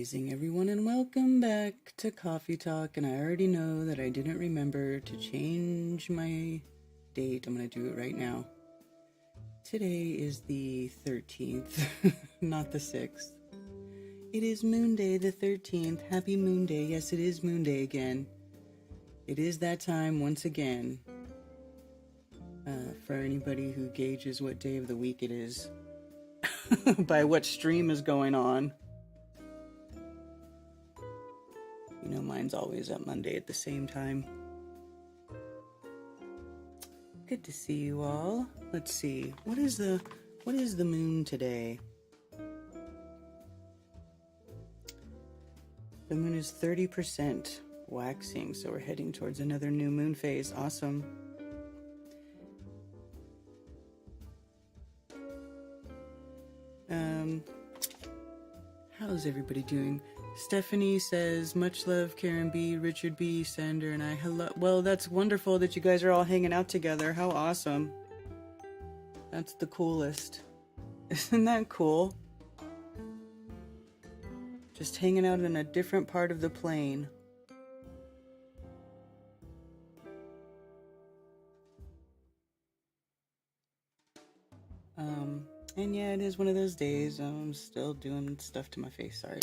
Rising, everyone, and welcome back to Coffee Talk. And I already know that I didn't remember to change my date. I'm going to do it right now. Today is the 13th, not the 6th. It is Moonday the 13th. Happy Moonday. Yes, it is Moonday again. It is that time once again. For anybody who gauges what day of the week it is by what stream is going on. You know, mine's always up Monday at the same time. Good to see you all. Let's see. What is the moon today? The moon is 30% waxing, so we're heading towards another new moon phase. Awesome. How's everybody doing? Stephanie says, much love, Karen B, Richard B, Sander, and I. Hello. Well, that's wonderful that you guys are all hanging out together. How awesome. That's the coolest. Isn't that cool? Just hanging out in a different part of the plane. And yeah, it is one of those days. I'm still doing stuff to my face. Sorry.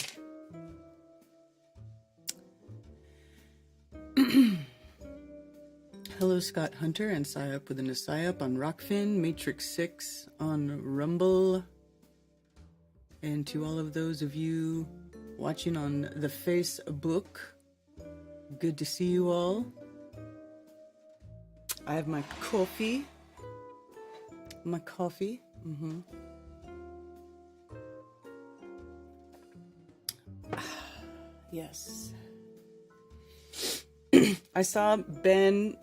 Hello, Scott Hunter and Psyop with an Psyop on Rockfin, Matrix 6 on Rumble. And to all of those of you watching on the Facebook, good to see you all. I have my coffee. Yes. I saw Ben,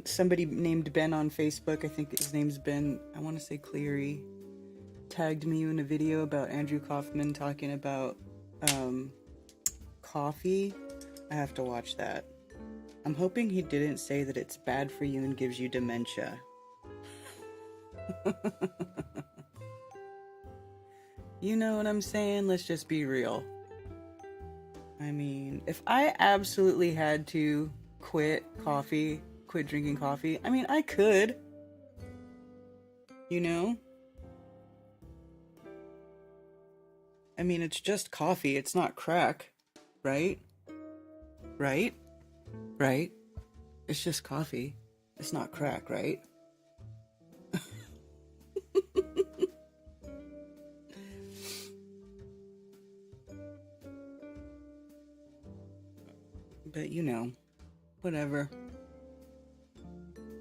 somebody named Ben on Facebook. I think his name's Ben, I want to say Cleary, tagged me in a video about Andrew Kaufman talking about coffee. I have to watch that. I'm hoping he didn't say that it's bad for you and gives you dementia. You know what I'm saying? Let's just be real. I mean, if I absolutely had to quit drinking coffee, I mean, I could. You know? I mean, it's just coffee. It's not crack. Right? Right? It's just coffee. It's not crack, right? But you know, whatever.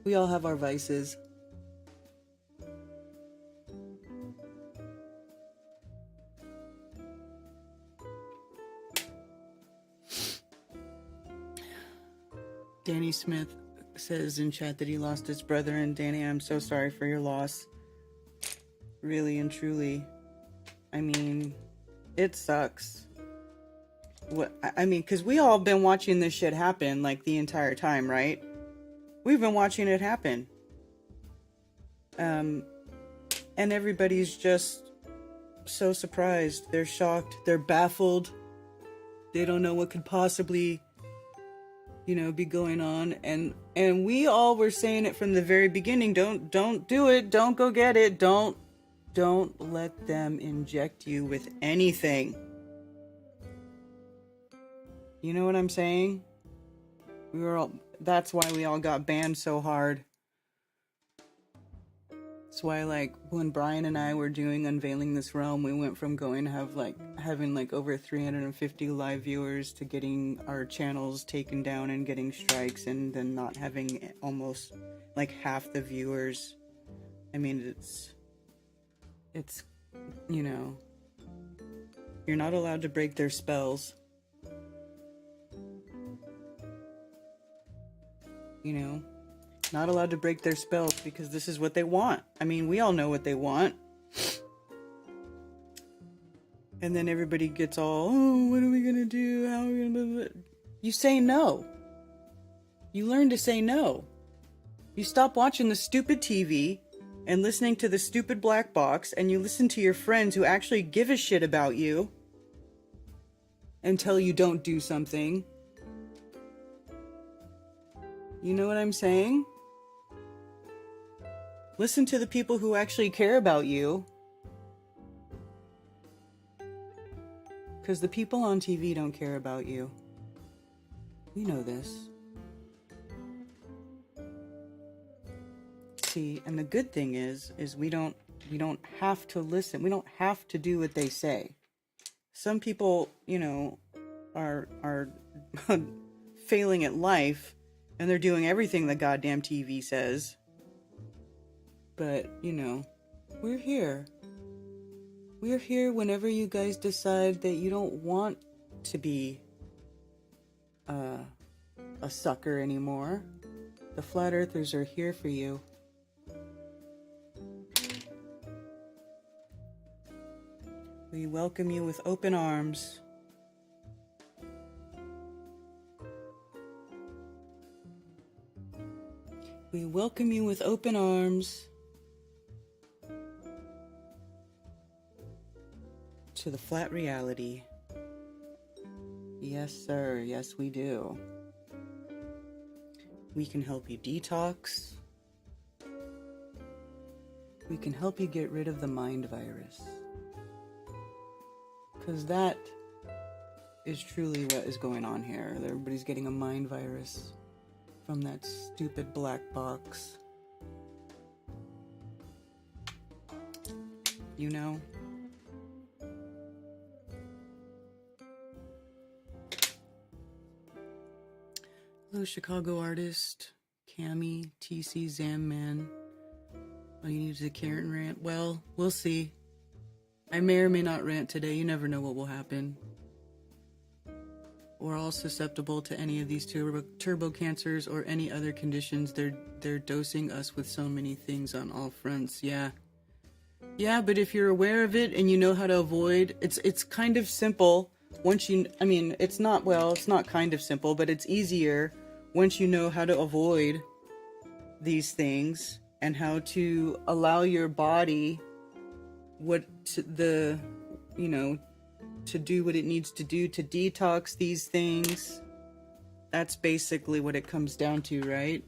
We all have our vices. Danny Smith says in chat that he lost his brother, and Danny, I'm so sorry for your loss. Really and truly. I mean, it sucks. Because we all been watching this shit happen, like, the entire time, right? We've been watching it happen. And everybody's just so surprised. They're shocked. They're baffled. They don't know what could possibly, be going on. And we all were saying it from the very beginning. Don't do it. Don't go get it. Don't let them inject you with anything. You know what I'm saying? That's why we all got banned so hard. That's why, like, when Brian and I were doing Unveiling This Realm, we went from going to having over 350 live viewers to getting our channels taken down and getting strikes, and then not having almost like half the viewers. I mean, it's you're not allowed to break their spells. Not allowed to break their spells because this is what they want. I mean, we all know what they want. And then everybody gets all, oh, what are we going to do? How are we going to... You say no. You learn to say no. You stop watching the stupid TV and listening to the stupid black box, and you listen to your friends who actually give a shit about you. until you don't do something. You know what I'm saying? Listen to the people who actually care about you. Because the people on TV don't care about you. We know this. See, and the good thing is we don't have to listen. We don't have to do what they say. Some people, you know, are failing at life, and they're doing everything the goddamn TV says. But, you know, we're here. We're here whenever you guys decide that you don't want to be a sucker anymore. The flat earthers are here for you. We welcome you with open arms. We welcome you with open arms to the flat reality. Yes, sir. Yes, we do. We can help you detox. We can help you get rid of the mind virus. Because that is truly what is going on here. Everybody's getting a mind virus from that stupid black box. You know? Hello, Chicago artist, Cammy, TC, Zamman. Oh, you need to Karen rant? Well, we'll see. I may or may not rant today. You never know what will happen. We're all susceptible to any of these turbo cancers or any other conditions. They're dosing us with so many things on all fronts. Yeah, but if you're aware of it and you know how to avoid, it's kind of simple. Once you, I mean, it's not kind of simple, but it's easier once you know how to avoid these things and how to allow your body to do what it needs to do to detox these things. That's basically what it comes down to, right?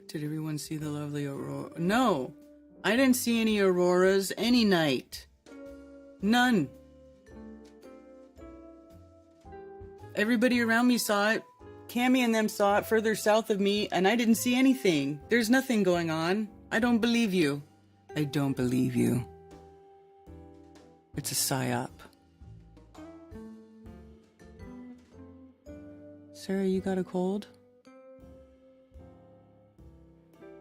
Did everyone see the lovely Aurora? No, I didn't see any auroras any night. None. Everybody around me saw it. Cammy and them saw it further south of me, and I didn't see anything. There's nothing going on. I don't believe you. I don't believe you. It's a psyop. Sarah, you got a cold?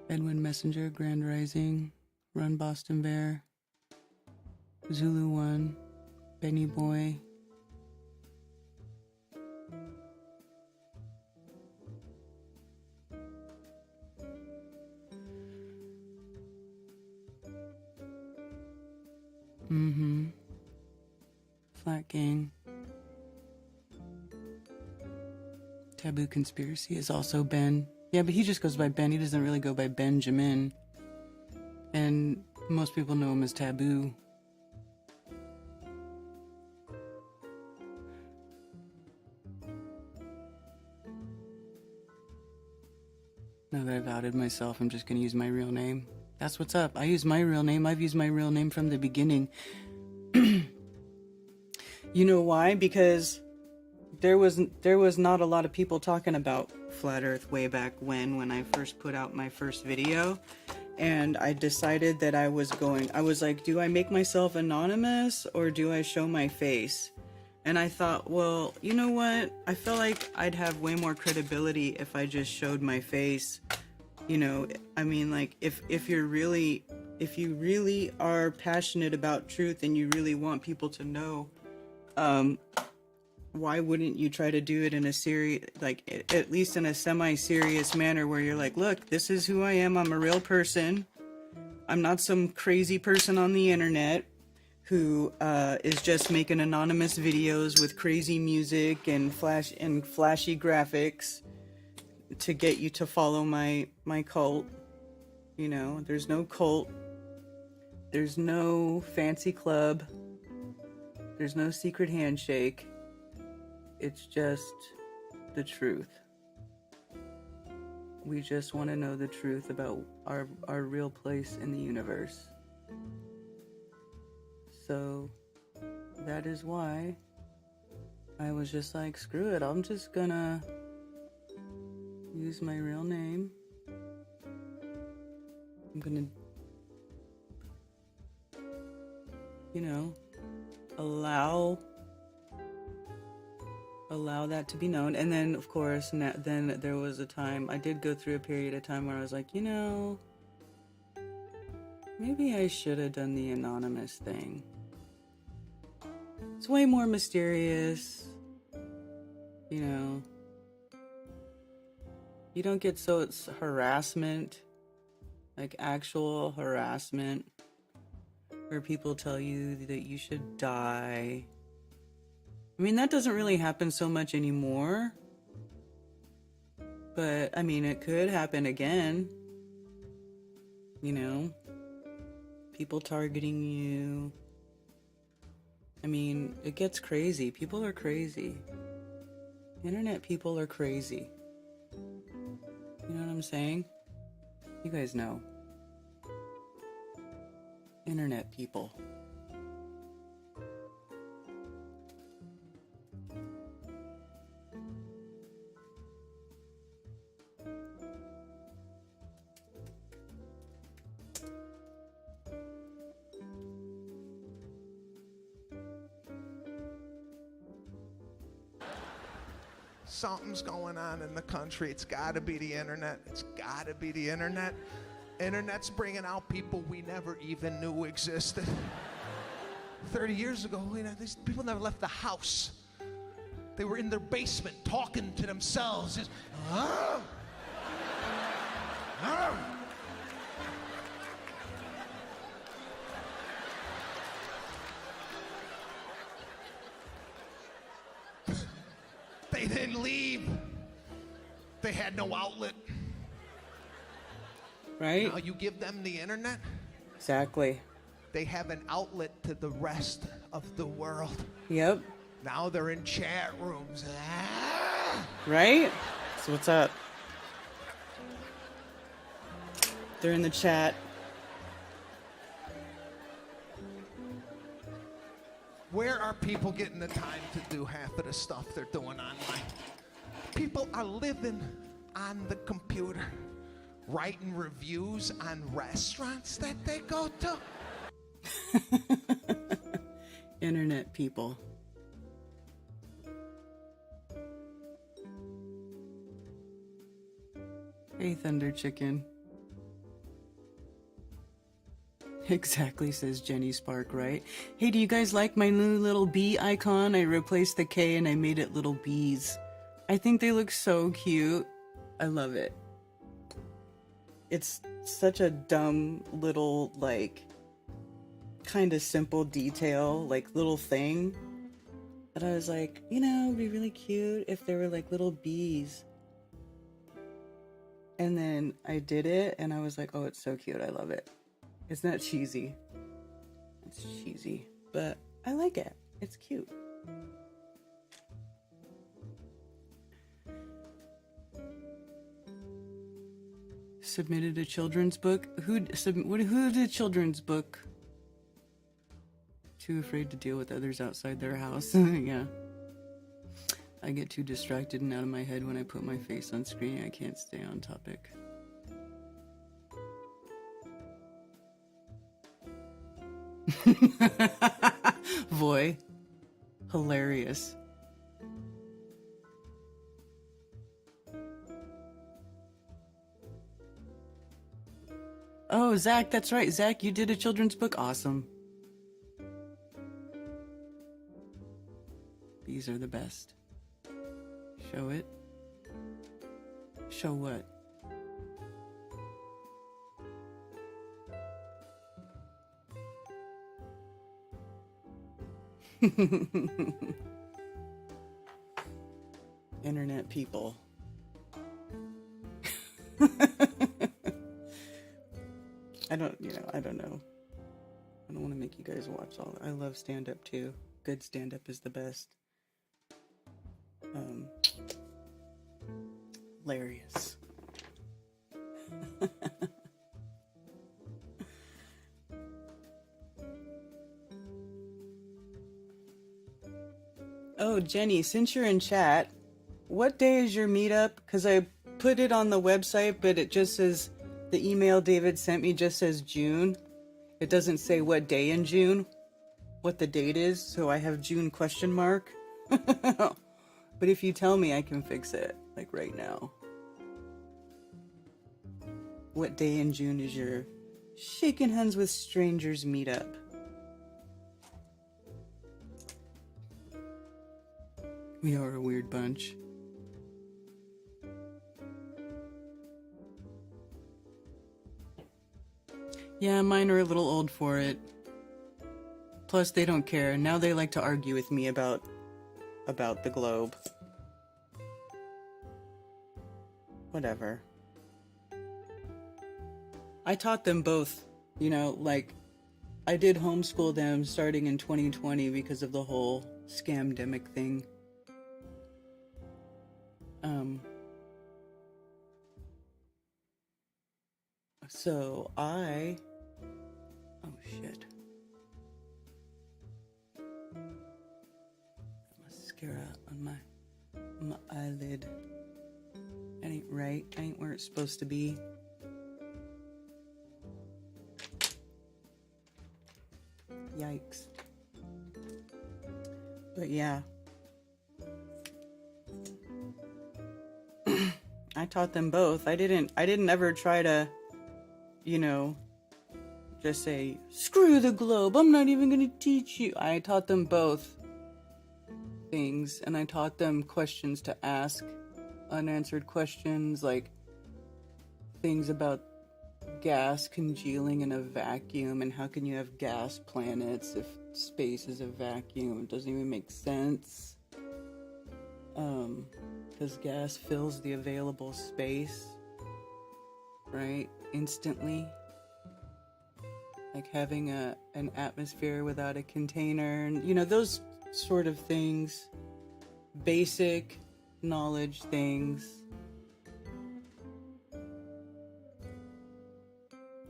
Edwin Messenger, Grand Rising, Run Boston Bear, Zulu 1, Benny Boy. Flat Gang. Taboo Conspiracy is also Ben. Yeah, but he just goes by Ben. He doesn't really go by Benjamin. And most people know him as Taboo. Now that I've outed myself, I'm just going to use my real name. That's what's up. I use my real name. I've used my real name from the beginning. You know why? Because there was not a lot of people talking about Flat Earth way back when I first put out my first video. And I decided that I was like, do I make myself anonymous or do I show my face? And I thought, well, you know what? I feel like I'd have way more credibility if I just showed my face. You know, I mean, like, if you really are passionate about truth and you really want people to know, why wouldn't you try to do it in a serious, like, at least in a semi-serious manner where you're like, look, this is who I am. I'm a real person. I'm not some crazy person on the internet who is just making anonymous videos with crazy music and flashy graphics to get you to follow my cult. You know, there's no cult. There's no fancy club. There's no secret handshake. It's just the truth. We just want to know the truth about our real place in the universe. So that is why I was just like, screw it, I'm just gonna use my real name. I'm gonna, you know, allow that to be known. And then of course then there was a time, I did go through a period of time where I was like, you know, maybe I should have done the anonymous thing. It's way more mysterious, you know. You don't get, so it's harassment, like actual harassment, where people tell you that you should die. I mean, that doesn't really happen so much anymore, but I mean, it could happen again, you know, people targeting you. I mean, it gets crazy. People are crazy. Internet people are crazy. You know what I'm saying? You guys know. Internet people. Something's going on in the country. It's got to be the internet. It's got to be the internet. Internet's bringing out people we never even knew existed. 30 years ago, you know, these people never left the house. They were in their basement talking to themselves. Just, ah! Ah! They didn't leave. They had no outlet. Right? Now you give them the internet. Exactly. They have an outlet to the rest of the world. Yep. Now they're in chat rooms. Ah! Right? So what's up? They're in the chat. Where are people getting the time to do half of the stuff they're doing online? People are living on the computer, writing reviews on restaurants that they go to. Internet people. Hey, Thunder Chicken. Exactly, says Jenny Spark, right? Hey, do you guys like my new little bee icon? I replaced the K and I made it little bees. I think they look so cute. I love it. It's such a dumb little, like, kind of simple detail, like little thing. But I was like, you know, it'd be really cute if there were like little bees. And then I did it and I was like, oh, it's so cute. I love it. It's not cheesy. It's cheesy, but I like it. It's cute. Submitted a children's book. Who did children's book? Too afraid to deal with others outside their house. Yeah. I get too distracted and out of my head when I put my face on screen. I can't stay on topic. Voy. Hilarious. Oh, Zach, that's right. Zach, you did a children's book. Awesome. These are the best. Show it. Show what? Internet people. I don't know. I don't want to make you guys watch all. I love stand-up too. good stand-up is the best. Hilarious. Oh, Jenny, since you're in chat, what day is your meetup? Because I put it on the website, but it just says, the email David sent me just says June. It doesn't say what day in June, what the date is, so I have June question mark. But if you tell me, I can fix it, like right now. What day in June is your Shaking Hands with Strangers meetup? We are a weird bunch. Yeah, mine are a little old for it. Plus, they don't care. Now they like to argue with me about the globe. Whatever. I taught them both, you know, like, I did homeschool them starting in 2020 because of the whole scamdemic thing. So oh shit. Mascara on my eyelid. That ain't right. That ain't where it's supposed to be. Yikes. But yeah. I taught them both. I didn't ever try to, you know, just say, screw the globe, I'm not even gonna teach you. I taught them both things, and I taught them questions to ask, unanswered questions, like things about gas congealing in a vacuum, and how can you have gas planets if space is a vacuum? It doesn't even make sense. Because gas fills the available space, right? Instantly. Like having an atmosphere without a container, and you know, those sort of things. Basic knowledge things.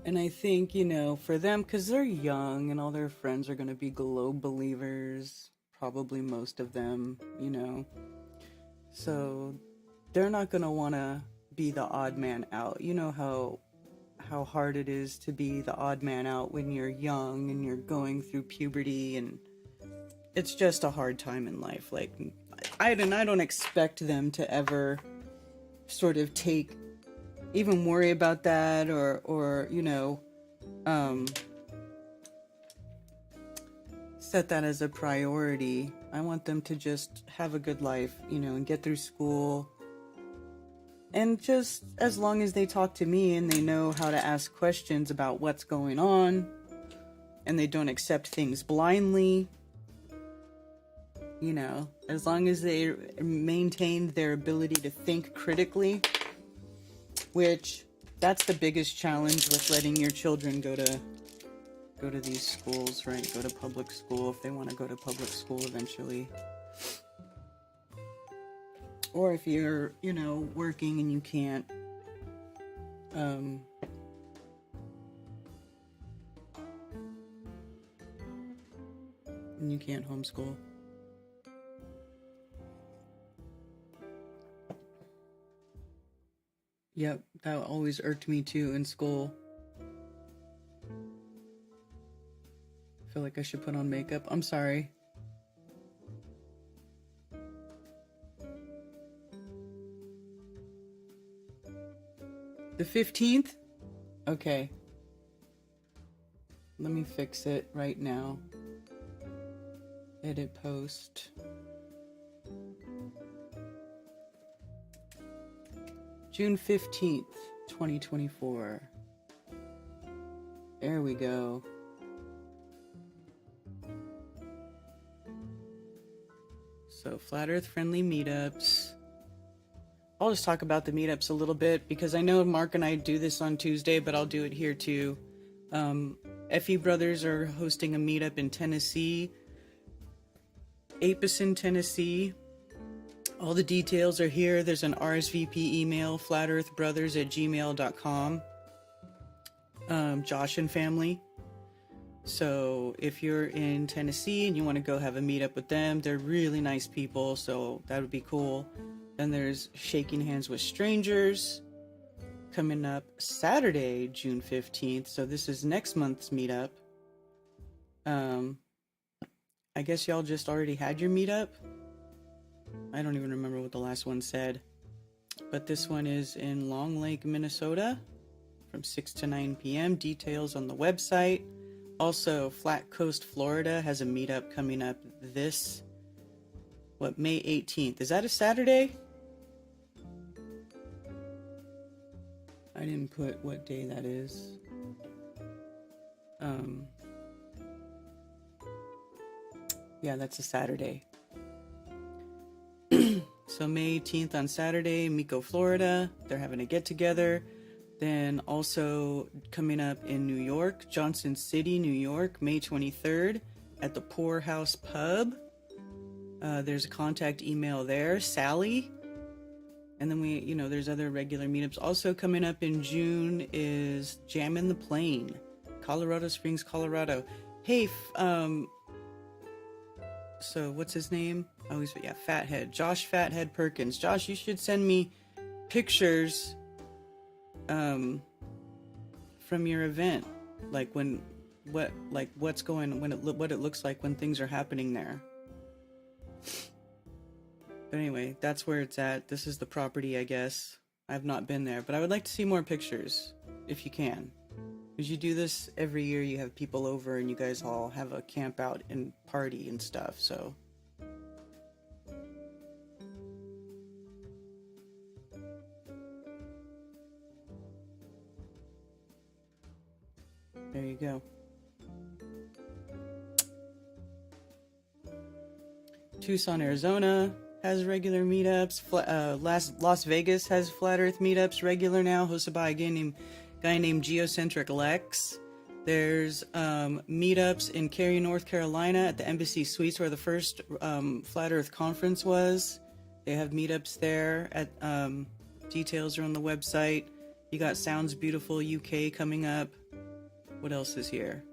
And I think, you know, for them, because they're young and all their friends are going to be globe believers, probably most of them, you know. So they're not going to want to be the odd man out. You know how hard it is to be the odd man out when you're young and you're going through puberty, and it's just a hard time in life. Like, I don't expect them to ever sort of even worry about that or you know, set that as a priority. I want them to just have a good life, you know, and get through school. And just as long as they talk to me and they know how to ask questions about what's going on, and they don't accept things blindly, you know, as long as they maintain their ability to think critically, which that's the biggest challenge with letting your children go to these schools, right? Go to public school if they want to go to public school eventually. Or if you're, you know, working and you can't, and you can't homeschool. Yep, that always irked me too in school. I feel like I should put on makeup. I'm sorry. The 15th? Okay. Let me fix it right now. Edit post. June 15th, 2024. There we go. So, flat earth friendly meetups. I'll just talk about the meetups a little bit because I know Mark and I do this on Tuesday, but I'll do it here too. FE Brothers are hosting a meetup in Tennessee Apison, Tennessee. All the details are here. There's an RSVP email, flatearthbrothers@gmail.com. Josh and family. So if you're in Tennessee and you want to go have a meetup with them, they're really nice people, so that would be cool. Then there's Shaking Hands with Strangers coming up Saturday, June 15th. So this is next month's meetup. I guess y'all just already had your meetup. I don't even remember what the last one said. But this one is in Long Lake, Minnesota from 6 to 9 p.m. Details on the website. Also, Flat Coast, Florida has a meetup coming up this, May 18th. Is that a Saturday? I didn't put what day that is. Yeah, that's a Saturday. So May 18th on Saturday, Mico, Florida. They're having a get-together. Then also coming up in New York, Johnson City, New York, May 23rd at the Poorhouse Pub. There's a contact email there, Sally. And then there's other regular meetups. Also coming up in June is Jam in the Plain, Colorado Springs, Colorado. Hey, so what's his name? Fathead. Josh Fathead Perkins. Josh, you should send me pictures from your event, like what it looks like when things are happening there. But anyway, that's where it's at. This is the property, I guess. I've not been there, but I would like to see more pictures if you can. Because you do this every year, you have people over and you guys all have a camp out and party and stuff, so. There you go. Tucson, Arizona has regular meetups. Las Vegas has Flat Earth meetups regular now, hosted by a guy named Geocentric Lex. There's meetups in Cary, North Carolina at the Embassy Suites where the first Flat Earth conference was. They have meetups there. Details are on the website. You got Sounds Beautiful UK coming up. What else is here?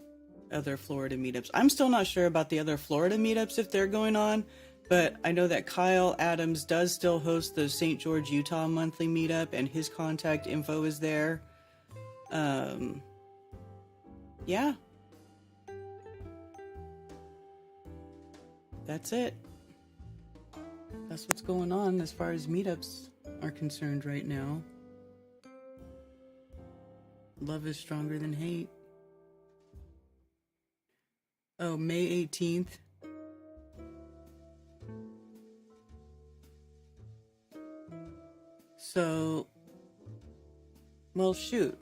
Other Florida meetups. I'm still not sure about the other Florida meetups if they're going on, but I know that Kyle Adams does still host the St. George, Utah monthly meetup, and his contact info is there. Yeah. That's it. That's what's going on as far as meetups are concerned right now. Love is stronger than hate. Oh, May 18th. So, well, shoot.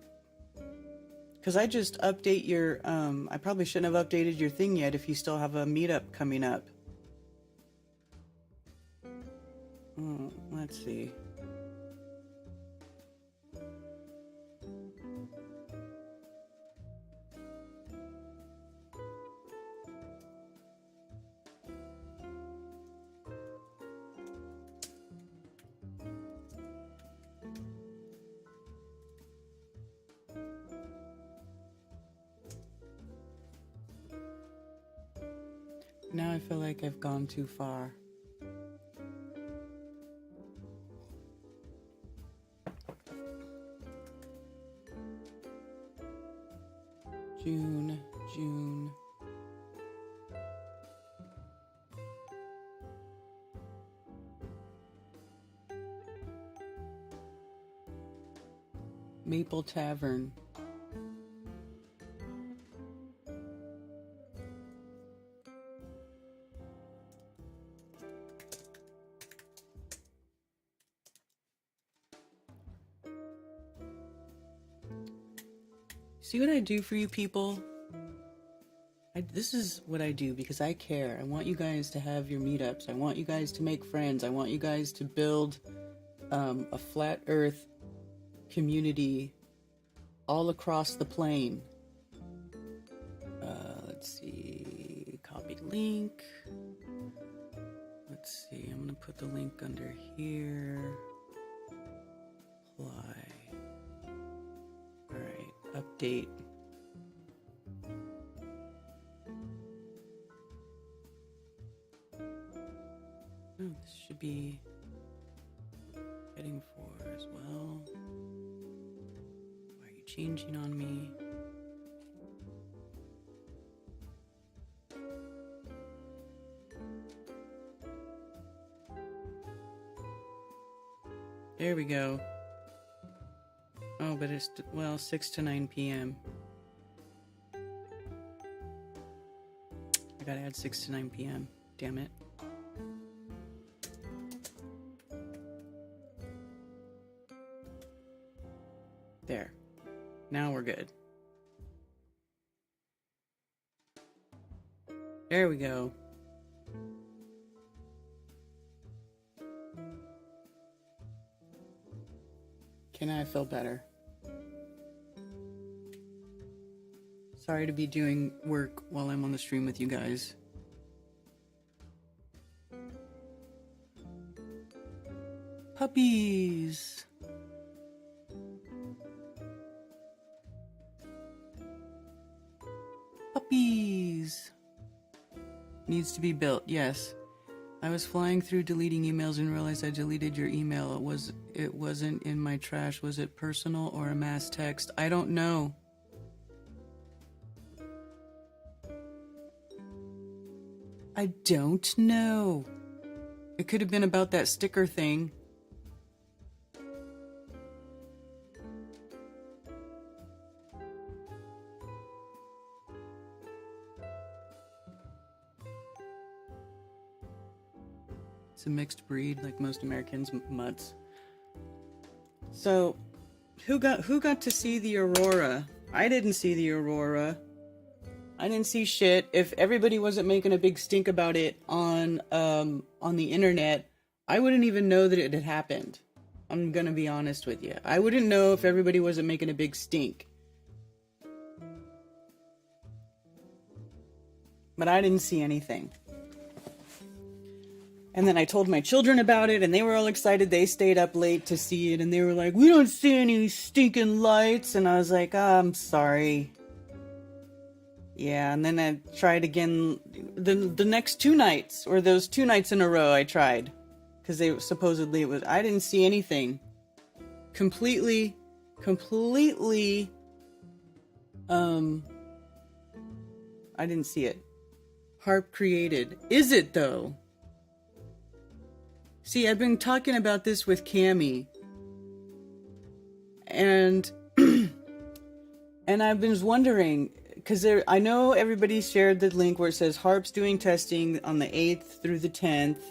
Because I just update your, I probably shouldn't have updated your thing yet if you still have a meetup coming up. Oh, let's see. Now I feel like I've gone too far. June. Maple Tavern. See what I do for you people? This is what I do because I care. I want you guys to have your meetups. I want you guys to make friends. I want you guys to build a flat earth community all across the plane. Let's see. Copy link. let's see. I'm gonna put the link under here. Apply. All right, update. Oh, this should be heading 4 as well. Why are you changing on me? There we go. Oh, but it's, well, 6 to 9 p.m. I gotta add 6 to 9 p.m. Damn it. There. Now we're good. There we go. Okay, now I feel better. Sorry to be doing work while I'm on the stream with you guys. Puppies! Puppies! Needs to be built, yes. I was flying through deleting emails and realized I deleted your email. It wasn't in my trash. Was it personal or a mass text? I don't know. I don't know. It could have been about that sticker thing. It's a mixed breed, like most Americans, mutts. So, who got to see the Aurora? I didn't see the Aurora. I didn't see shit. If everybody wasn't making a big stink about it on the internet, I wouldn't even know that it had happened. I'm gonna be honest with you. I wouldn't know if everybody wasn't making a big stink. But I didn't see anything. And then I told my children about it, and they were all excited. They stayed up late to see it, and they were like, "We don't see any stinking lights." And I was like, I'm sorry. Yeah, and then I tried again the next 2 nights, or those 2 nights in a row I tried. Because they supposedly it was, I didn't see anything. Completely, I didn't see it. HAARP created. Is it though? See, I've been talking about this with Cammie, and and I've been wondering, because I know everybody shared the link where it says HAARP's doing testing on the 8th through the 10th,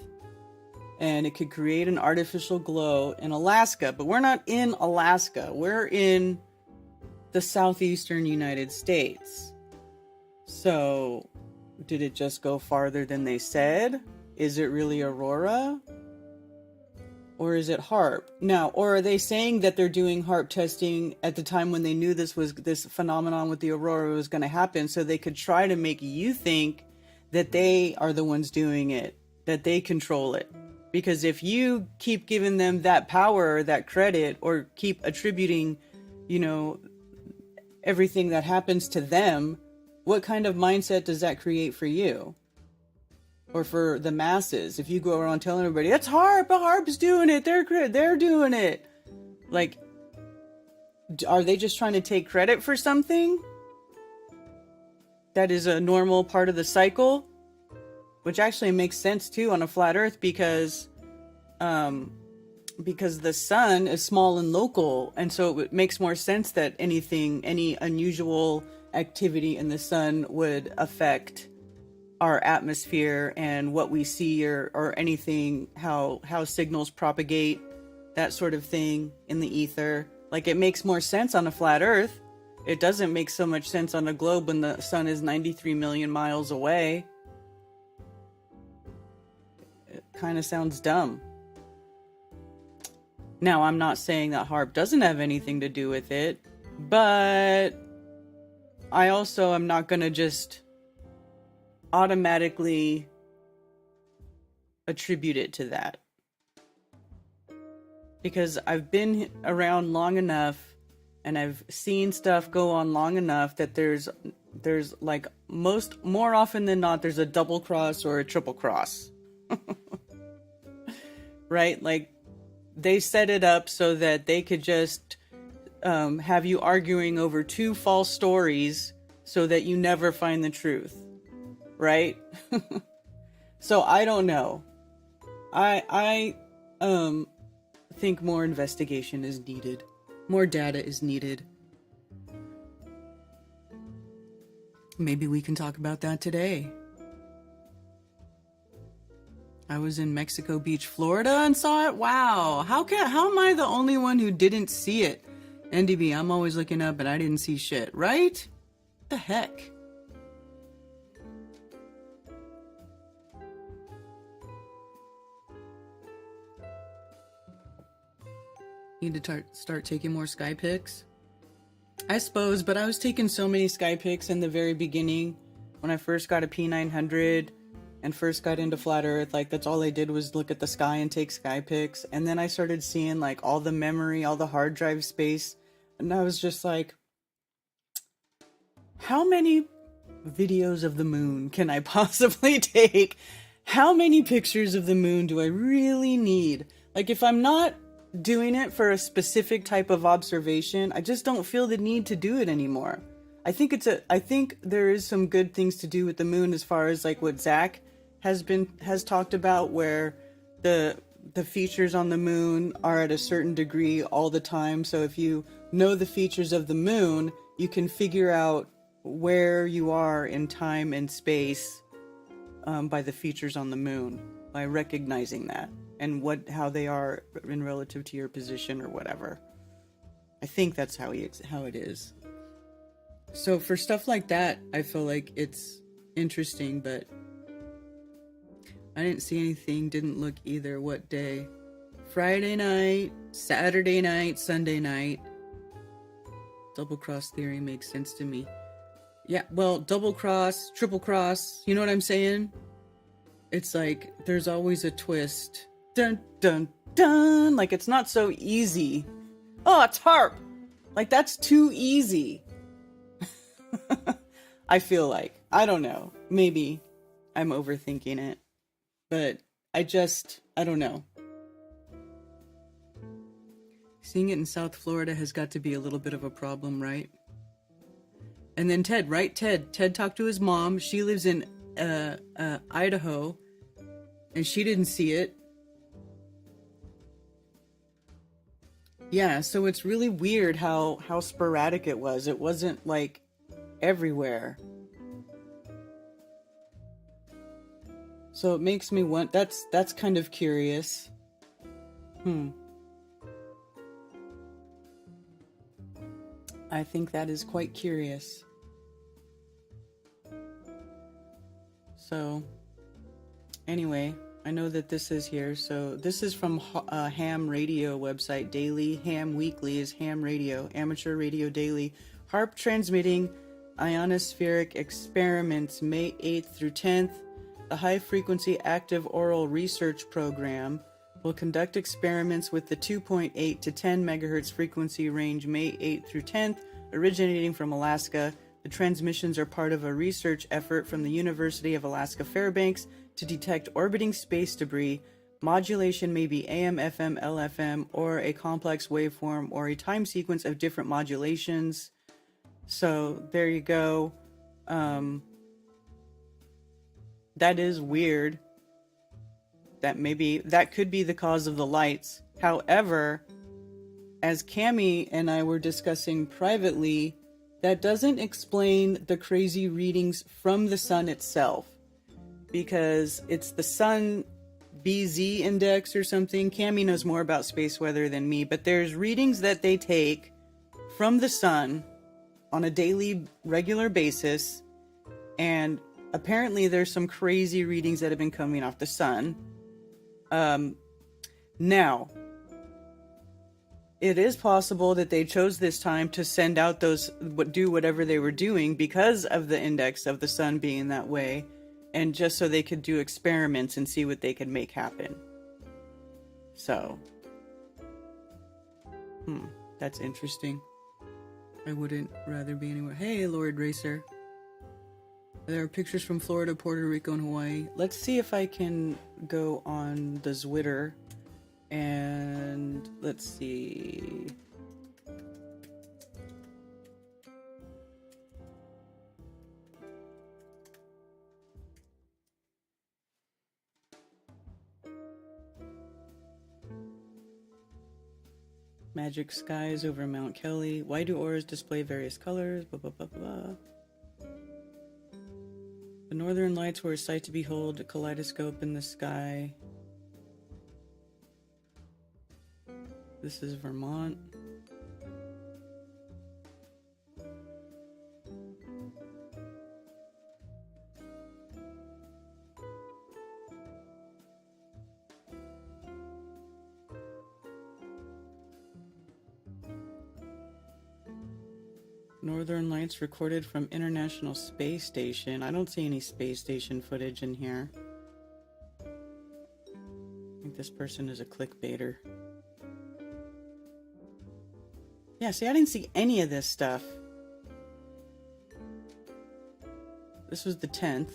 and it could create an artificial glow in Alaska, but we're not in Alaska. We're in the southeastern United States. So, did it just go farther than they said? Is it really Aurora? Or is it HAARP? Now, or are they saying that they're doing HAARP testing at the time when they knew this phenomenon with the Aurora was going to happen, so they could try to make you think that they are the ones doing it, that they control it? Because if you keep giving them that power or that credit, or keep attributing, everything that happens to them, what kind of mindset does that create for you? Or for the masses, if you go around telling everybody, it's HAARP, HAARP's doing it, they're doing it. Like, are they just trying to take credit for something that is a normal part of the cycle? Which actually makes sense too on a flat earth, because the sun is small and local, and so it makes more sense that any unusual activity in the sun would affect our atmosphere and what we see, or anything, how signals propagate, that sort of thing in the ether. Like, it makes more sense on a flat earth. It doesn't make so much sense on a globe when the sun is 93 million miles away. It kind of sounds dumb. Now, I'm not saying that HAARP doesn't have anything to do with it, but I also am not going to just automatically attribute it to that. Because I've been around long enough and I've seen stuff go on long enough that there's like more often than not, there's a double cross or a triple cross. Right? Like they set it up so that they could just have you arguing over two false stories so that you never find the truth. Right? So I don't know. I think more investigation is needed. More data is needed. Maybe we can talk about that today. I was in Mexico Beach, Florida and saw it. Wow. How am I the only one who didn't see it? NDB, I'm always looking up and I didn't see shit, right? What the heck? Need to start taking more sky pics? I suppose, but I was taking so many sky pics in the very beginning when I first got a P900 and first got into flat earth. Like that's all I did was look at the sky and take sky pics. And then I started seeing like all the memory, all the hard drive space. And I was just like, how many videos of the moon can I possibly take? How many pictures of the moon do I really need? Like if I'm not doing it for a specific type of observation, I just don't feel the need to do it anymore. I think there is some good things to do with the moon as far as like what Zach has talked about, where the features on the moon are at a certain degree all the time. So if you know the features of the moon, you can figure out where you are in time and space by the features on the moon, by recognizing that and how they are in relative to your position or whatever. I think that's how it is. So for stuff like that, I feel like it's interesting, but I didn't see anything, didn't look either. What day? Friday night, Saturday night, Sunday night. Double cross theory makes sense to me. Yeah, well, double cross, triple cross, you know what I'm saying? It's like, there's always a twist. Dun, dun, dun. Like, it's not so easy. Oh, it's HAARP. Like, that's too easy. I feel like. I don't know. Maybe I'm overthinking it. But I don't know. Seeing it in South Florida has got to be a little bit of a problem, right? And then Ted, right? Ted talked to his mom. She lives in Idaho. And she didn't see it. Yeah, so it's really weird how sporadic it was. It wasn't like everywhere. So it makes me want, that's kind of curious. I think that is quite curious. So anyway, I know that this is here. So this is from Ham Radio website. Daily Ham Weekly is Ham Radio, Amateur Radio Daily. HAARP transmitting ionospheric experiments May 8th through 10th. The High Frequency Active Oral Research Program will conduct experiments with the 2.8 to 10 megahertz frequency range May 8th through 10th, originating from Alaska. The transmissions are part of a research effort from the University of Alaska Fairbanks to detect orbiting space debris. Modulation may be AM, FM, LFM, or a complex waveform, or a time sequence of different modulations. So there you go. That is weird. That could be the cause of the lights. However, as Cami and I were discussing privately, that doesn't explain the crazy readings from the sun itself, because it's the sun BZ index or something. Cami knows more about space weather than me, but there's readings that they take from the sun on a daily, regular basis, and apparently there's some crazy readings that have been coming off the sun. Now, it is possible that they chose this time to send out do whatever they were doing because of the index of the sun being that way. and just so they could do experiments and see what they could make happen. So, that's interesting. I wouldn't rather be anywhere. Hey, Lord Racer. There are pictures from Florida, Puerto Rico, and Hawaii. Let's see if I can go on the Zwitter and let's see. Magic skies over Mount Kelly. Why do auras display various colors? Blah, blah, blah, blah. The northern lights were a sight to behold, a kaleidoscope in the sky. This is Vermont. Northern Lights recorded from International Space Station. I don't see any space station footage in here. I think this person is a clickbaiter. Yeah, see, I didn't see any of this stuff. This was the 10th.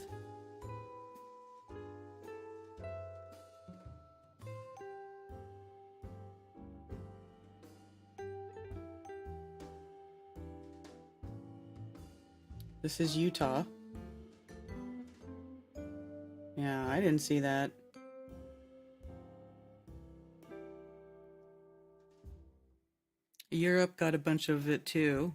This is Utah. Yeah, I didn't see that. Europe got a bunch of it too.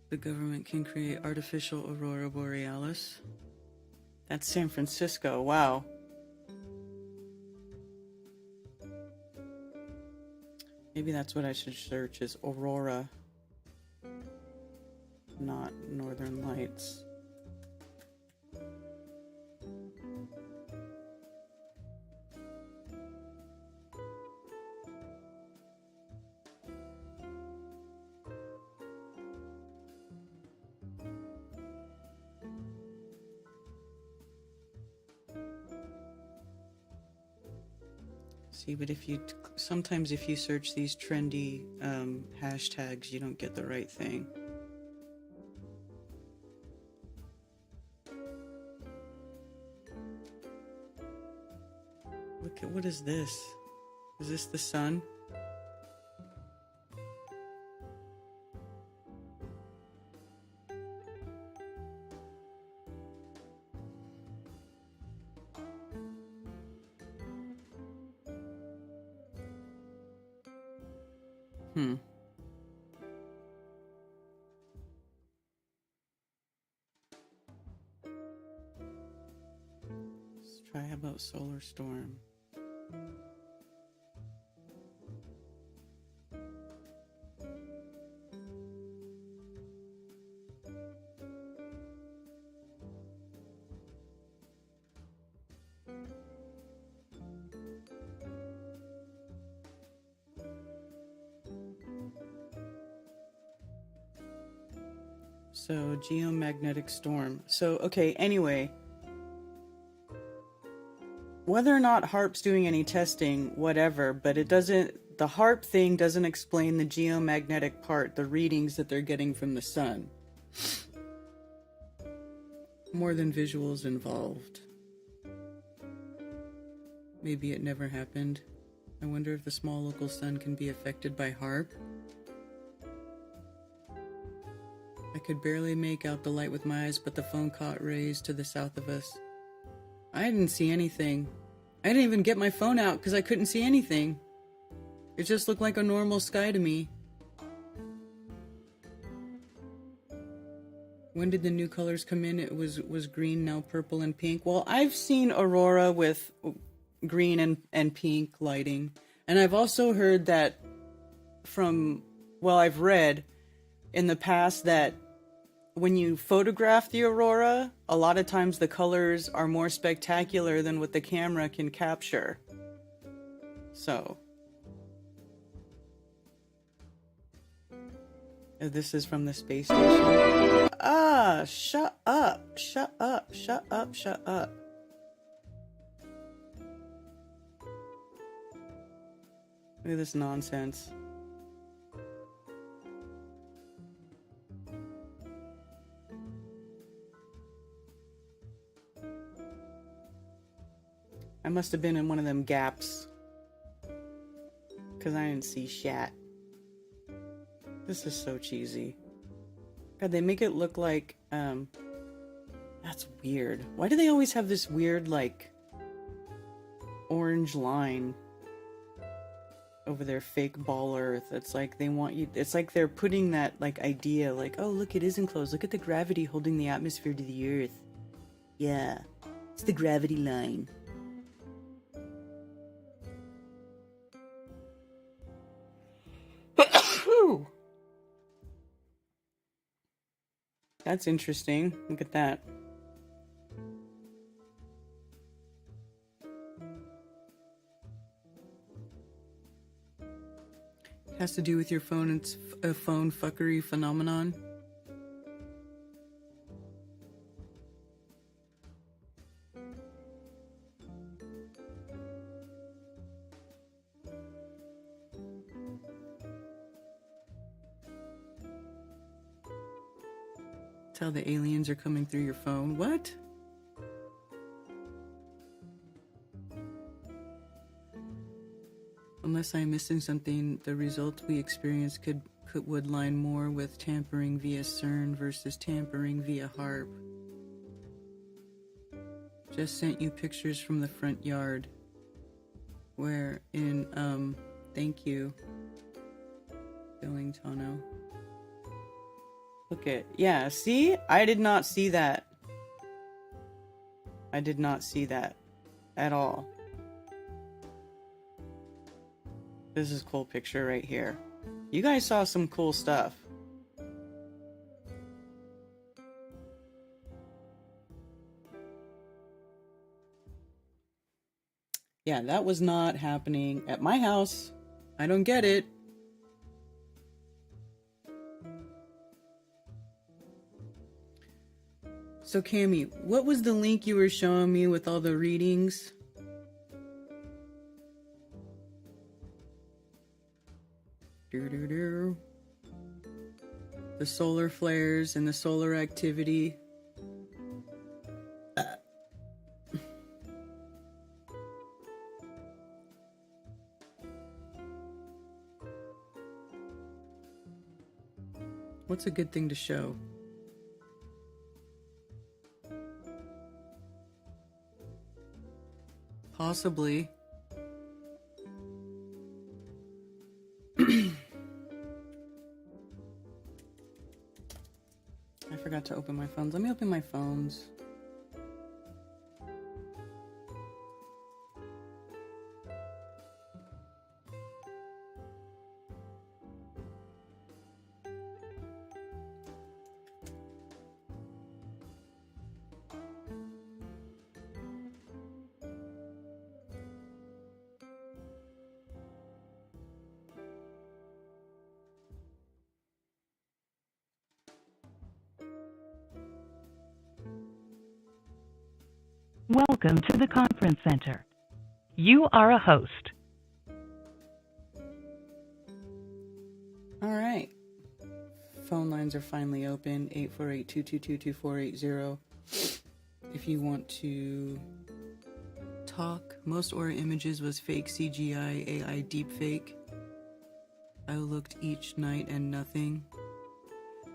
The government can create artificial aurora borealis. That's San Francisco. Wow. Maybe that's what I should search, is Aurora, not Northern Lights. See, but if you sometimes if you search these trendy hashtags, you don't get the right thing. Look at, what is this? Is this the sun? Let's try, how about solar storm? So, geomagnetic storm. So, okay, anyway. Whether or not HAARP's doing any testing, whatever, but it doesn't, the HAARP thing doesn't explain the geomagnetic part, the readings that they're getting from the sun. More than visuals involved. Maybe it never happened. I wonder if the small local sun can be affected by HAARP. I could barely make out the light with my eyes, but the phone caught rays to the south of us. I didn't see anything. I didn't even get my phone out because I couldn't see anything. It just looked like a normal sky to me. When did the new colors come in? It was green, now purple and pink. Well, I've seen Aurora with green and pink lighting. And I've also heard that from, well, I've read in the past that when you photograph the aurora, a lot of times the colors are more spectacular than what the camera can capture. So, This is from the space station. Ah, shut up. Shut up. Shut up. Shut up. Look at this nonsense. I must have been in one of them gaps. Because I didn't see shat. This is so cheesy. God, they make it look like, that's weird. Why do they always have this weird, like, orange line over their fake ball earth? It's like they want you, it's like they're putting that, like, idea, like, oh, look, it is enclosed. Look at the gravity holding the atmosphere to the earth. Yeah, it's the gravity line. That's interesting. Look at that. It has to do with your phone. It's a phone fuckery phenomenon. How the aliens are coming through your phone. What? Unless I'm missing something, the result we experience would line more with tampering via CERN versus tampering via HAARP. Just sent you pictures from the front yard. Where in, thank you. Billing Tono. Look at, yeah, see? I did not see that. I did not see that at all. This is a cool picture right here. You guys saw some cool stuff. Yeah, that was not happening at my house. I don't get it. So Cammy, what was the link you were showing me with all the readings? The solar flares and the solar activity. What's a good thing to show? Possibly. I forgot to open my phones. Let me open my phones. Welcome to the conference center. You are a host. All right. Phone lines are finally open. 848-222-2480. If you want to talk. Most Aura images was fake CGI AI deepfake. I looked each night and nothing.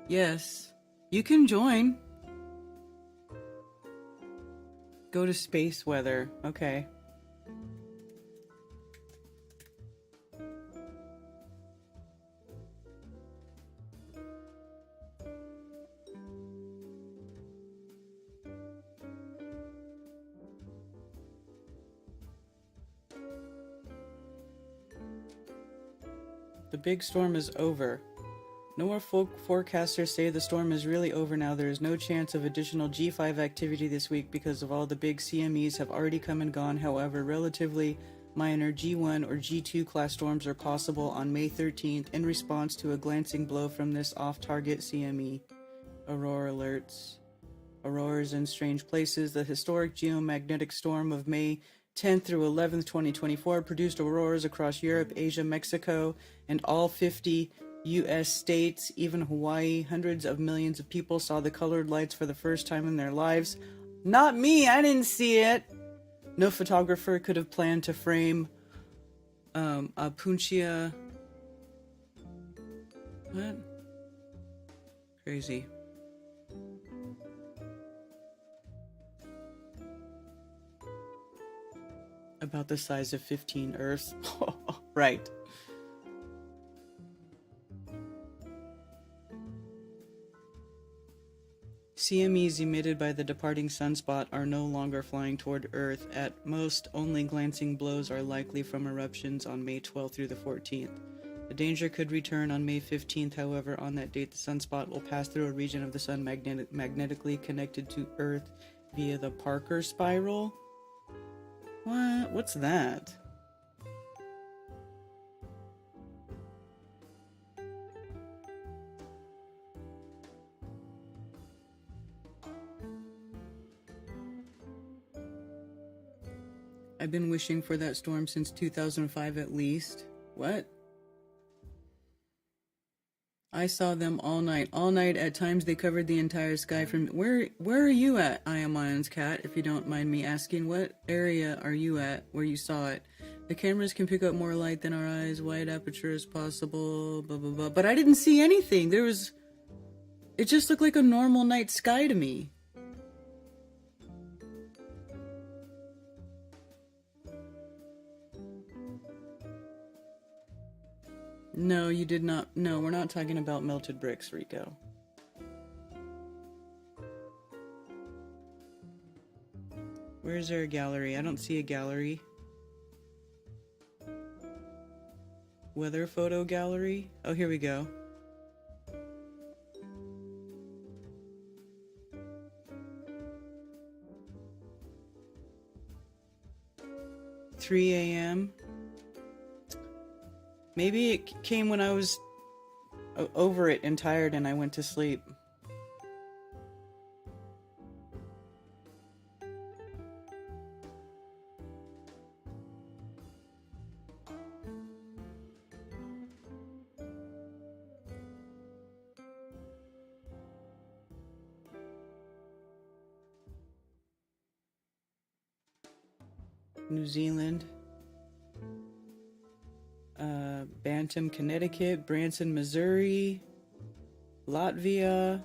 Yes, you can join. Go to space weather. Okay. The big storm is over. No more forecasters say the storm is really over now. There is no chance of additional G5 activity this week because of all the big CMEs have already come and gone. However, relatively Minor G1 or G2 class storms are possible on May 13th in response to a glancing blow from this off-target CME. Aurora alerts. Auroras in strange places. The historic geomagnetic storm of May 10th through 11th, 2024 produced auroras across Europe, Asia, Mexico, and all 50 U.S. states, even Hawaii. Hundreds of millions of people saw the colored lights for the first time in their lives. Not me, I didn't see it. No photographer could have planned to frame a Puncia. What? Crazy. About the size of 15 Earths. Right. CMEs emitted by the departing sunspot are no longer flying toward Earth. At most, only glancing blows are likely from eruptions on May 12th through the 14th. The danger could return on May 15th, however, on that date the sunspot will pass through a region of the sun magnetically connected to Earth via the Parker spiral. What? What's that? I've been wishing for that storm since 2005 at least. What? I saw them all night. All night, at times they covered the entire sky from... Where are you at, I Am Ion's cat, if you don't mind me asking? What area are you at where you saw it? The cameras can pick up more light than our eyes. Wide aperture as possible, blah, blah, blah. But I didn't see anything. There was... It just looked like a normal night sky to me. No, you did not. No, we're not talking about melted bricks, Rico. Where is there a gallery? I don't see a gallery. Weather photo gallery? Oh, here we go. $3 a.m. Maybe it came when I was over it and tired and I went to sleep. New Zealand. Bantam, Connecticut, Branson, Missouri, Latvia,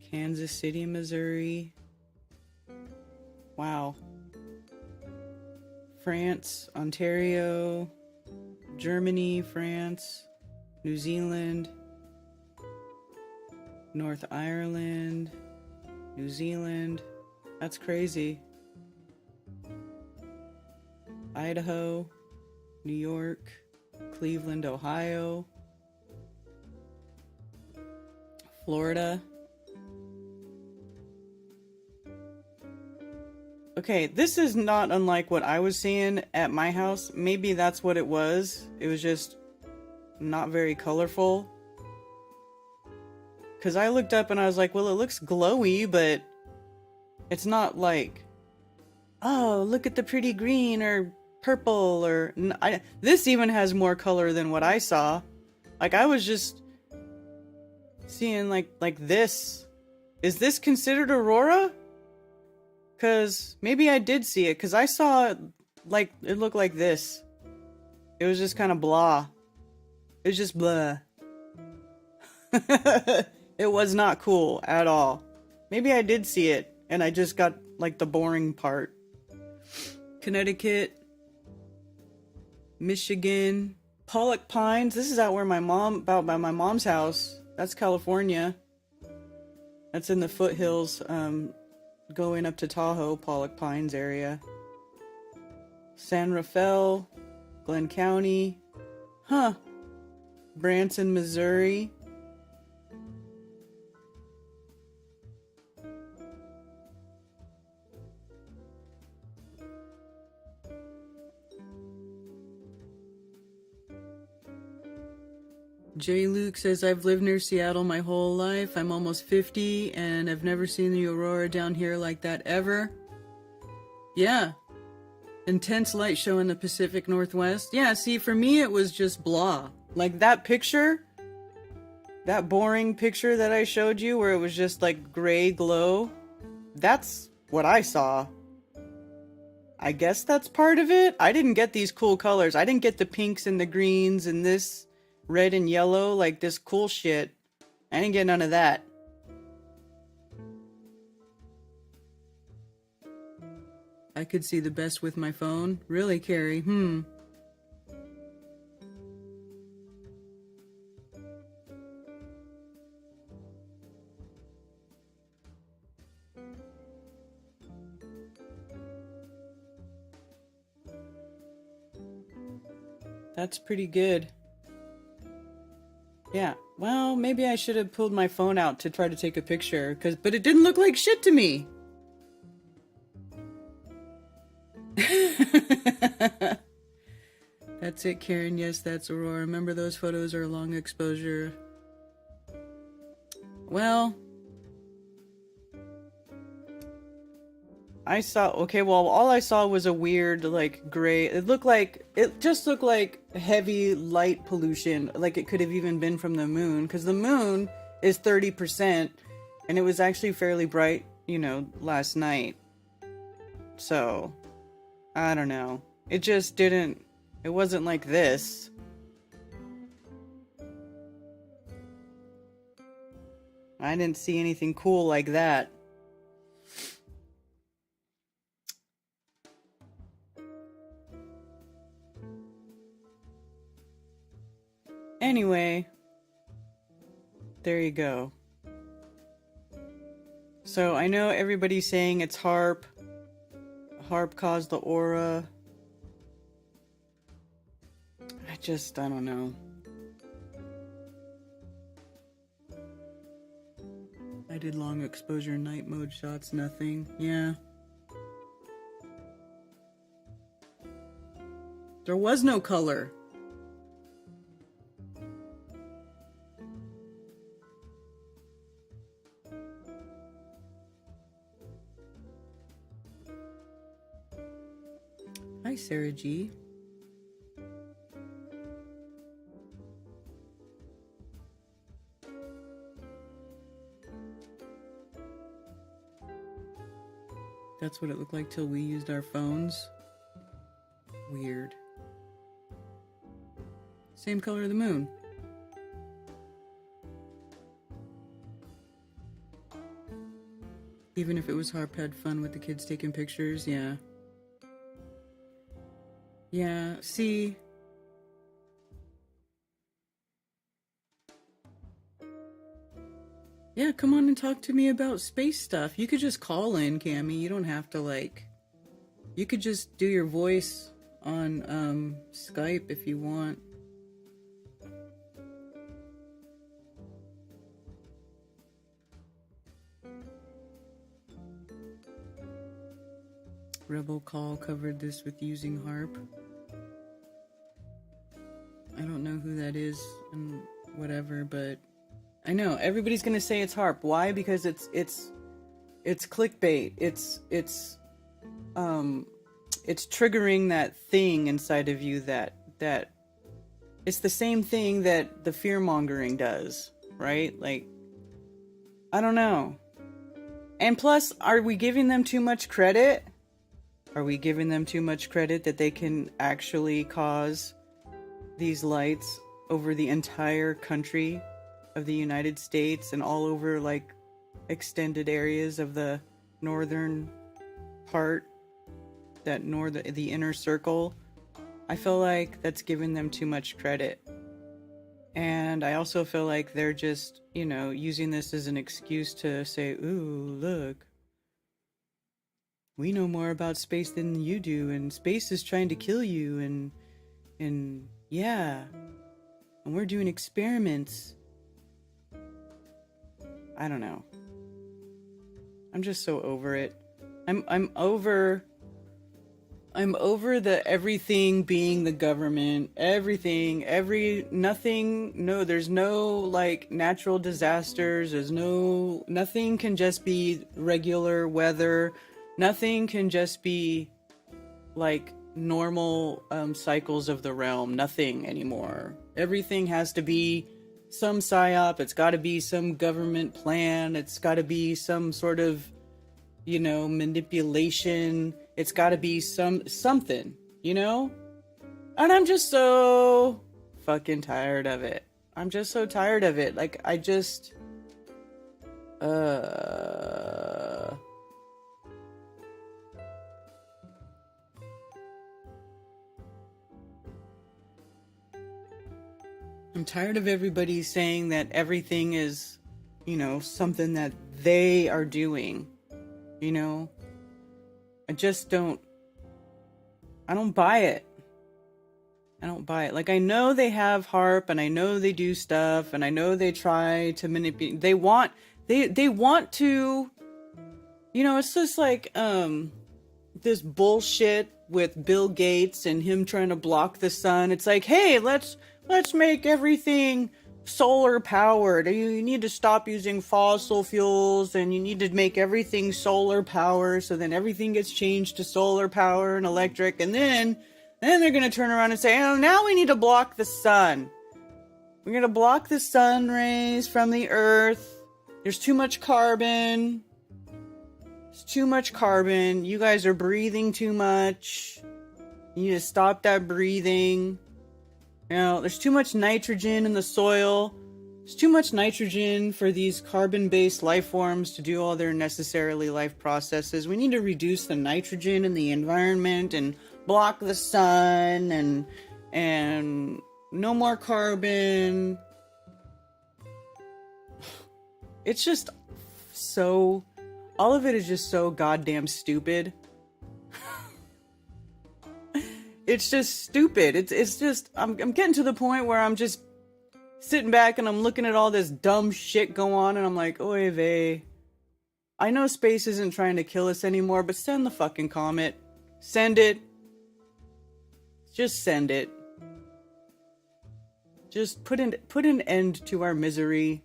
Kansas City, Missouri. Wow. France, Ontario, Germany, France, New Zealand, North Ireland, New Zealand. That's crazy. Idaho, New York, Cleveland, Ohio, Florida. Okay, this is not unlike what I was seeing at my house. Maybe that's what it was. It was just not very colorful. Because I looked up and I was like, well, it looks glowy, but it's not like, oh, look at the pretty green or purple or... This even has more color than what I saw. Like, I was just seeing like this. Is this considered Aurora? Because maybe I did see it, because I saw it, like, it looked like this. It was just kind of blah. It was just blah. It was not cool at all. Maybe I did see it, and I just got, like, the boring part. Connecticut. Michigan. Pollock Pines. This is out where about by my mom's house. That's California. That's in the foothills, going up to Tahoe, Pollock Pines area. San Rafael, Glenn County. Huh. Branson, Missouri. J. Luke says, I've lived near Seattle my whole life. I'm almost 50 and I've never seen the aurora down here like that ever. Yeah. Intense light show in the Pacific Northwest. Yeah, see, for me it was just blah. Like that picture, that boring picture that I showed you where it was just like gray glow, that's what I saw. I guess that's part of it. I didn't get these cool colors. I didn't get the pinks and the greens and this red and yellow, like this cool shit. I didn't get none of that. I could see the best with my phone. Really, Carrie? That's pretty good. Yeah, well, maybe I should have pulled my phone out to try to take a picture, but it didn't look like shit to me. That's it, Karen. Yes, that's Aurora. Remember, those photos are long exposure. Well, I saw, okay, well, all I saw was a weird, like, gray, it just looked like heavy light pollution, like it could have even been from the moon, because the moon is 30%, and it was actually fairly bright, you know, last night. So, I don't know. It just didn't, it wasn't like this. I didn't see anything cool like that. Anyway, there you go. So I know everybody's saying it's HAARP. HAARP caused the aura. I don't know. I did long exposure night mode shots, nothing. Yeah. There was no color. Hi, Sarah G. That's what it looked like till we used our phones. Weird. Same color of the moon. Even if it was HAARP, had fun with the kids taking pictures, yeah. Yeah, see. Yeah, come on and talk to me about space stuff. You could just call in, Cammy. You don't have to, like... You could just do your voice on Skype if you want. Rebel Call covered this with using HAARP. I don't know who that is and whatever, but I know everybody's gonna say it's HAARP. Why? Because it's clickbait. It's triggering that thing inside of you that it's the same thing that the fear mongering does, right? Like, I don't know. And plus, are we giving them too much credit? Are we giving them too much credit that they can actually cause these lights over the entire country of the United States and all over, like, extended areas of the northern part, the inner circle? I feel like that's giving them too much credit. And I also feel like they're just, you know, using this as an excuse to say, ooh, look, we know more about space than you do, and space is trying to kill you, and yeah, and we're doing experiments. I don't know. I'm just so over it. I'm over I'm over the everything being the government, nothing, no, there's no like natural disasters, nothing can just be regular weather, nothing can just be like normal cycles of the realm, nothing anymore. Everything has to be some psyop, it's gotta be some government plan, it's gotta be some sort of, manipulation. It's got to be something, And I'm just so fucking tired of it. I'm just so tired of it. Like, I'm tired of everybody saying that everything is, something that they are doing. I don't buy it. Like, I know they have HAARP, and I know they do stuff, and I know they try to manipulate. They want to, it's just like, this bullshit with Bill Gates and him trying to block the sun. It's like, hey, let's make everything solar powered. You need to stop using fossil fuels, and you need to make everything solar power, so then everything gets changed to solar power and electric, and then they're gonna turn around and say, oh, now we need to block the sun. We're gonna block the sun rays from the earth. There's too much carbon. It's too much carbon. You guys are breathing too much. You need to stop that breathing. There's too much nitrogen in the soil. There's too much nitrogen for these carbon-based life forms to do all their necessarily life processes. We need to reduce the nitrogen in the environment and block the sun and no more carbon. It's just so... all of it is just so goddamn stupid. It's just stupid. It's just, I'm getting to the point where I'm just sitting back and I'm looking at all this dumb shit go on, and I'm like, oy vey. I know space isn't trying to kill us anymore, but send the fucking comet. Send it. Just send it. Just put an end to our misery.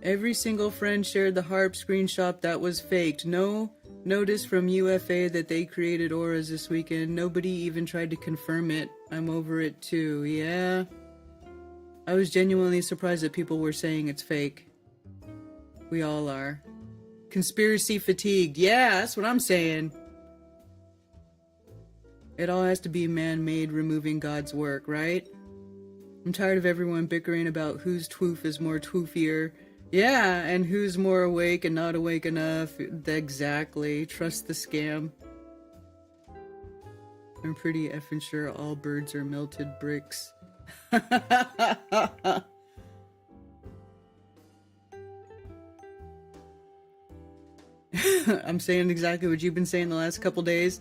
Every single friend shared the HAARP screenshot that was faked. No notice from UFA that they created auras this weekend. Nobody even tried to confirm it. I'm over it too. Yeah. I was genuinely surprised that people were saying it's fake. We all are. Conspiracy fatigued. Yeah, that's what I'm saying. It all has to be man-made, removing God's work, right? I'm tired of everyone bickering about whose twoof is more twoofier. Yeah, and who's more awake and not awake enough. Exactly. Trust the scam. I'm pretty effing sure all birds are melted bricks. I'm saying exactly what you've been saying the last couple days.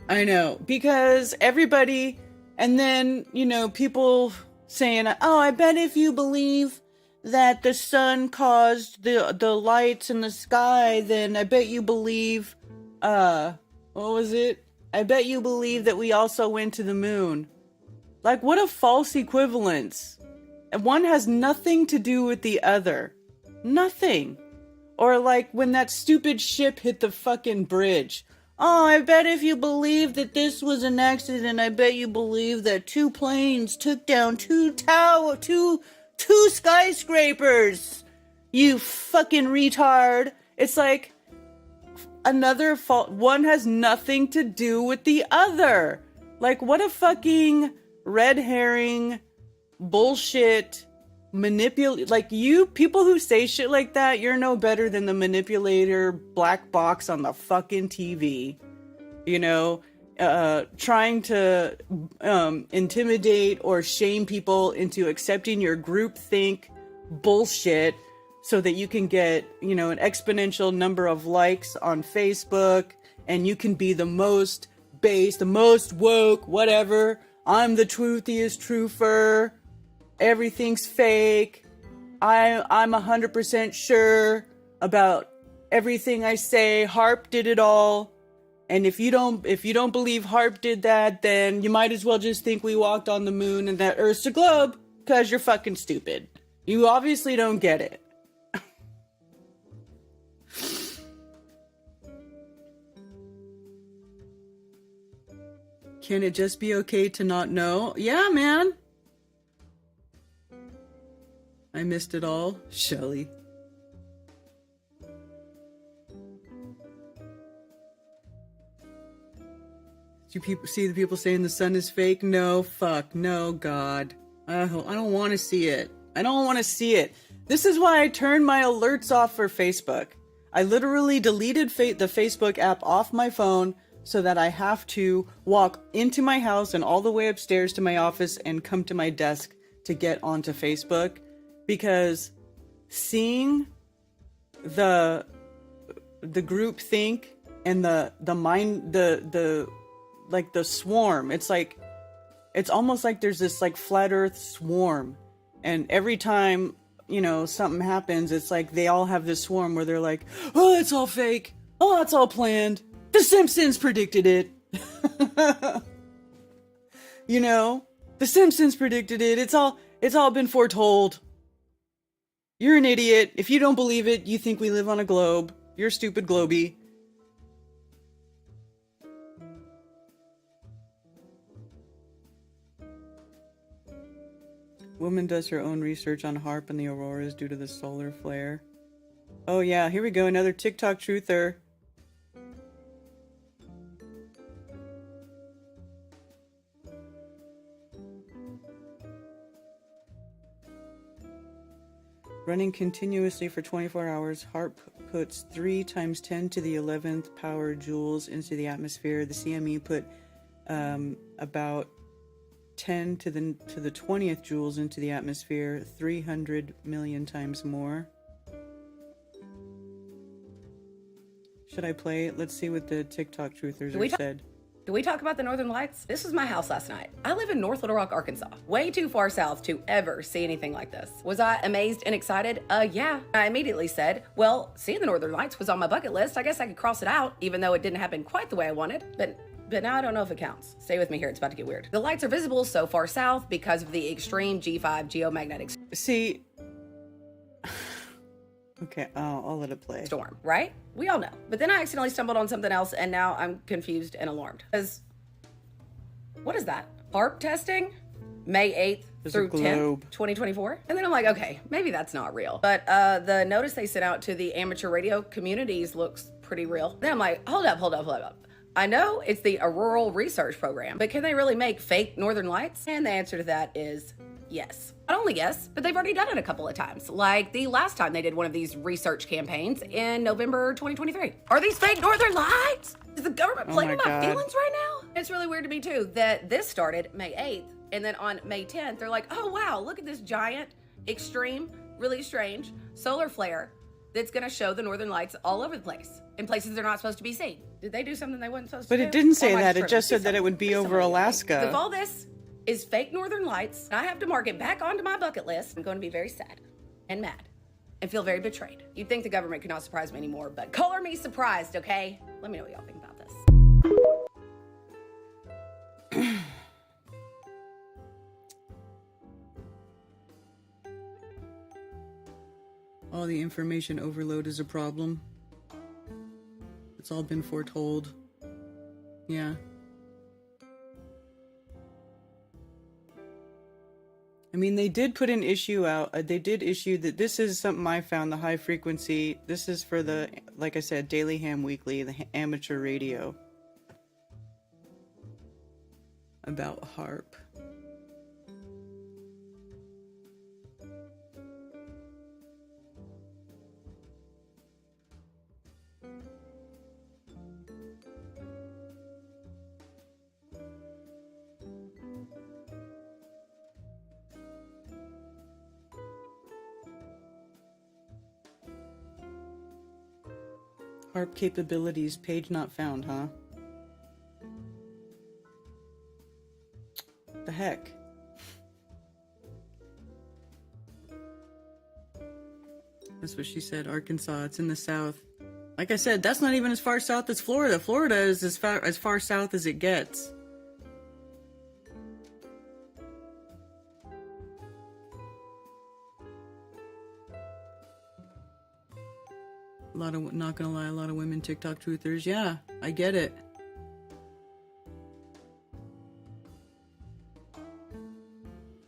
I know, because everybody, and then, people saying, oh, I bet if you believe that the sun caused the lights in the sky, then I bet you believe, what was it? I bet you believe that we also went to the moon. Like, what a false equivalence. And one has nothing to do with the other. Nothing. Or like when that stupid ship hit the fucking bridge. Oh, I bet if you believe that this was an accident, I bet you believe that 2 planes took down 2 skyscrapers. You fucking retard. It's like another fault. One has nothing to do with the other. Like, what a fucking red herring bullshit like, you people who say shit like that, you're no better than the manipulator black box on the fucking TV, trying to intimidate or shame people into accepting your groupthink bullshit so that you can get, an exponential number of likes on Facebook, and you can be the most base, the most woke, whatever. I'm the truthiest truther. everything's fake. I'm 100% sure about everything I say. HAARP did it all. And if you don't believe HAARP did that, then you might as well just think we walked on the moon and that Earth's a globe, because you're fucking stupid. You obviously don't get it. Can it just be okay to not know? Yeah, man. I missed it all. Shelly. Do you see the people saying the sun is fake? No, fuck, no, God. I don't want to see it. I don't want to see it. This is why I turned my alerts off for Facebook. I literally deleted the Facebook app off my phone so that I have to walk into my house and all the way upstairs to my office and come to my desk to get onto Facebook, because seeing the group think and the swarm, it's almost like there's this like flat earth swarm, and every time, you know, something happens, it's like they all have this swarm where they're like, oh, it's all fake, oh, it's all planned, The Simpsons predicted it. You know, The Simpsons predicted it. It's all been foretold. You're an idiot. If you don't believe it, you think we live on a globe. You're stupid globy. Woman does her own research on HAARP and the auroras due to the solar flare. Oh yeah, here we go, another TikTok truther. Running continuously for 24 hours, HAARP puts 3 times 10 to the 11th power joules into the atmosphere. The CME put about 10 to the 20th joules into the atmosphere, 300 million times more. Should I play it? Let's see what the TikTok truthers are said. Did we talk about the Northern Lights? This was my house last night. I live in North Little Rock, Arkansas. Way too far south to ever see anything like this. Was I amazed and excited? Yeah. I immediately said, well, seeing the Northern Lights was on my bucket list. I guess I could cross it out, even though it didn't happen quite the way I wanted. But now I don't know if it counts. Stay with me here, it's about to get weird. The lights are visible so far south because of the extreme G5 geomagnetic See, okay, I'll let it play. Storm, right? We all know. But then I accidentally stumbled on something else, and now I'm confused and alarmed. Because, what is that? HAARP testing? May 8th through 10th, 2024? And then I'm like, okay, maybe that's not real. But the notice they sent out to the amateur radio communities looks pretty real. Then I'm like, hold up. I know it's the Aurora research program, but can they really make fake Northern Lights? And the answer to that is yes. Not only yes, but they've already done it a couple of times. Like the last time they did one of these research campaigns in November 2023. Are these fake Northern Lights? Is the government playing with my feelings right now? It's really weird to me too that this started May 8th, and then on May 10th, they're like, oh wow, look at this giant, extreme, really strange solar flare that's gonna show the Northern Lights all over the place, in places they're not supposed to be seen. Did they do something they weren't supposed to do? But it didn't say that, it just said that it would be over Alaska. If all this is fake Northern Lights, and I have to mark it back onto my bucket list, I'm going to be very sad and mad and feel very betrayed. You'd think the government could not surprise me anymore, but color me surprised, okay? Let me know what y'all think about this. All the information overload is a problem. It's all been foretold. Yeah. I mean, they did put an issue out. They did issue that this is something I found, the high frequency. This is for the, like I said, Daily Ham Weekly, the amateur radio. About HAARP. HAARP capabilities, page not found, huh? The heck? That's what she said. Arkansas. It's in the south. Like I said, that's not even as far south as Florida. Florida is as far south as it gets. A lot of, not gonna lie, a lot of women TikTok truthers. Yeah, I get it.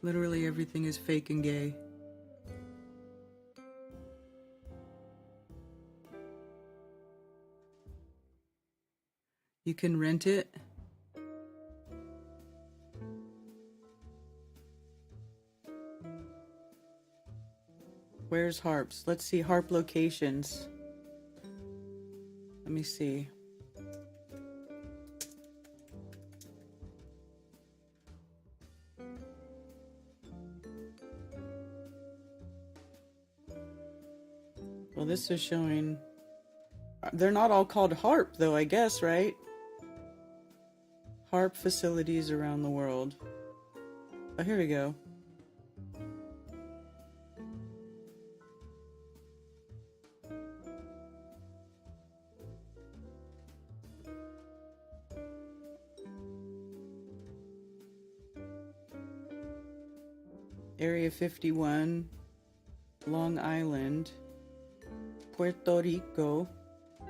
Literally everything is fake and gay. You can rent it. Where's HAARPs? Let's see HAARP locations. Let me see. Well, this is showing... They're not all called HAARP, though, I guess, right? HAARP facilities around the world. Oh, here we go. Area 51, Long Island, Puerto Rico. I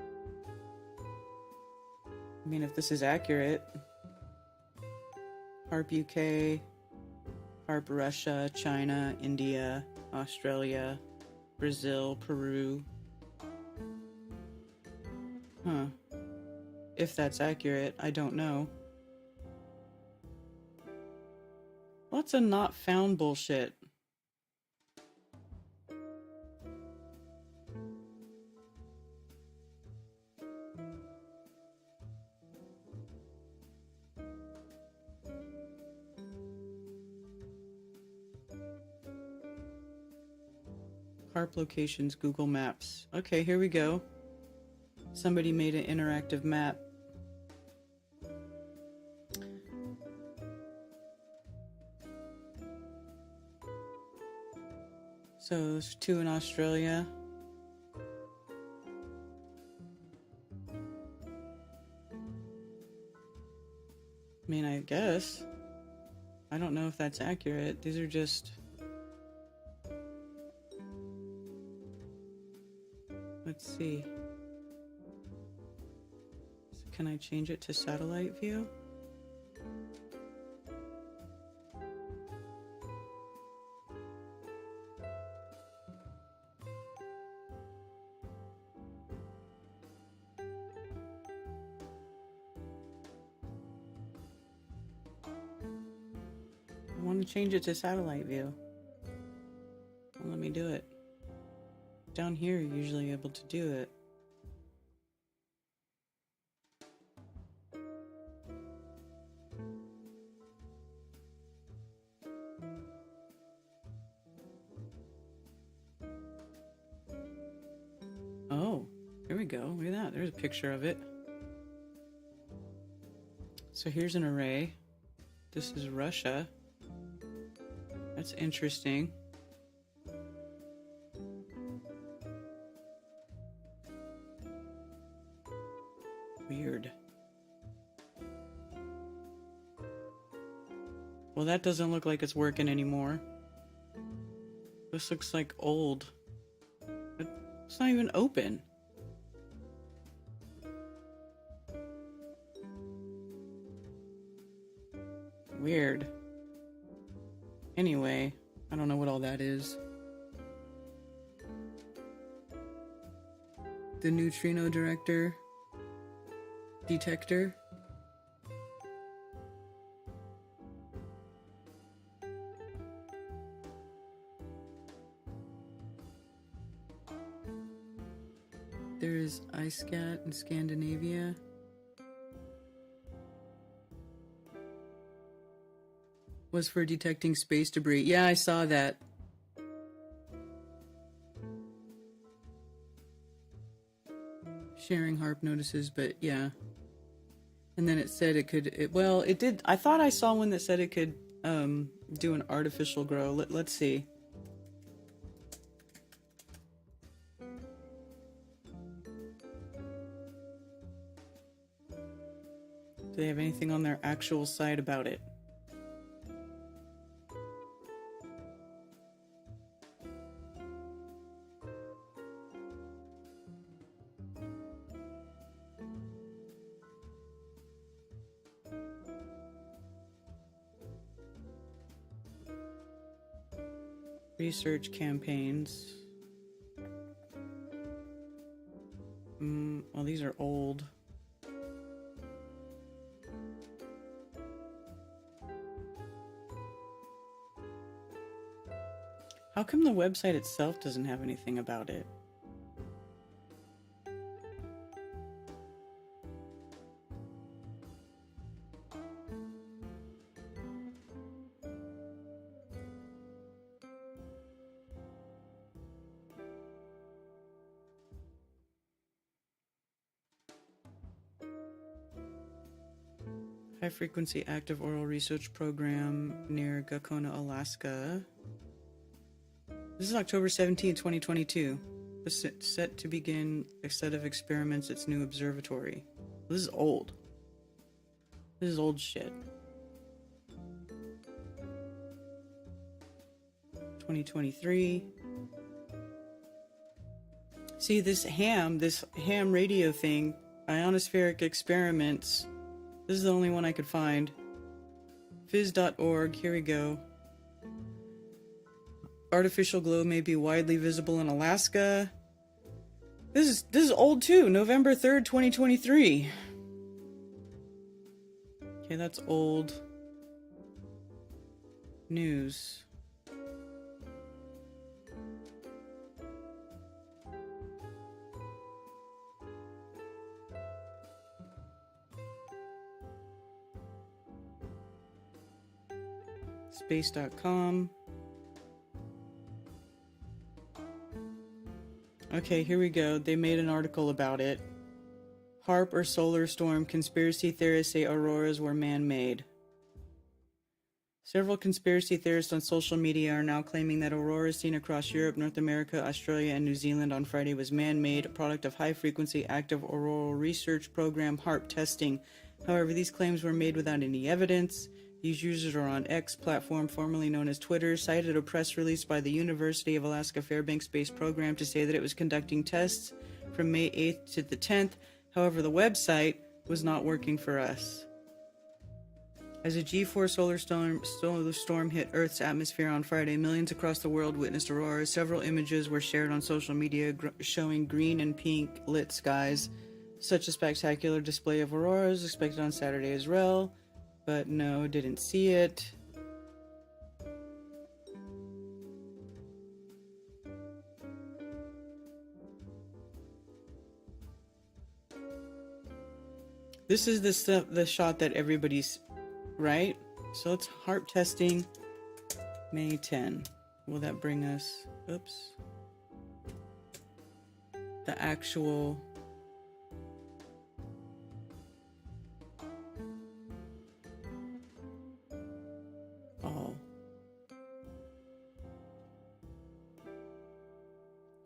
mean, if this is accurate. HAARP UK, HAARP Russia, China, India, Australia, Brazil, Peru. Huh. If that's accurate, I don't know. Lots of not found bullshit. HAARP locations, Google Maps. Okay, here we go. Somebody made an interactive map. So there's 2 in Australia. I mean, I guess. I don't know if that's accurate. These are just... Let's see. So can I change it to satellite view? I want to change it to satellite view. Well, let me do it. Down here, you're usually able to do it. Oh, here we go. Look at that. There's a picture of it. So here's an array. This is Russia. That's interesting. Weird. Well, that doesn't look like it's working anymore. This looks like old. It's not even open. Weird. Anyway, I don't know what all that is. The neutrino detector. There's ISCAT in Scandinavia. Was for detecting space debris. Yeah, I saw that. Sharing HAARP notices, but yeah. And then it said it could, well, it did. I thought I saw one that said it could do an artificial grow. Let's see. Do they have anything on their actual site about it? Research campaigns. Well, these are old. How come the website itself doesn't have anything about it? High frequency active oral research program near Gakona, Alaska. This is October 17, 2022. Set to begin a set of experiments at its new observatory. This is old. This is old shit. 2023. See, this ham radio thing, ionospheric experiments. This is the only one I could find. Phys.org, here we go. Artificial glow may be widely visible in Alaska. This is old too, November 3rd, 2023. Okay, that's old news. Space.com. Okay, here we go. They made an article about it. HAARP or solar storm. Conspiracy theorists say auroras were man-made. Several conspiracy theorists on social media are now claiming that auroras seen across Europe, North America, Australia, and New Zealand on Friday was man-made, a product of high-frequency active auroral research program HAARP testing. However, these claims were made without any evidence. These users are on X platform, formerly known as Twitter, cited a press release by the University of Alaska Fairbanks Space Program to say that it was conducting tests from May 8th to the 10th. However, the website was not working for us. As a G4 solar storm hit Earth's atmosphere on Friday, millions across the world witnessed auroras. Several images were shared on social media showing green and pink lit skies. Such a spectacular display of auroras expected on Saturday as well. But no, didn't see it. This is the shot that everybody's, right? So it's HAARP testing, May 10. Will that bring us, oops, the actual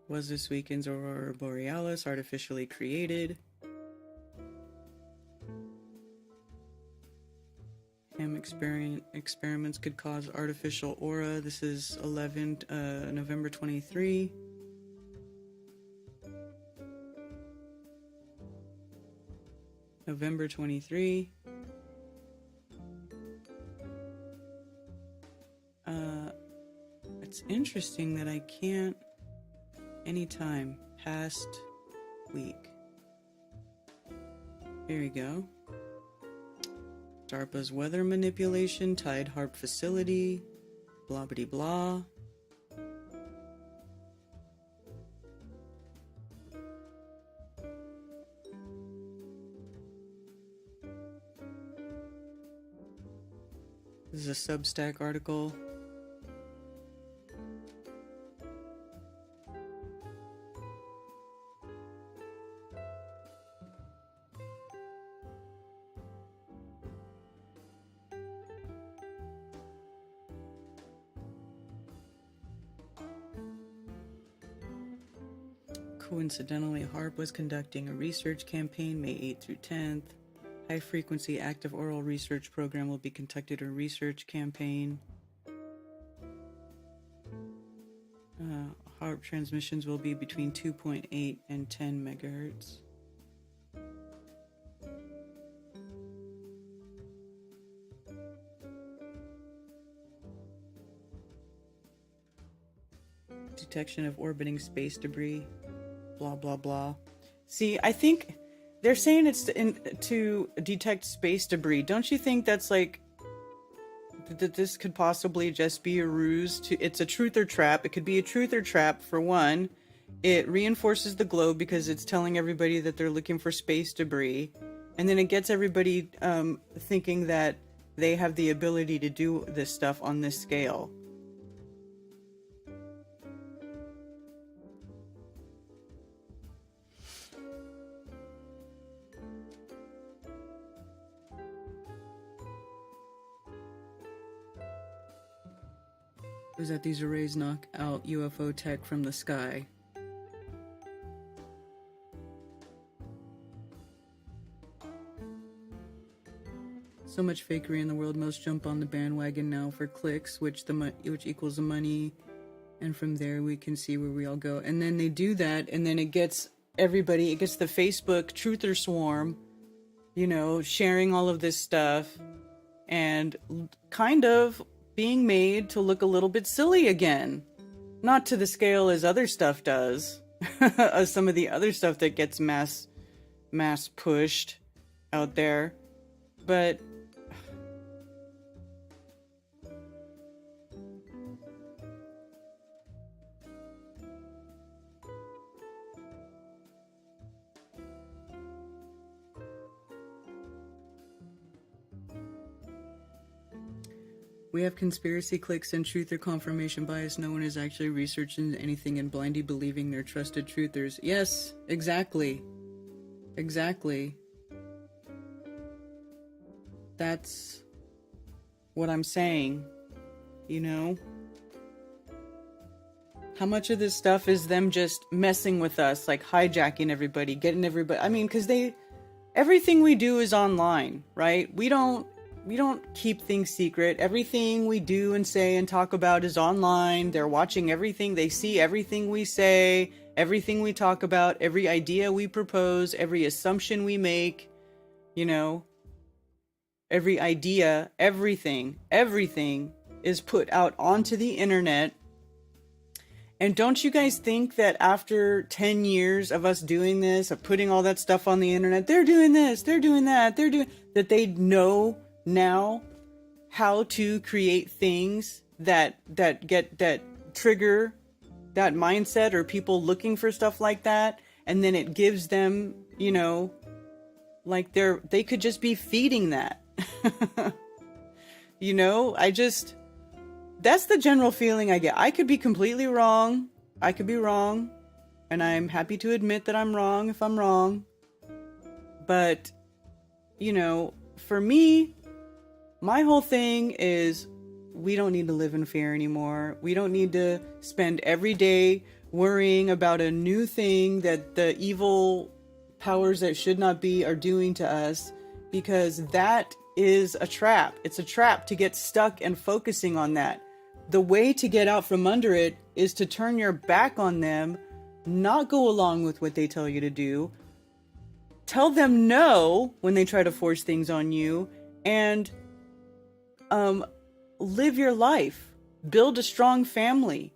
was this weekend's Aurora Borealis artificially created? Ham experiments could cause artificial aura. This is November 23. November 23. It's interesting that I can't anytime past week. Here we go. DARPA's weather manipulation, tied HAARP facility, blah blah blah. This is a Substack article. Coincidentally, HAARP was conducting a research campaign May 8th through 10th. High-frequency active oral research program will be conducted, a research campaign. HAARP transmissions will be between 2.8 and 10 megahertz. Detection of orbiting space debris, blah, blah, blah. See, I think they're saying it's to detect space debris. Don't you think that's like, that this could possibly just be a ruse it's a truth or trap. It could be a truth or trap for one. It reinforces the globe because it's telling everybody that they're looking for space debris. And then it gets everybody thinking that they have the ability to do this stuff on this scale. Was that these arrays knock out UFO tech from the sky? So much fakery in the world. Most jump on the bandwagon now for clicks, which equals the money, and from there we can see where we all go. And then they do that, and then it gets everybody. It gets the Facebook truther swarm, you know, sharing all of this stuff, and kind of being made to look a little bit silly again. Not to the scale as other stuff does, as some of the other stuff that gets mass pushed out there. But we have conspiracy clicks and truther confirmation bias. No one is actually researching anything and blindly believing they're trusted truthers. Yes, exactly. Exactly. That's what I'm saying. You know? How much of this stuff is them just messing with us, like hijacking everybody, getting everybody... I mean, because everything we do is online, right? We don't keep things secret. Everything we do and say and talk about is online. They're watching everything. They see everything we say, everything we talk about, every idea we propose, every assumption we make, you know, every idea, everything is put out onto the internet. And don't you guys think that after 10 years of us doing this, of putting all that stuff on the internet, they're doing this, they're doing that, that they know now how to create things that trigger that mindset, or people looking for stuff like that, and then it gives them, you know, like they could just be feeding that. You know, that's the general feeling I get. I could be completely wrong. I could be wrong, and I'm happy to admit that I'm wrong if I'm wrong. But, you know, for me, my whole thing is we don't need to live in fear anymore. We don't need to spend every day worrying about a new thing that the evil powers that should not be are doing to us, because that is a trap. It's a trap to get stuck and focusing on that. The way to get out from under it is to turn your back on them, not go along with what they tell you to do, tell them no when they try to force things on you, and live your life, build a strong family,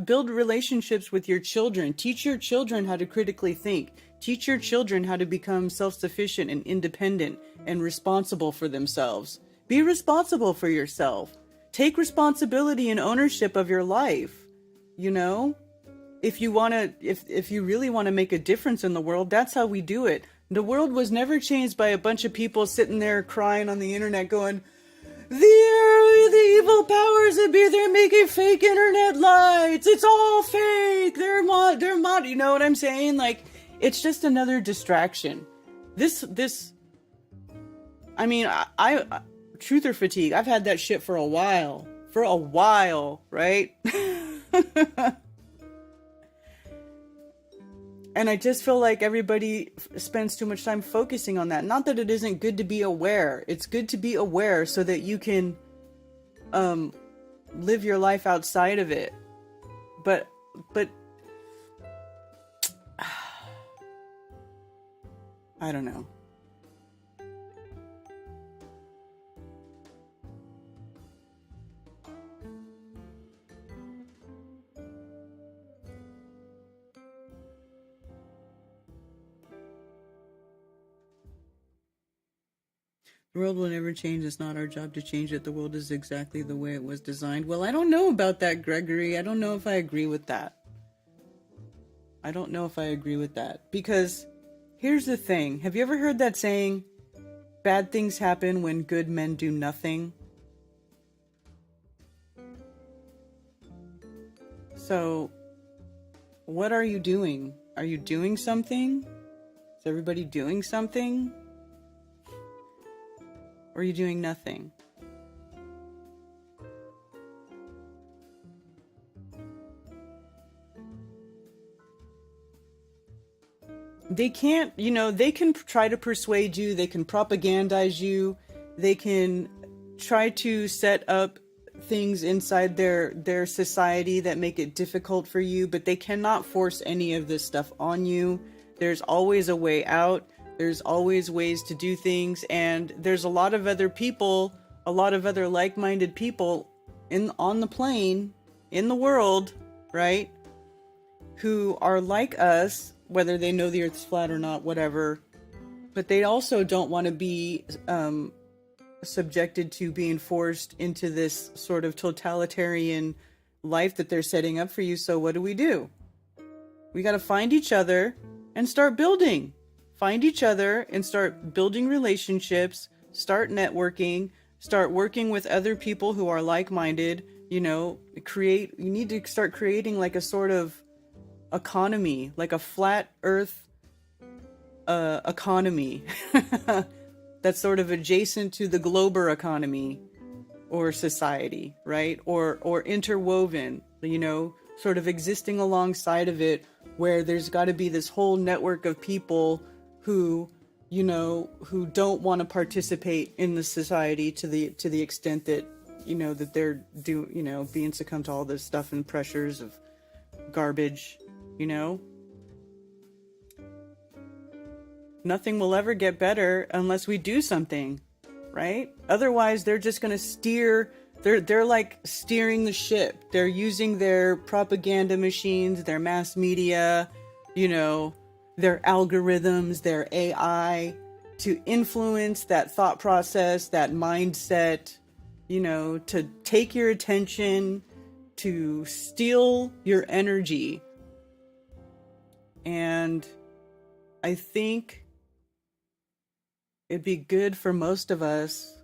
build relationships with your children, teach your children how to critically think, teach your children how to become self-sufficient and independent and responsible for themselves. Be responsible for yourself. Take responsibility and ownership of your life. You know, if you really want to make a difference in the world, that's how we do it. The world was never changed by a bunch of people sitting there crying on the internet going, the evil powers that be, they're making fake internet lights. It's all fake. They're mod, you know what I'm saying? Like, it's just another distraction. I mean, I truther fatigue. I've had that shit for a while, right? And I just feel like everybody spends too much time focusing on that. Not that it isn't good to be aware. It's good to be aware so that you can live your life outside of it. But I don't know. The world will never change. It's not our job to change it. The world is exactly the way it was designed. Well, I don't know about that, Gregory. I don't know if I agree with that. I don't know if I agree with that. Because here's the thing. Have you ever heard that saying, bad things happen when good men do nothing? So, what are you doing? Are you doing something? Is everybody doing something? Or are you doing nothing? They can't, they can try to persuade you, they can propagandize you, they can try to set up things inside their society that make it difficult for you, but they cannot force any of this stuff on you. There's always a way out. There's always ways to do things, and there's a lot of other people, a lot of other like-minded people on the plane, in the world, right, who are like us, whether they know the Earth's flat or not, whatever, but they also don't want to be subjected to being forced into this sort of totalitarian life that they're setting up for you. So what do? We got to find each other and start building. Find each other and start building relationships, start networking, start working with other people who are like-minded, you need to start creating like a sort of economy, like a flat earth economy that's sort of adjacent to the glober economy or society, right? Or interwoven, sort of existing alongside of it, where there's got to be this whole network of people who don't want to participate in the society to the extent that that they're being succumbed to all this stuff and pressures of garbage. Nothing will ever get better unless we do something, right? Otherwise they're just going to steer. They're like steering the ship. They're using their propaganda machines, their mass media, their algorithms, their AI to influence that thought process, that mindset, to take your attention, to steal your energy. And I think it'd be good for most of us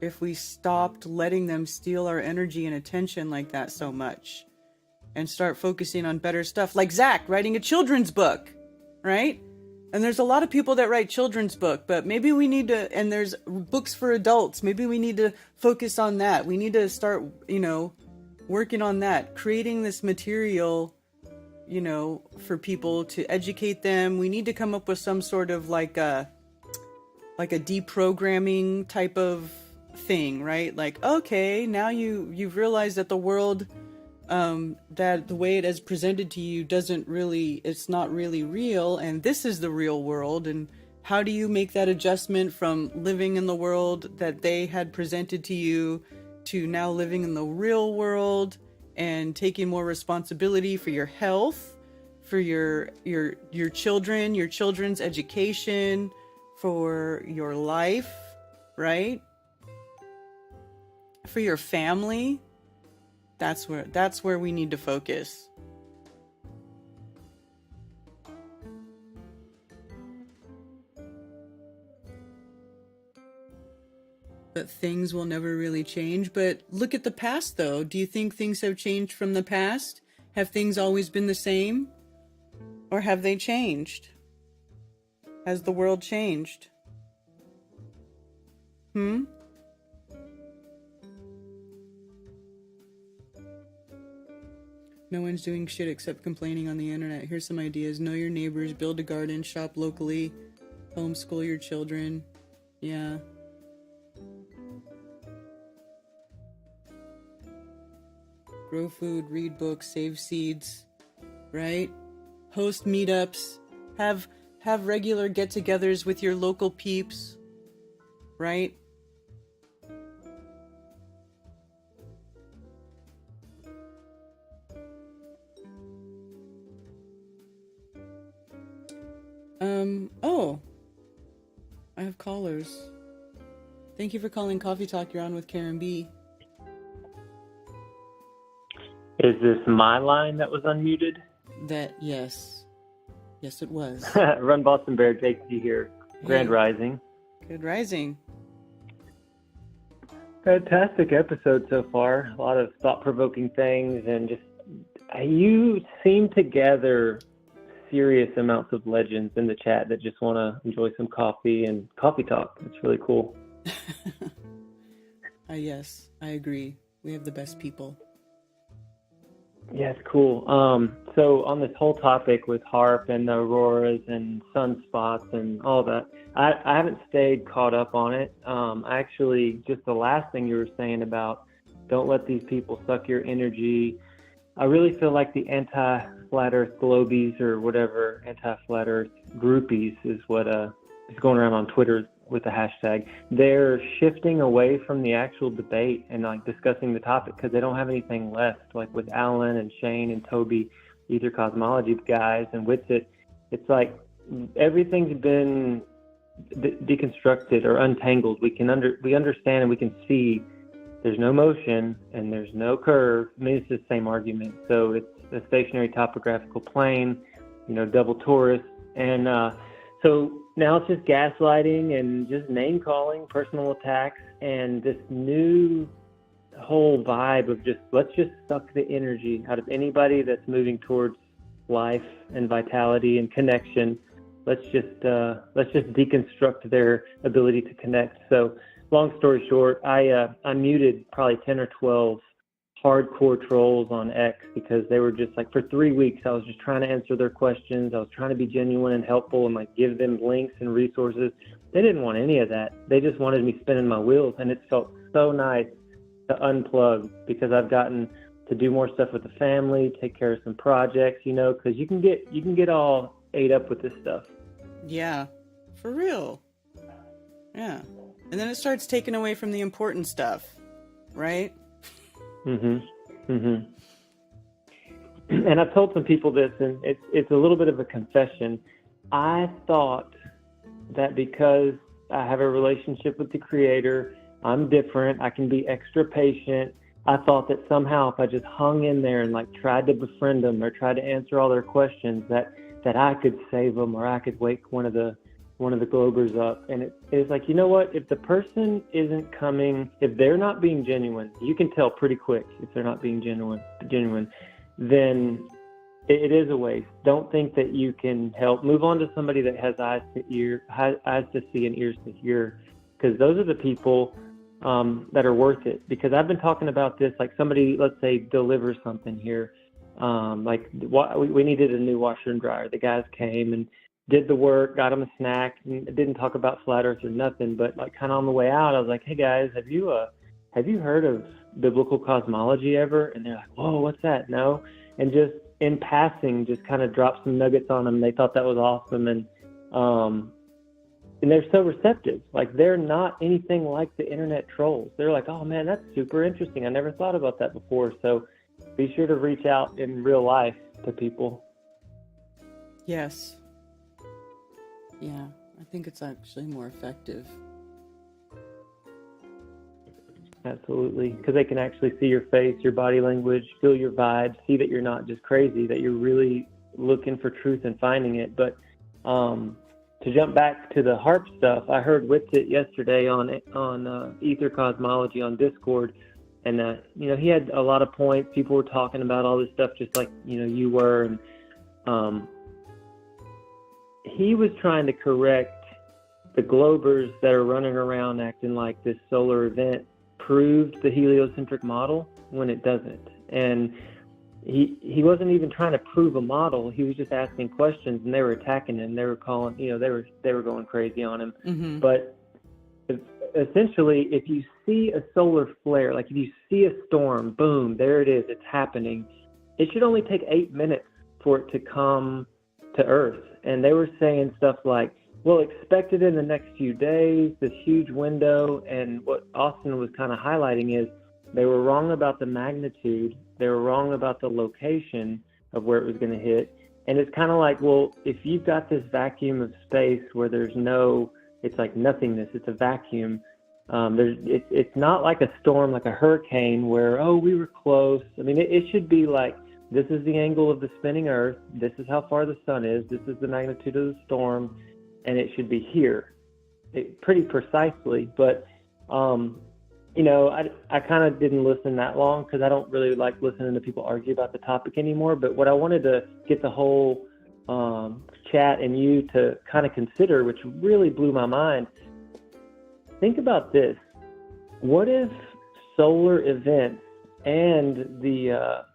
if we stopped letting them steal our energy and attention like that so much and start focusing on better stuff, like Zach writing a children's book, right? And there's a lot of people that write children's book, but maybe we need to, and there's books for adults, maybe we need to focus on that. We need to start, working on that, creating this material, for people to educate them. We need to come up with some sort of like a deprogramming type of thing, right? Like, okay, now you've realized that the world, that the way it is presented to you it's not really real, and this is the real world. And how do you make that adjustment from living in the world that they had presented to you to now living in the real world and taking more responsibility for your health, for your children, your children's education, for your life, right? For your family. That's where we need to focus. But things will never really change. But look at the past, though. Do you think things have changed from the past? Have things always been the same? Or have they changed? Has the world changed? No one's doing shit except complaining on the internet. Here's some ideas. Know your neighbors, build a garden, shop locally, homeschool your children. Yeah. Grow food, read books, save seeds, right? Host meetups, have regular get-togethers with your local peeps, right? Oh, I have callers. Thank you for calling Coffee Talk. You're on with Karen B. Is this my line that was unmuted? Yes, it was. Run Boston Bear, JT here. Grand Rising. Good rising. Fantastic episode so far. A lot of thought-provoking things, and just you seem to gather serious amounts of legends in the chat that just want to enjoy some coffee and coffee talk. It's really cool. Yes, I agree. We have the best people. Yeah, it's cool. So on this whole topic with HAARP and the auroras and sunspots and all that, I haven't stayed caught up on it. Actually, just the last thing you were saying about don't let these people suck your energy. I really feel like the anti-flat earth globies or whatever, anti-flat earth groupies is what is going around on Twitter with the hashtag. They're shifting away from the actual debate and like discussing the topic because they don't have anything left. Like with Alan and Shane and Toby, Ether Cosmology guys, and Witsit, it's like everything's been deconstructed or untangled. We understand and we can see there's no motion and there's no curve. I mean, it's the same argument. So it's a stationary topographical plane, double torus. And so now it's just gaslighting and just name calling, personal attacks, and this new whole vibe of let's just suck the energy out of anybody that's moving towards life and vitality and connection. Let's just deconstruct their ability to connect. So long story short, I muted probably 10 or 12 hardcore trolls on X because they were just like, for 3 weeks, I was just trying to answer their questions. I was trying to be genuine and helpful and like give them links and resources. They didn't want any of that. They just wanted me spinning my wheels, and it felt so nice to unplug because I've gotten to do more stuff with the family, take care of some projects, because you can get all ate up with this stuff. Yeah, for real. Yeah. And then it starts taking away from the important stuff, right? And I've told some people this, and it's a little bit of a confession. I thought that because I have a relationship with the Creator, I'm different, I can be extra patient. I thought that somehow if I just hung in there and like tried to befriend them or tried to answer all their questions, that I could save them or I could wake one of the Globers up. And it's like, you know what? If the person isn't coming, if they're not being genuine, you can tell pretty quick if they're not being genuine, then it is a waste. Don't think that you can help. Move on to somebody that has eyes to see and ears to hear, because those are the people that are worth it. Because I've been talking about this, like somebody, let's say, delivers something here. We needed a new washer and dryer. The guys came and did the work, got them a snack, and didn't talk about flat earth or nothing. But like kind of on the way out, I was like, hey guys, have you heard of biblical cosmology ever? And they're like, whoa, what's that? No. And just in passing, just kind of dropped some nuggets on them. They thought that was awesome. And they're so receptive. Like they're not anything like the internet trolls. They're like, oh man, that's super interesting. I never thought about that before. So be sure to reach out in real life to people. Yes. Yeah, I think it's actually more effective. Absolutely, because they can actually see your face, your body language, feel your vibe, see that you're not just crazy, that you're really looking for truth and finding it. But to jump back to the HAARP stuff, I heard Witsit yesterday on Ether Cosmology on Discord, and he had a lot of points. People were talking about all this stuff just like you were, and he was trying to correct the Globers that are running around acting like this solar event proved the heliocentric model when it doesn't. And he wasn't even trying to prove a model. He was just asking questions, and they were attacking him. They were calling, they were going crazy on him. Mm-hmm. But essentially, if you see a solar flare, like if you see a storm, boom, there it is, it's happening. It should only take 8 minutes for it to come to Earth. And they were saying stuff like, well, expect it in the next few days, this huge window. And what Austin was kind of highlighting is they were wrong about the magnitude. They were wrong about the location of where it was going to hit. And it's kind of like, well, if you've got this vacuum of space where there's it's like nothingness, it's a vacuum. It's not like a storm, like a hurricane where, we were close. I mean, it should be like, this is the angle of the spinning Earth. This is how far the sun is. This is the magnitude of the storm. And it should be here pretty precisely. But, I kind of didn't listen that long because I don't really like listening to people argue about the topic anymore. But what I wanted to get the whole chat and you to kind of consider, which really blew my mind, think about this. What if solar events and the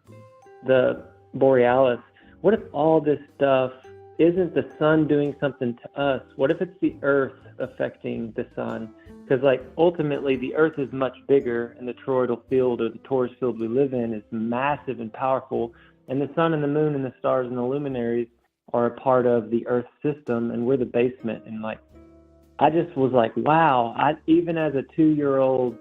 borealis, what if all this stuff isn't the sun doing something to us? What if it's the Earth affecting the sun? Because ultimately the Earth is much bigger, and the toroidal field, or the torus field we live in, is massive and powerful, and the sun and the moon and the stars and the luminaries are a part of the Earth system, and we're the basement. And I just was like, wow. Even as a 2-year-old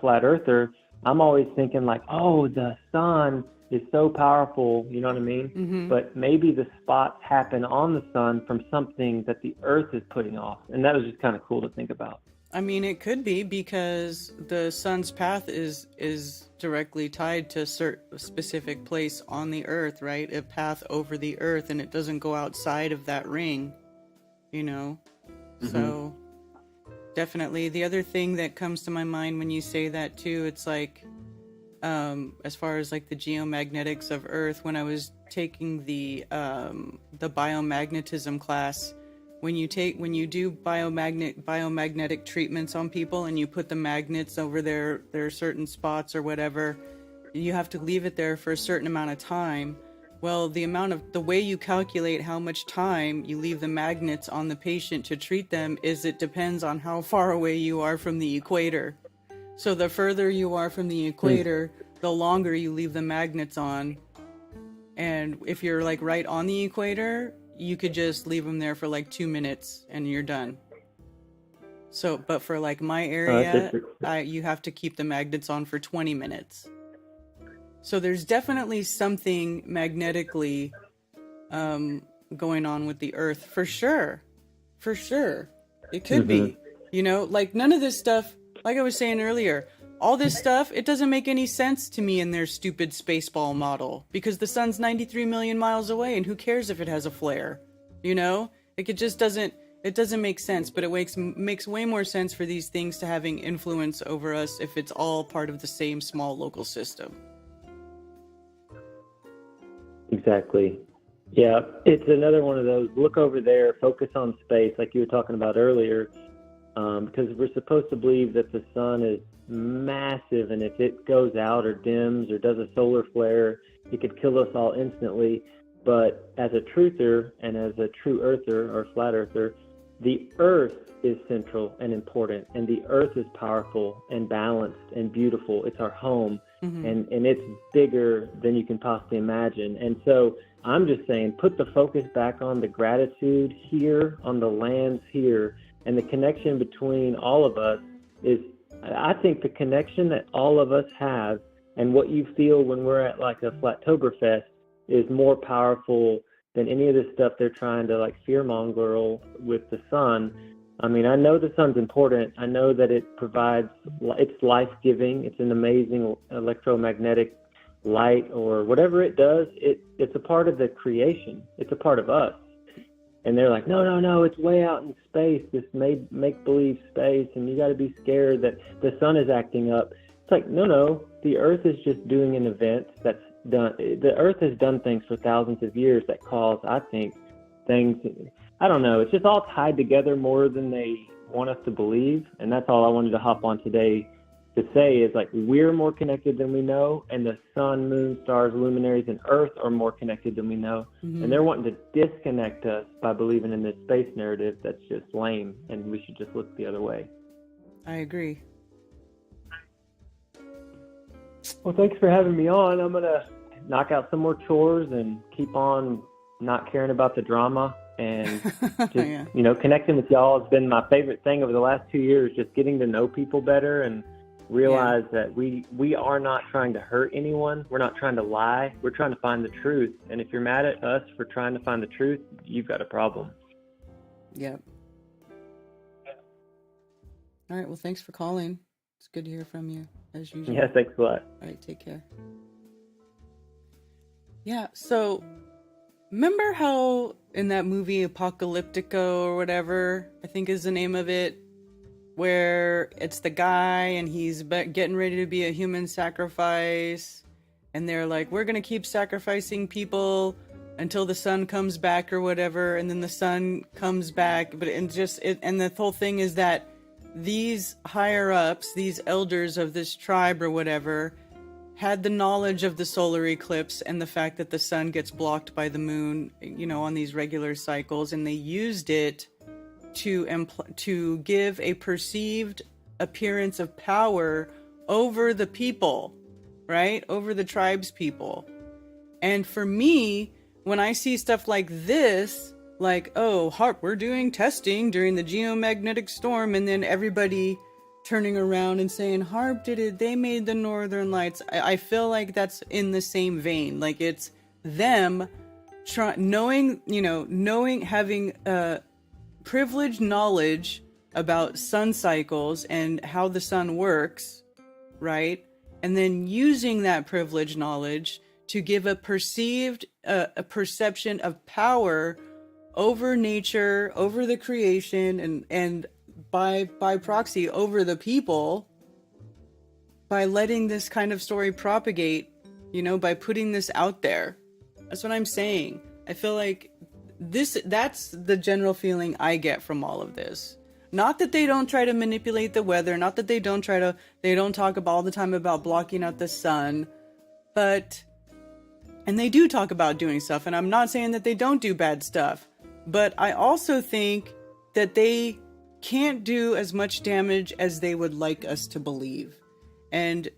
flat earther, I'm always thinking the sun is so powerful, you know what I mean? Mm-hmm. But maybe the spots happen on the sun from something that the Earth is putting off. And that was just kind of cool to think about. I mean, it could be because the sun's path is directly tied to a specific place on the Earth, right? A path over the Earth, and it doesn't go outside of that ring, Mm-hmm. So definitely. The other thing that comes to my mind when you say that too, it's as far as the geomagnetics of Earth, when I was taking the biomagnetism class, when you do biomagnetic treatments on people and you put the magnets over their certain spots or whatever, you have to leave it there for a certain amount of time. Well, the way you calculate how much time you leave the magnets on the patient to treat them is it depends on how far away you are from the equator. So the further you are from the equator, the longer you leave the magnets on. And if you're right on the equator, you could just leave them there for 2 minutes and you're done. So, but for my area, you have to keep the magnets on for 20 minutes. So there's definitely something magnetically going on with the Earth, for sure. For sure. It could be. None of this stuff, like I was saying earlier, all this stuff, it doesn't make any sense to me in their stupid spaceball model, because the sun's 93 million miles away, and who cares if it has a flare? It just doesn't make sense, but it makes way more sense for these things to having influence over us if it's all part of the same small local system. Exactly. Yeah, it's another one of those, look over there, focus on space, like you were talking about earlier, because we're supposed to believe that the sun is massive, and if it goes out or dims or does a solar flare, it could kill us all instantly. But as a truther and as a true earther or flat earther, the Earth is central and important, and the Earth is powerful and balanced and beautiful. It's our home, mm-hmm. and it's bigger than you can possibly imagine. And so I'm just saying, put the focus back on the gratitude here, on the lands here, and the connection between all of us is, I think the connection that all of us have and what you feel when we're at a Flattoberfest is more powerful than any of this stuff they're trying to fearmonger with the sun. I mean, I know the sun's important. I know that it provides, it's life-giving. It's an amazing electromagnetic light, or whatever it does. It's a part of the creation. It's a part of us. And they're like, no, it's way out in space, this make-believe space, and you got to be scared that the sun is acting up. It's like, no, the Earth is just doing an event that's done. The Earth has done things for thousands of years that cause, I think, things, I don't know, it's just all tied together more than they want us to believe. And that's all I wanted to hop on today to say is like we're more connected than we know, and the sun, moon, stars, luminaries, and Earth are more connected than we know. And they're wanting to disconnect us by believing in this space narrative that's just lame, and we should just look the other way. I agree. Well, thanks for having me on. I'm gonna knock out some more chores and keep on not caring about the drama, and just you know, connecting with y'all has been my favorite thing over the last 2 years. Just getting to know people better and realize that we are not trying to hurt anyone. We're not trying to lie. We're trying to find the truth. And if you're mad at us for trying to find the truth, you've got a problem. Yep. All right. Well, thanks for calling. It's good to hear from you, as usual. Yeah, thanks a lot. All right. Take care. Yeah. So, remember how in that movie Apocalyptico or whatever, I think is the name of it, where it's the guy and he's getting ready to be a human sacrifice, and they're like, we're gonna keep sacrificing people until the sun comes back or whatever, and then the sun comes back, and the whole thing is that these higher ups, these elders of this tribe or whatever, had the knowledge of the solar eclipse and the fact that the sun gets blocked by the moon, you know, on these regular cycles, and they used it to give a perceived appearance of power over the people, right? Over the tribe's people. And for me, when I see stuff like this, like, oh, HAARP, we're doing testing during the geomagnetic storm, and then everybody turning around and saying, HAARP did it, they made the northern lights. I feel like that's in the same vein. Like, it's them having privileged knowledge about sun cycles and how the sun works, right? And then using that privileged knowledge to give a perception of power over nature, over the creation, and by proxy over the people, by letting this kind of story propagate, you know, by putting this out there. That's what I'm saying. I feel like that's the general feeling I get from all of this. Not that they don't try to manipulate the weather, not that they don't talk about all the time about blocking out the sun, and they do talk about doing stuff, and I'm not saying that they don't do bad stuff, but I also think that they can't do as much damage as they would like us to believe. And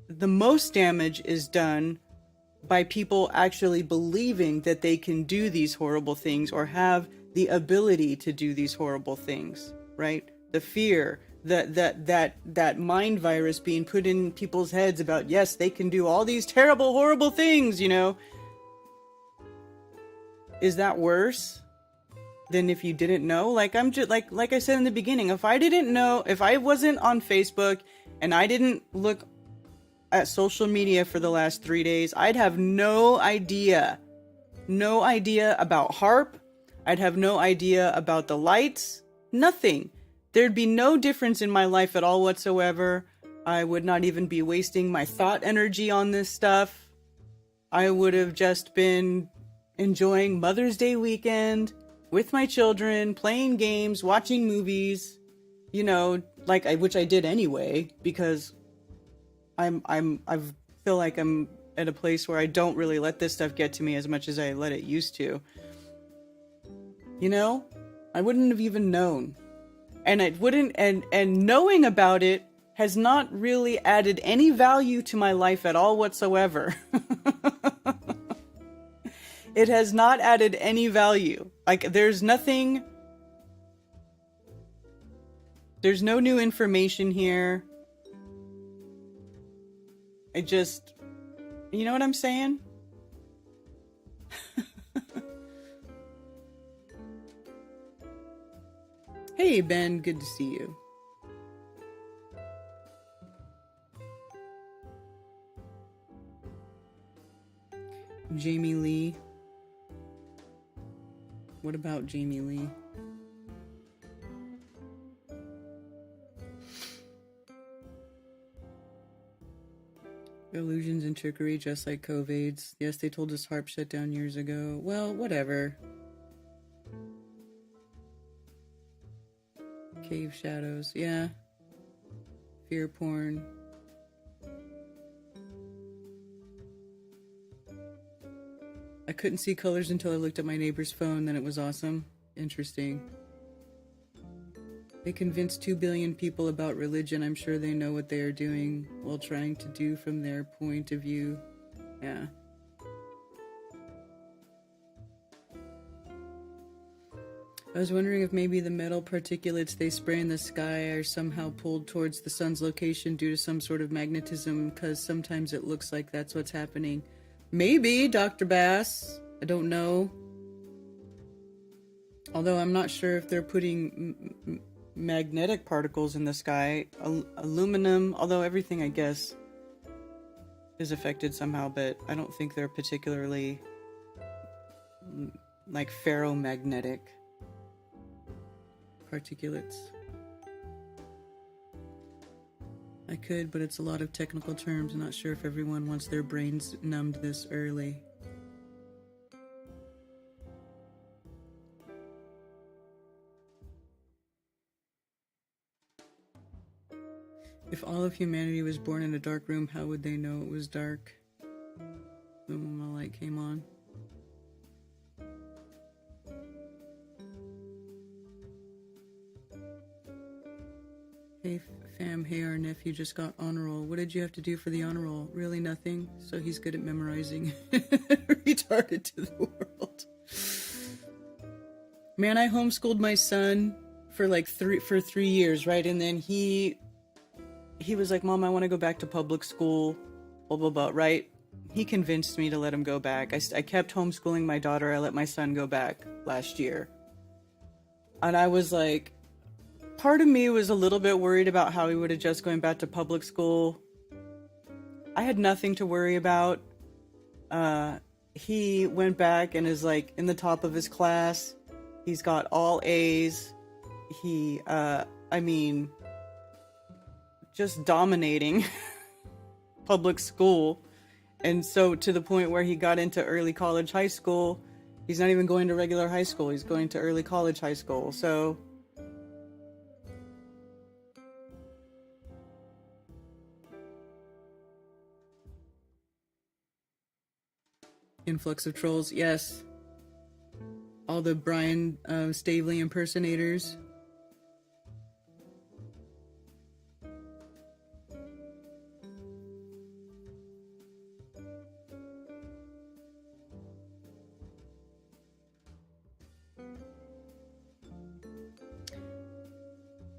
the most damage is done by people actually believing that they can do these horrible things or have the ability to do these horrible things, right? The fear, that mind virus being put in people's heads about, yes, they can do all these terrible, horrible things, you know. Is that worse than if you didn't know? Like, I'm just like I said in the beginning, if I didn't know, if I wasn't on Facebook and I didn't look at social media for the last 3 days, I'd have no idea about HAARP. I'd have no idea about the lights, nothing. There'd be no difference in my life at all whatsoever. I would not even be wasting my thought energy on this stuff. I would have just been enjoying Mother's Day weekend with my children, playing games, watching movies, you know, which I did anyway, because I feel like I'm at a place where I don't really let this stuff get to me as much as I let it used to. You know, I wouldn't have even known. And it wouldn't, and knowing about it has not really added any value to my life at all whatsoever. It has not added any value. Like, there's no new information here. You know what I'm saying? Hey, Ben, good to see you. Jamie Lee. What about Jamie Lee? Illusions and trickery, just like COVIDs. Yes, they told us HAARP shut down years ago. Well, whatever. Cave shadows, yeah. Fear porn. I couldn't see colors until I looked at my neighbor's phone, then it was awesome. Interesting. They convinced 2 billion people about religion. I'm sure they know what they are doing while trying to do from their point of view. Yeah. I was wondering if maybe the metal particulates they spray in the sky are somehow pulled towards the sun's location due to some sort of magnetism, because sometimes it looks like that's what's happening. Maybe, Dr. Bass. I don't know. Although I'm not sure if they're putting magnetic particles in the sky. Aluminum, although everything, I guess, is affected somehow, but I don't think they're particularly like ferromagnetic particulates. I could, but it's a lot of technical terms. I'm not sure if everyone wants their brains numbed this early. If all of humanity was born in a dark room, how would they know it was dark? The moment the light came on. Hey fam, hey, our nephew just got honor roll. What did you have to do for the honor roll? Really nothing. So he's good at memorizing. Retarded to the world. Man, I homeschooled my son for like 3 years, right? And then he was like, Mom, I want to go back to public school, blah, blah, blah, right? He convinced me to let him go back. I kept homeschooling my daughter. I let my son go back last year. And I was like, part of me was a little bit worried about how he would adjust going back to public school. I had nothing to worry about. He went back and is like in the top of his class. He's got all A's. Just dominating public school. And so to the point where he got into early college high school, he's not even going to regular high school. He's going to early college high school. So influx of trolls, yes. All the Brian Stavely impersonators.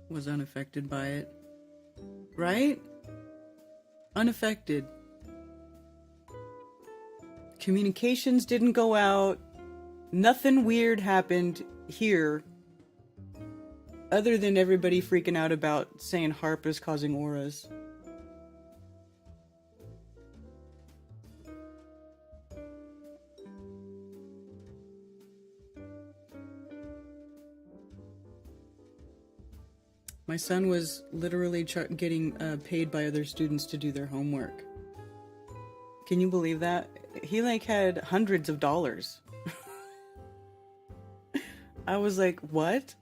Was unaffected by it. Right? Unaffected. Communications didn't go out. Nothing weird happened here other than everybody freaking out about saying HAARP is causing auras. My son was literally getting paid by other students to do their homework. Can you believe that? He like had hundreds of dollars. I was like, what?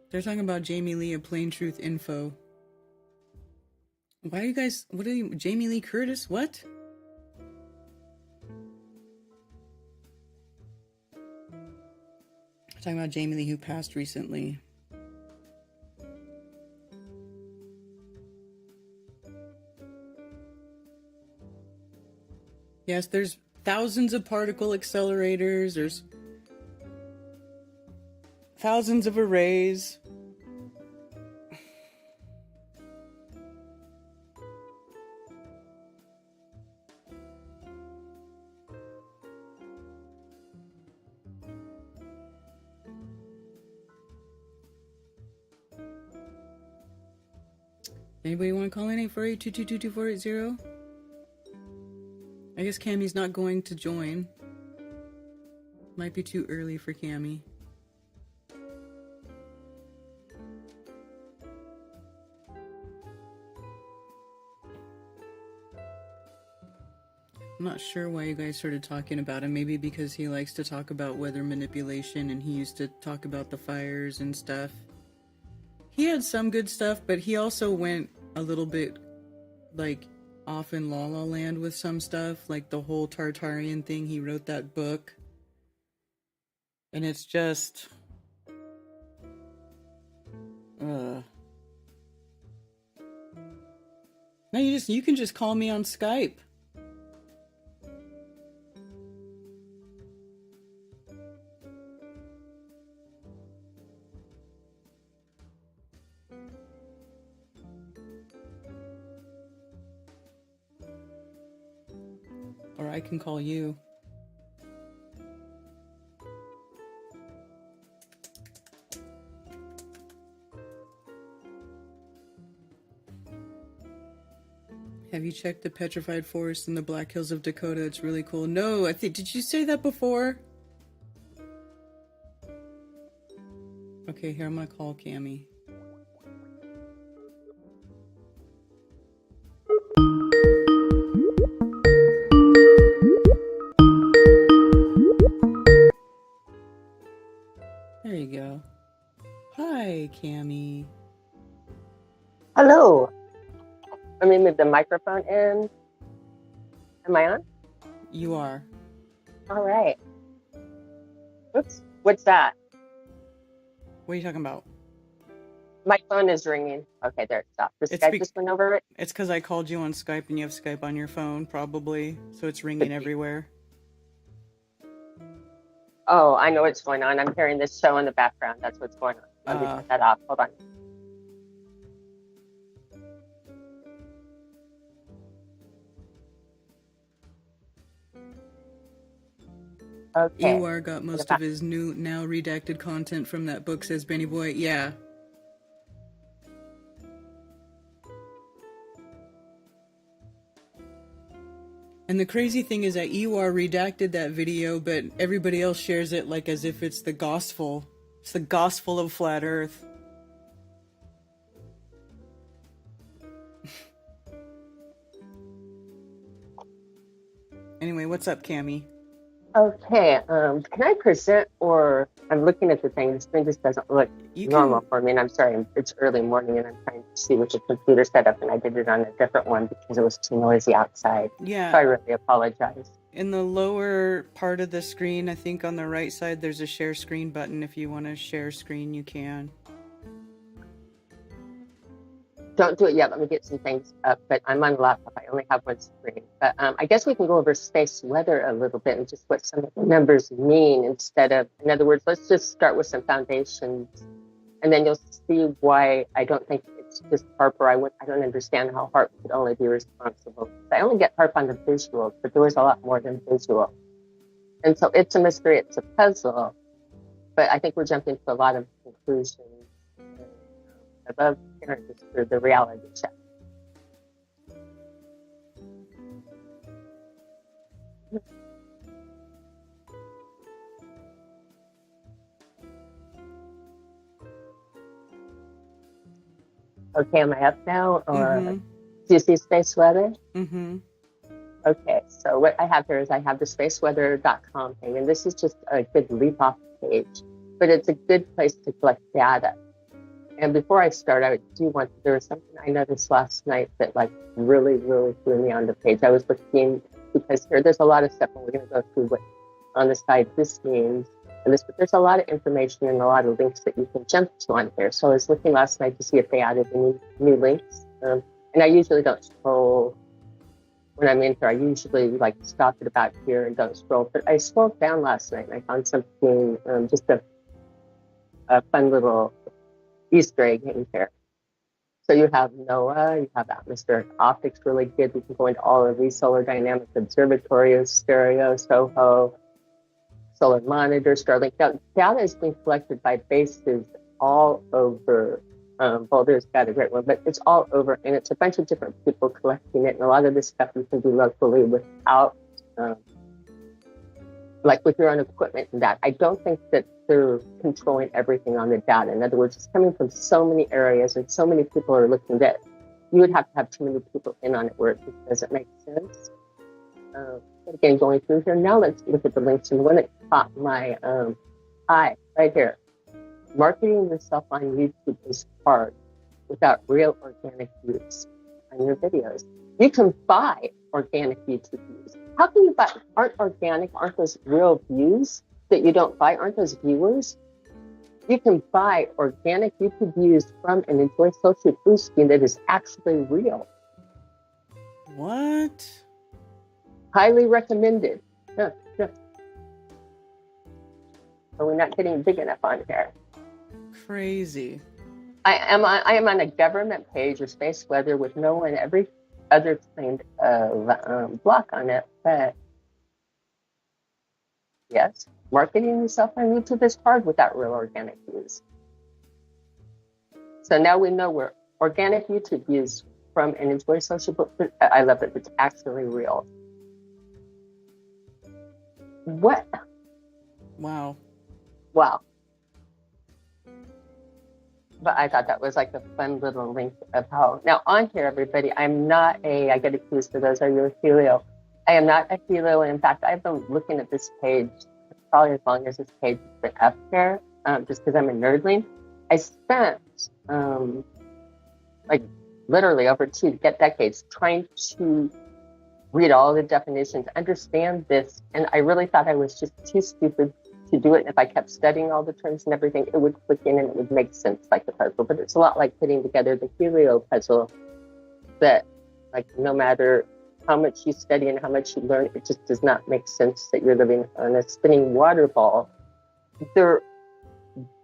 They're talking about Jamie Lee of Plain Truth Info. Why are you guys, what are you, Jamie Lee Curtis? What? Talking about Jamie Lee who passed recently. Yes, there's thousands of particle accelerators, there's thousands of arrays. Anybody want to call in 848-222-2480? I guess Cammy's not going to join. Might be too early for Cammy. I'm not sure why you guys started talking about him. Maybe because he likes to talk about weather manipulation and he used to talk about the fires and stuff. He had some good stuff, but he also went a little bit like off in La La Land with some stuff, like the whole Tartarian thing. He wrote that book, and it's just, no, you can just call me on Skype. Or I can call you. Have you checked the petrified forest in the Black Hills of Dakota? It's really cool. No, did you say that before? Okay, here, I'm gonna call Cammie. There you go. Hi, Cammie. Hello. Let me move the microphone in. Am I on? You are. All right. Oops. What's that? What are you talking about? My phone is ringing. Okay, there it stopped. The Skype just went over it? It's because I called you on Skype and you have Skype on your phone, probably. So it's ringing everywhere. Oh, I know what's going on. I'm hearing this show in the background. That's what's going on. Let me turn that off. Hold on. Okay. Ewar got most of his new, now redacted content from that book, says Benny Boy. Yeah. And the crazy thing is that Ewar redacted that video, but everybody else shares it like as if it's the gospel. It's the gospel of Flat Earth. Anyway, what's up, Cammie? Okay, can I present, or I'm looking at the thing, the screen just doesn't look normal for me, and I'm sorry, it's early morning and I'm trying to see which computer setup, and I did it on a different one because it was too noisy outside. Yeah. So I really apologize. In the lower part of the screen, I think on the right side, there's a share screen button. If you want to share screen, you can. Don't do it yet. Let me get some things up. But I'm on the laptop. I only have one screen. But I guess we can go over space weather a little bit and just what some of the numbers mean instead of, in other words, let's just start with some foundations. And then you'll see why I don't think it's just HAARP, or I don't understand how HAARP could only be responsible. I only get HAARP on the visual, but there was a lot more than visual. And so it's a mystery. It's a puzzle. But I think we're jumping to a lot of conclusions. I love hearing this through the reality check. Okay, am I up now? Or do you see space weather? Mm-hmm. Okay, so what I have here is I have the spaceweather.com thing, and this is just a good leap-off page, but it's a good place to collect data. And before I start, there was something I noticed last night that really threw me on the page. I was looking, because there's a lot of stuff, and we're going to go through what on the side this means, but there's a lot of information and a lot of links that you can jump to on here. So I was looking last night to see if they added any new links. And I usually don't scroll when I'm in here. I usually stop at about here and don't scroll. But I scrolled down last night and I found something, just a fun little Easter egg in here. So you have NOAA, you have atmospheric optics, really good. We can go into all of these: Solar Dynamics Observatory, Stereo, SOHO, Solar Monitor, Starlink. Data is being collected by bases all over. Boulder's got a great one, but it's all over, and it's a bunch of different people collecting it. And a lot of this stuff you can do locally without, with your own equipment and that. I don't think that they're controlling everything on the data. In other words, it's coming from so many areas and so many people are looking that you would have to have too many people in on it where it doesn't make sense. But again, going through here, now let's look at the links. And the one that caught my eye right here Marketing yourself on YouTube is hard without real organic views on your videos. You can buy organic YouTube views. How can you buy? Aren't those real views that you don't buy? Aren't those viewers? You can buy organic YouTube views from an Enjoy Social boosting that is actually real. What? Highly recommended. Yeah. Are we not getting big enough on here? Crazy. I am on a government page or space weather with no one every other kind of block on it, but yes, marketing yourself on YouTube is hard without real organic views. So now we know where organic YouTube views from an Enjoy Social book. I love it. It's actually real. What? Wow. Wow. But I thought that was like a fun little link of how. Now on here, everybody, I get accused for those. Are you a helio? I am not a helio. And in fact, I've been looking at this page probably as long as this page has been up here, just because I'm a nerdling. I spent like literally over 2 decades trying to read all the definitions, understand this. And I really thought I was just too stupid to do it. And if I kept studying all the terms and everything, it would click in and it would make sense like the puzzle. But it's a lot like putting together the helio puzzle that, like, no matter how much you study and how much you learn, it just does not make sense that you're living on a spinning water ball. There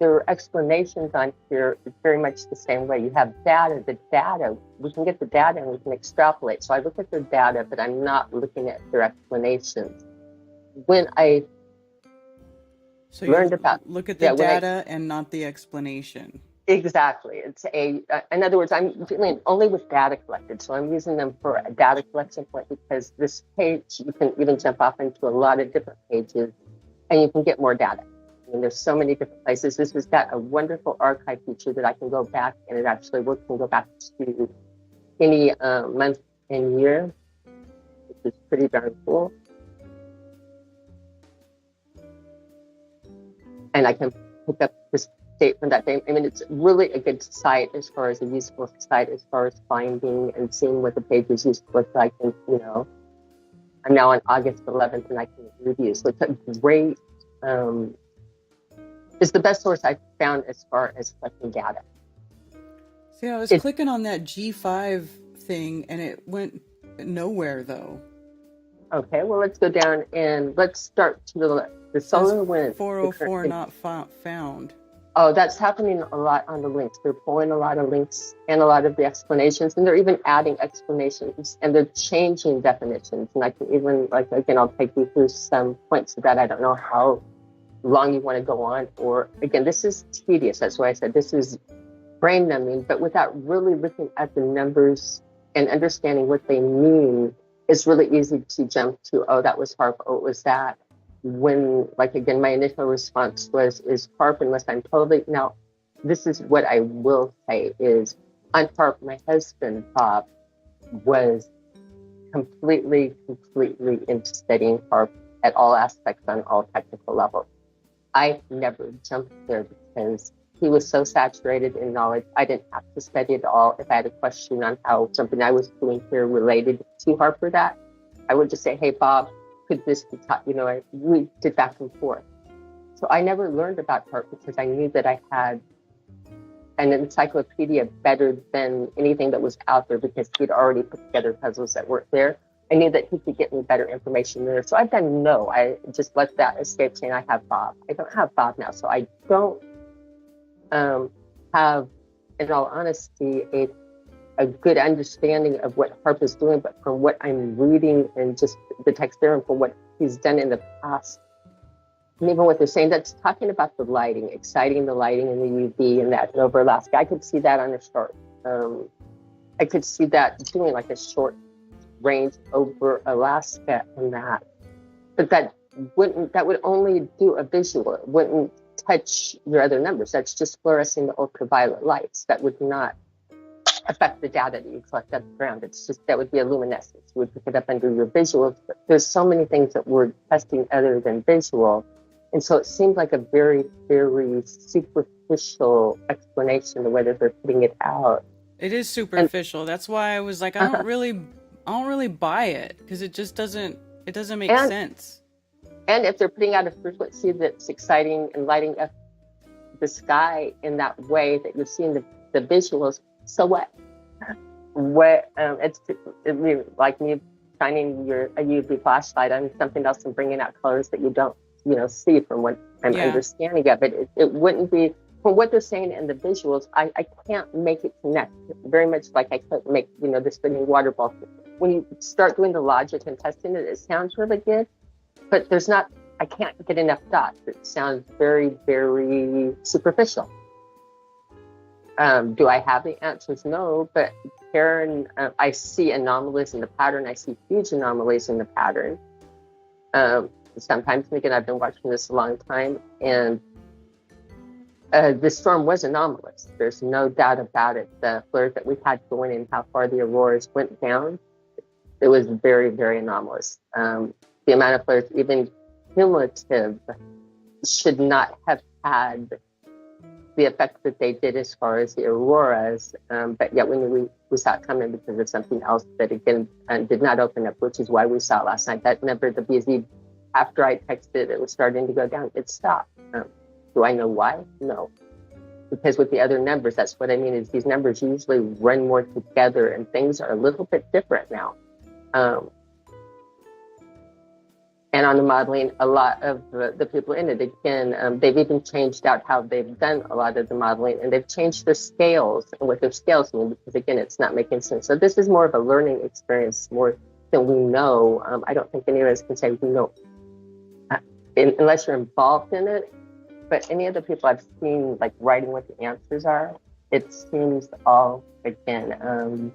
are explanations on here very much the same way. You have data. The data, we can get the data and we can extrapolate. So I look at their data, but I'm not looking at their explanations. When I learned about, look at the data and not the explanation. Exactly. It's in other words, I'm dealing only with data collected. So I'm using them for a data collection point, because this page, you can even jump off into a lot of different pages and you can get more data. I mean, there's so many different places. This has got a wonderful archive feature that I can go back, and it actually works and go back to any month and year, which is pretty darn cool. And I can pick up this date from that day. I mean, it's really a good site as far as a useful site, as far as finding and seeing what the pages used to look like. And, you know, I'm now on August 11th and I can review. So it's a great, it's the best source I've found as far as collecting data. See, I was clicking on that G5 thing and it went nowhere though. Okay, well, let's go down and let's start to the left. The solar wind. 404 not found. Oh, that's happening a lot on the links. They're pulling a lot of links and a lot of the explanations, and they're even adding explanations, and they're changing definitions. And I can even, like, again, I'll take you through some points of that. I don't know how long you want to go on, or again, this is tedious. That's why I said this is brain numbing, but without really looking at the numbers and understanding what they mean, it's really easy to jump to, oh, that was HAARP, oh, it was that. When, like, again, my initial response is HAARP, unless I'm totally, now, this is what I will say is, on HAARP, my husband, Bob, was completely into studying HAARP at all aspects on all technical levels. I never jumped there because he was so saturated in knowledge. I didn't have to study it all. If I had a question on how something I was doing here related to HAARP or that, I would just say, hey, Bob, could this be taught? You know, we did back and forth. So I never learned about HAARP because I knew that I had an encyclopedia better than anything that was out there, because he'd already put together puzzles that weren't there. I knew that he could get me better information there. So I've done I just let that escape, saying I have Bob. I don't have Bob now. So I don't have, in all honesty, a good understanding of what HAARP is doing, but from what I'm reading and just the text there and from what he's done in the past, and even what they're saying, that's talking about the lighting, exciting the lighting in the UV and that over Alaska. I could see that on a short, I could see that doing like a short range over Alaska and that. But that would only do a visual. It wouldn't touch your other numbers. That's just fluorescing the ultraviolet lights. That would not affect the data that you collect up the ground. It's just, that would be a luminescence. You would pick it up under your visuals. But there's so many things that we're testing other than visual And so it seemed like a very, very superficial explanation of whether they're putting it out. It is superficial. That's why I was like, I don't really buy it, because it just doesn't make sense. And if they're putting out a frequency that's exciting and lighting up the sky in that way that you're seeing the visuals, so what? It's like me shining a UV flashlight on something else and bringing out colors that you don't, see from what I'm understanding of it. It wouldn't be, from what they're saying in the visuals, I can't make it connect. Very much like I couldn't make, the spinning water ball. When you start doing the logic and testing it, it sounds really good, but I can't get enough dots. It sounds very, very superficial. Do I have the answers? No, but Karen, I see anomalies in the pattern. I see huge anomalies in the pattern. Sometimes, and again, I've been watching this a long time, and the storm was anomalous. There's no doubt about it. The flares that we've had going and how far the auroras went down, it was very, very anomalous. The amount of flares, even cumulative, should not have had the effect that they did as far as the auroras, but yet we saw it coming because of something else that, again, did not open up, which is why we saw it last night. That number, the BZ, after I texted, it was starting to go down. It stopped. Do I know why? No. Because with the other numbers, that's what I mean, is these numbers usually run more together, and things are a little bit different now. And on the modeling, a lot of the people in it, again, they've even changed out how they've done a lot of the modeling, and they've changed their scales and what their scales mean, because, again, it's not making sense. So this is more of a learning experience more than we know. I don't think any of us can say we know, unless you're involved in it. But any of the people I've seen, like, writing what the answers are, it seems all, again,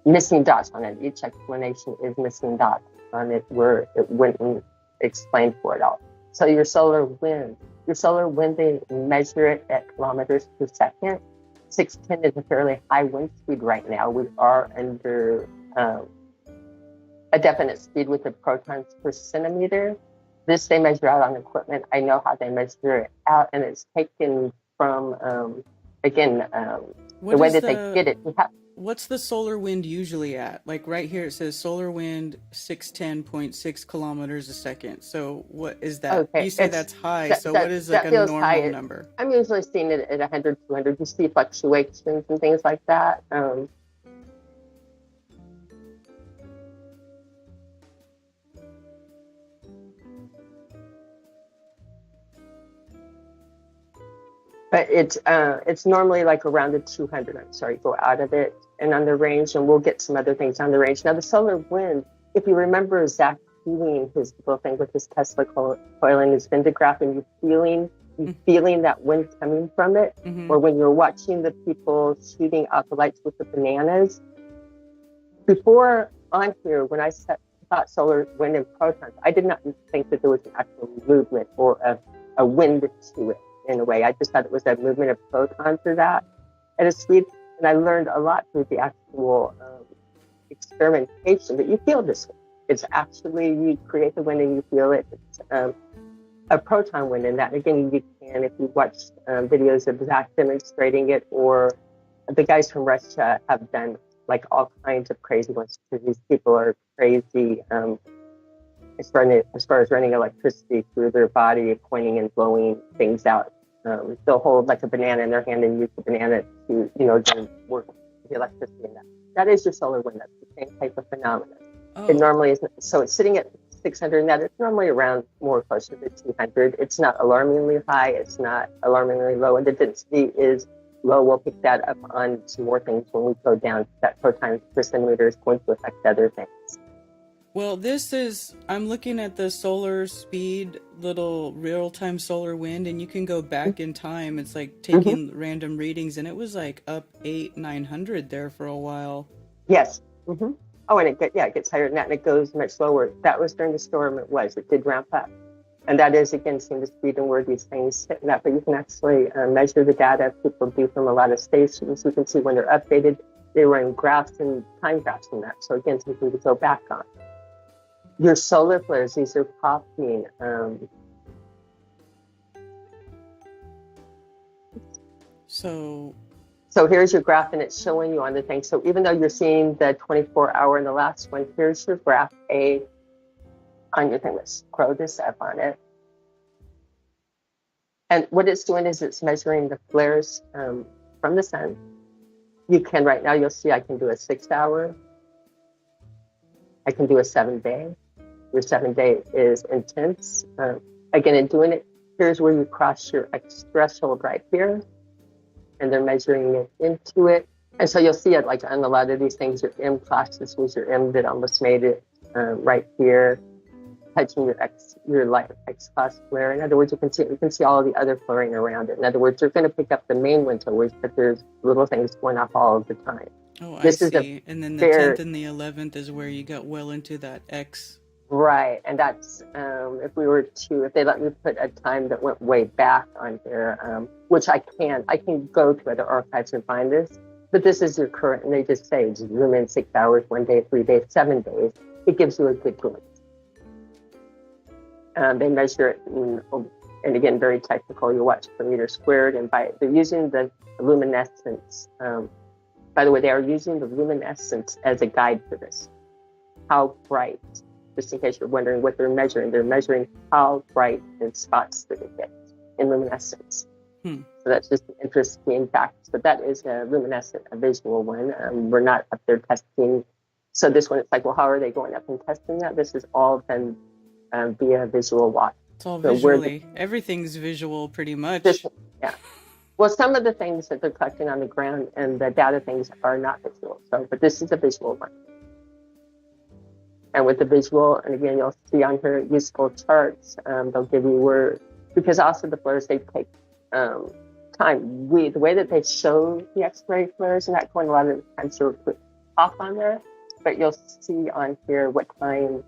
missing dots on it. Each explanation is missing dots on it where it wouldn't explain for it all. So your solar wind, they measure it at kilometers per second. 610 is a fairly high wind speed right now. We are under a definite speed with the protons per centimeter. This they measure out on equipment. I know how they measure it out, and it's taken from, the way that they get it. What's the solar wind usually at? Like right here, it says solar wind 610.6 kilometers a second. So what is that? Okay, you say that's high. So what is like a normal high. number? I'm usually seeing it at 100, 200. You see fluctuations and things like that. But it's normally like around the 200. I'm sorry, go out of it and on the range, and we'll get some other things on the range. Now the solar wind, if you remember Zach doing his little thing with his Tesla coil and his vindograph, and you feeling that wind coming from it, or when you're watching the people shooting out the lights with the bananas. Before on here, when I thought solar wind and protons, I did not think that there was an actual movement or a wind to it. In a way, I just thought it was a movement of protons or that at a speed. And I learned a lot through the actual experimentation that you feel this way. It's actually, you create the wind and you feel it. It's a proton wind. And that, again, you can, if you watch videos of Zach demonstrating it, or the guys from Russia have done like all kinds of crazy ones, because these people are crazy as far as running electricity through their body, pointing and blowing things out. They'll hold like a banana in their hand and use the banana to, then work the electricity in that. That is your solar wind. That's the same type of phenomenon. Oh. It normally is, so it's sitting at 600, and that it's normally around more closer to 200. It's not alarmingly high. It's not alarmingly low. And the density is low. We'll pick that up on some more things when we go down. That protons per centimeter is going to affect other things. Well, I'm looking at the solar speed, little real-time solar wind, and you can go back in time. It's like taking random readings, and it was like up 800-900 there for a while. Yes. Oh, and it gets higher than that, and it goes much slower. That was during the storm. It did ramp up. And that is, again, seeing the speed and where these things hit that. But you can actually measure the data people do from a lot of stations. You can see when they're updated, they run graphs and time graphs from that. So again, something to go back on. Your solar flares, these are popping So here's your graph, and it's showing you on the thing. So even though you're seeing the 24-hour in the last one, here's your graph A on your thing. Let's scroll this up on it. And what it's doing is it's measuring the flares from the sun. You can, right now, you'll see I can do a 6-hour. I can do a 7-day. Your 7-day is intense. Again, in doing it, here's where you cross your X threshold right here. And they're measuring it into it. And so you'll see it like on a lot of these things, your M class, this was your M that almost made it right here, touching your light X class flare. In other words, you can see all the other flaring around it. In other words, you're going to pick up the main ones always, but there's little things going off all of the time. Oh, I see. And then the 10th and the 11th is where you got well into that X. Right, and that's if they let me put a time that went way back on here, which I can go to other archives and find this, but this is your current, and they just say zoom in 6 hours, 1 day, 3 days, 7 days. It gives you a good glimpse. They measure it, and again, very technical. You watch per meter squared, and they're using the luminescence. By the way, they are using the luminescence as a guide for this. How bright. Just in case you're wondering what they're measuring how bright in spots that it gets in luminescence. So that's just an interesting fact. But that is a visual one. We're not up there testing. So this one, it's like, well, how are they going up and testing that? This has all been via visual watch. It's all visually. Everything's visual pretty much. Yeah. Well, some of the things that they're collecting on the ground and the data things are not visual. But this is a visual one. And with the visual, and again, you'll see on here useful charts. They'll give you where, because also the flares, they take time. The way that they show the X-ray flares, and that going a lot of the times you'll put off on there, but you'll see on here what time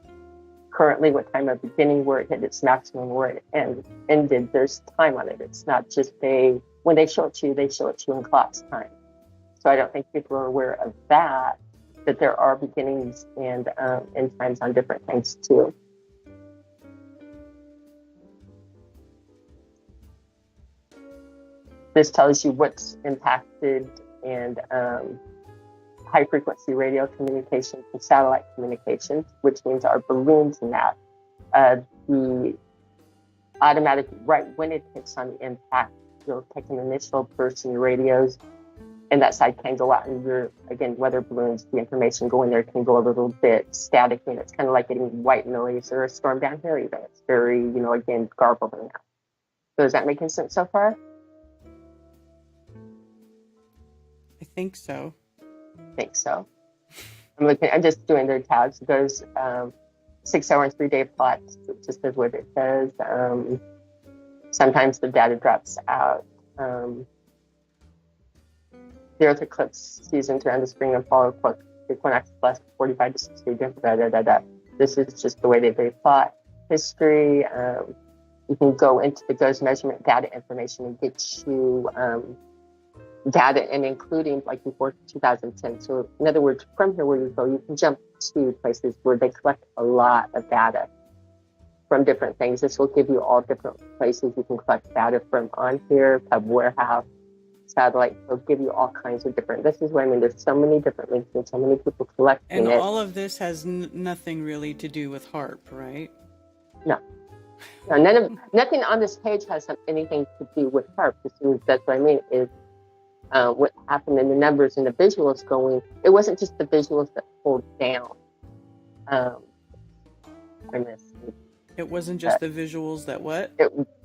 of beginning where it hit its maximum, where it ended. There's time on it. It's not just when they show it to you in clock's time. So I don't think people are aware of that there are beginnings and end times on different things too. This tells you what's impacted and high frequency radio communications and satellite communications, which means our balloons and that. The automatic, right when it hits on the impact, you'll take an initial burst in your radios, and that side can go out, and again, weather balloons, the information going there can go a little bit static, and it's kind of like getting white noise or a storm down here even. It's very, again, garbled in that. So is that making sense so far? I think so. I'm just doing their tabs. It goes 6 hour and 3 day plots, just as what it says. Sometimes the data drops out. The Earth eclipse seasons around the spring and fall equinox last 45 to 60 days. This is just the way they plot history. You can go into the GOES measurement data information and get you data, and including like before 2010. So in other words, from here where you go, you can jump to places where they collect a lot of data from different things. This will give you all different places you can collect data from on here, Cub Warehouse, satellite. They'll give you all kinds of different. This is what I mean. There's so many different links and so many people collecting it. And all of this has nothing really to do with HAARP, right? No, nothing on this page has anything to do with HAARP. That's what I mean is what happened in the numbers and the visuals going. It wasn't just the visuals that pulled down. It wasn't just the visuals that what?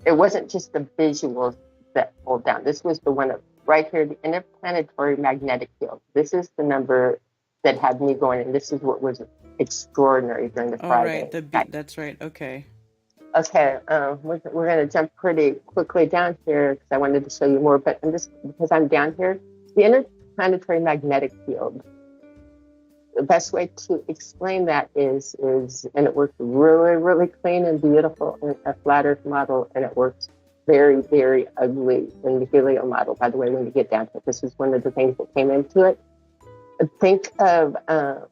It wasn't just the visuals that pulled down. This was the one right here, the interplanetary magnetic field. This is the number that had me going, and this is what was extraordinary during the Friday. Right, that's right. Okay. Okay, we're going to jump pretty quickly down here because I wanted to show you more, but because I'm down here, the interplanetary magnetic field. The best way to explain that is, and it works really, really clean and beautiful in a flat Earth model, and it works very, very ugly in the helio model. By the way, when you get down to it, this is one of the things that came into it. Think of our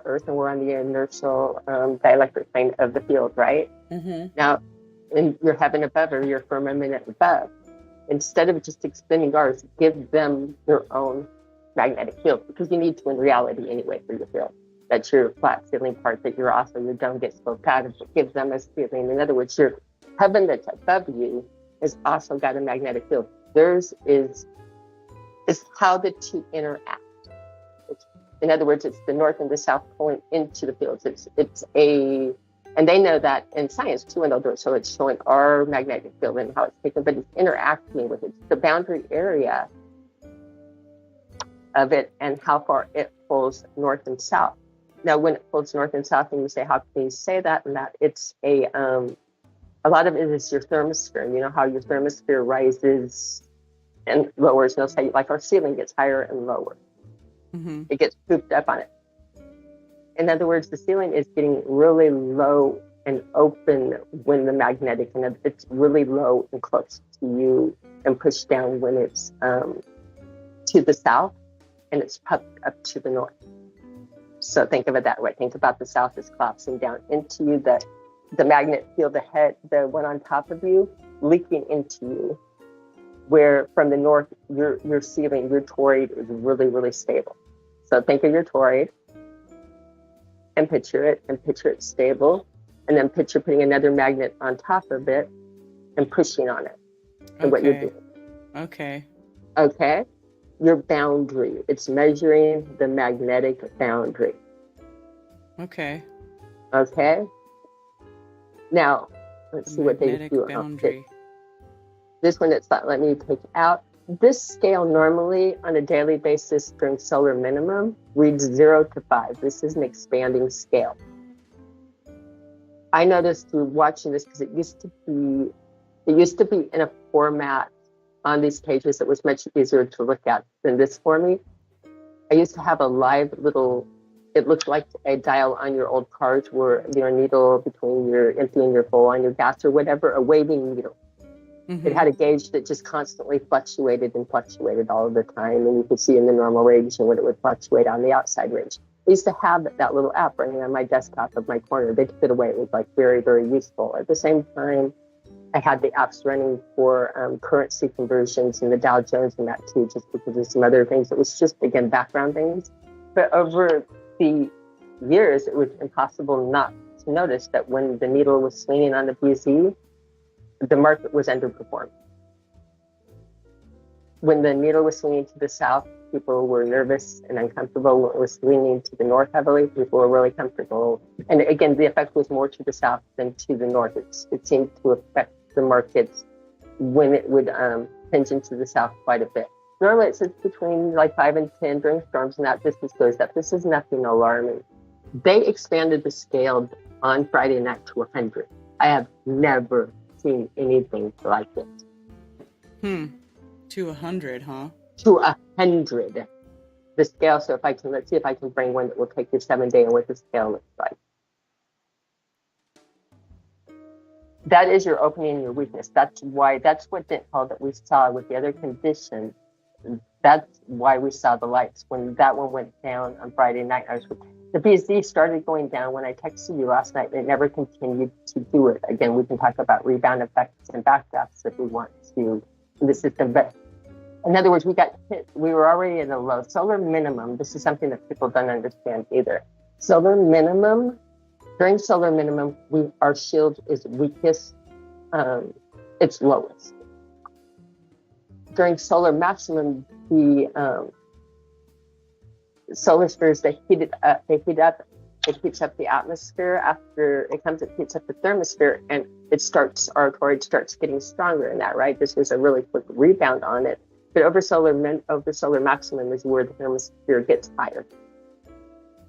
Earth, and we're on the inertial dielectric plane of the field, right? Mm-hmm. Now, in your heaven above or your firmament above, instead of just extending ours, give them their own magnetic field, because you need to in reality anyway for your field. That's your flat ceiling part that your dome gets spoke out of. It gives them a ceiling. In other words, your heaven that's above you has also got a magnetic field. Theirs is how the two interact. In other words, it's the north and the south pulling into the fields. And they know that in science too, and they'll do it. So it's showing our magnetic field and how it's taken, but it's interacting with it. It's the boundary area of it and how far it pulls north and south. Now, when it pulls north and south, and you say, how can you say that? And that it's a lot of it is your thermosphere. You know how your thermosphere rises and lowers. They'll say, like, our ceiling gets higher and lower. Mm-hmm. It gets cooped up on it. In other words, the ceiling is getting really low and open when the magnetic, and it's really low and close to you and pushed down when it's to the south, and it's puffed up to the north. So think of it that way. Think about the south is collapsing down into you, the magnet field, the one on top of you, leaking into you, where from the north, your ceiling, your toroid is really, really stable. So think of your toroid and picture it stable, and then picture putting another magnet on top of it and pushing on it. And what you're doing. Okay. Your boundary. It's measuring the magnetic boundary. Okay. Now, let's see what they do. Boundary. This one, it's not letting you take out. This scale normally on a daily basis during solar minimum reads 0 to 5. This is an expanding scale. I noticed through watching this, because it used to be in a format on these pages that was much easier to look at than this for me. I used to have a live little, it looked like a dial on your old cars where your needle between your empty and your full on your gas or whatever, a waving needle. Mm-hmm. It had a gauge that just constantly fluctuated all of the time, and you could see in the normal range and when it would fluctuate on the outside range. I used to have that little app running on my desktop of my corner. They took it away. It was like very, very useful. At the same time, I had the apps running for currency conversions and the Dow Jones and that too, just because of some other things. It was just, again, background things. But over the years, it was impossible not to notice that when the needle was swinging on the BZ, the market was underperforming. When the needle was swinging to the south, people were nervous and uncomfortable. When it was swinging to the north heavily, people were really comfortable. And again, the effect was more to the south than to the north. It seemed to affect the markets when it would hinge into the south quite a bit. Normally it sits between like 5 and 10 during storms, and that distance goes up. This is nothing alarming. They expanded the scale on Friday night to 100. I have never seen anything like it. To 100, huh? To 100. The scale. So let's see if I can bring one that will take you 7 days and what the scale looks like. That is your opening and your weakness. That's what didn't hold that we saw with the other condition. That's why we saw the lights. When that one went down on Friday night, the BSD started going down when I texted you last night. It never continued to do it. Again, we can talk about rebound effects and backdrafts if we want to in the system. But in other words, we got hit. We were already at a low. Solar minimum, this is something that people don't understand either. During solar minimum, our shield is weakest, it's lowest. During solar maximum, the solar spheres, they heat up, it heats up the atmosphere. After it comes, it heats up the thermosphere, and our toroid starts getting stronger in that, right? This was a really quick rebound on it. But over solar maximum is where the thermosphere gets higher.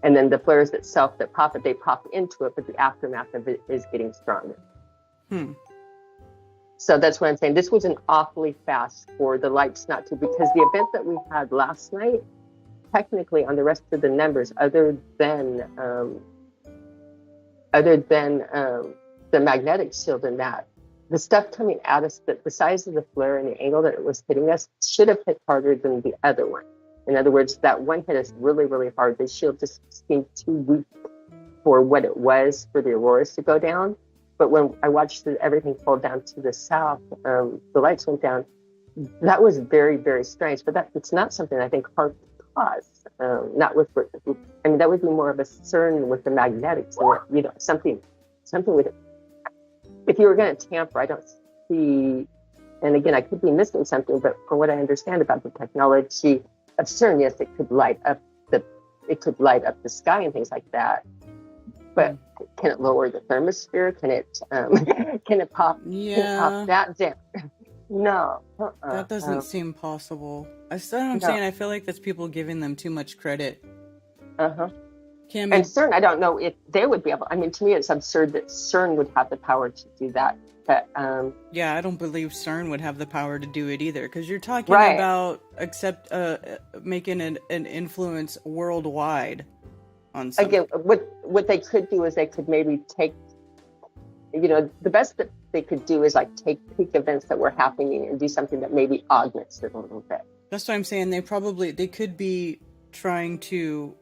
And then the flares itself they pop into it, but the aftermath of it is getting stronger. So that's what I'm saying. This was an awfully fast for the lights not to, because the event that we had last night, technically on the rest of the numbers, other than the magnetic shield and that, the stuff coming at us, the size of the flare and the angle that it was hitting us should have hit harder than the other one. In other words, that one hit us really, really hard. The shield just seemed too weak for what it was for the auroras to go down. But when I watched everything fall down to the south, the lights went down. that was very, very strange. But it's not something I think HAARP caused. Not with, I mean, that would be more of a CERN with the magnetics, and something with it. If you were going to tamper, I don't see. And again, I could be missing something, but from what I understand about the technology of CERN, yes, it could light up the sky and things like that. But can it lower the thermosphere? Can it pop that down? No. That doesn't seem possible. That's what I'm saying. I feel like that's people giving them too much credit. And CERN, I don't know if they would be able. I mean, to me, it's absurd that CERN would have the power to do that. But yeah, I don't believe CERN would have the power to do it either, because you're talking about making an influence worldwide on something. Again, what they could do is they could maybe take, the best that they could do is like take peak events that were happening and do something that maybe augments it a little bit. That's what I'm saying. They could be trying to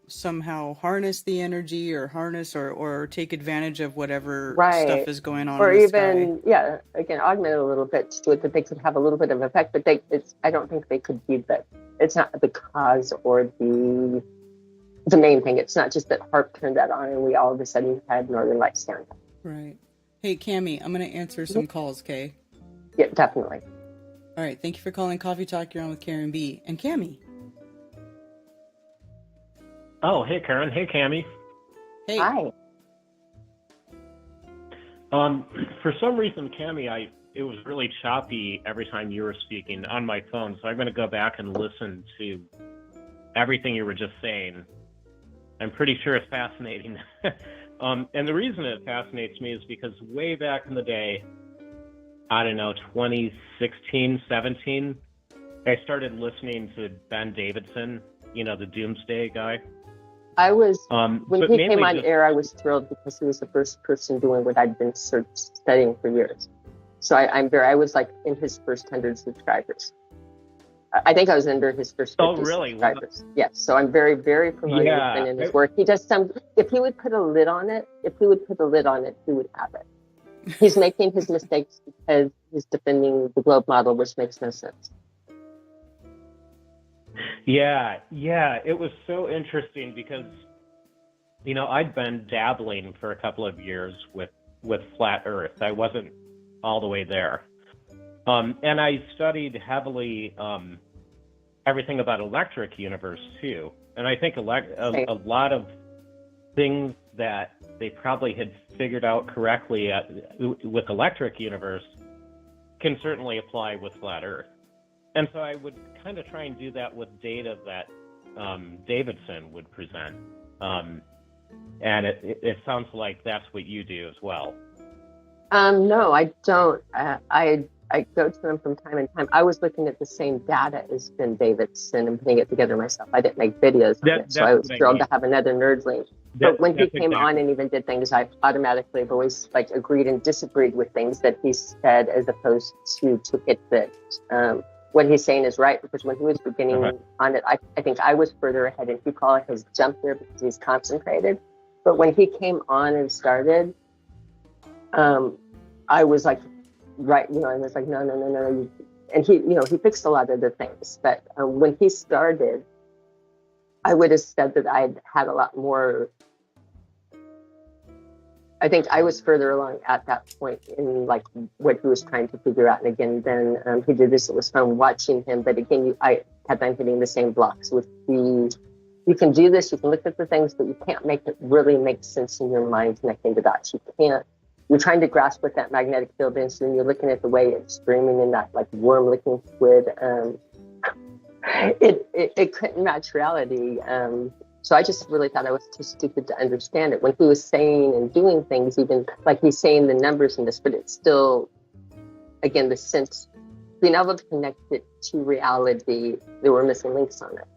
somehow harness the energy or take advantage of whatever stuff is going on or in the even sky. Again, augment it a little bit to it, that they could have a little bit of effect, but I don't think they could be that. It's not the cause or the main thing. It's not just that HAARP turned that on and we all of a sudden had Northern Lights down. Right. Hey, Cammie, I'm going to answer some calls, okay? Yeah, definitely. All right. Thank you for calling Coffee Talk. You're on with Karen B. And Cammie. Oh, hey, Karen. Hey, Cammie. Hey. Hi. For some reason, Cammie, it was really choppy every time you were speaking on my phone, so I'm going to go back and listen to everything you were just saying. I'm pretty sure it's fascinating. And the reason it fascinates me is because way back in the day, I don't know, 2016, 17, I started listening to Ben Davidson, the Doomsday guy. I was, when he came on air, I was thrilled because he was the first person doing what I'd been studying for years. So I was like in his first 100 subscribers. I think I was under his first 50 subscribers. Yes, so I'm very, very familiar with Ben and his work. He does if he would put a lid on it, he would have it. He's making his mistakes because he's defending the globe model, which makes no sense. Yeah, it was so interesting because, I'd been dabbling for a couple of years with flat Earth. I wasn't all the way there. And I studied heavily everything about electric universe, too. And I think a lot of things that they probably had figured out correctly with electric universe can certainly apply with flat Earth. And so I would kind of try and do that with data that Davidson would present. And it sounds like that's what you do as well. No, I don't. I go to him from time to time. I was looking at the same data as Ben Davidson and putting it together myself. I didn't make videos on it, so I was thrilled to have another nerd link. But when he came on and even did things, I automatically have always agreed and disagreed with things that he said, as opposed to took it that what he's saying is right, because when he was beginning on it, I think I was further ahead, and he probably has jumped there because he's concentrated. But when he came on and started, I was like, right, I was like, no. And he fixed a lot of the things. But when he started, I would have said that I'd had a lot more. I think I was further along at that point in what he was trying to figure out. And again, then he did this. It was fun watching him. But again, I kept on hitting the same blocks with you can do this, you can look at the things, but you can't make it really make sense in your mind connecting the dots. You're trying to grasp what that magnetic field is, and you're looking at the way it's streaming in that worm-looking squid. It couldn't match reality. So I just really thought I was too stupid to understand it. When he was saying and doing things, even he's saying the numbers in this, but it's still, again, the sense, being able to connect it to reality, there were missing links on it.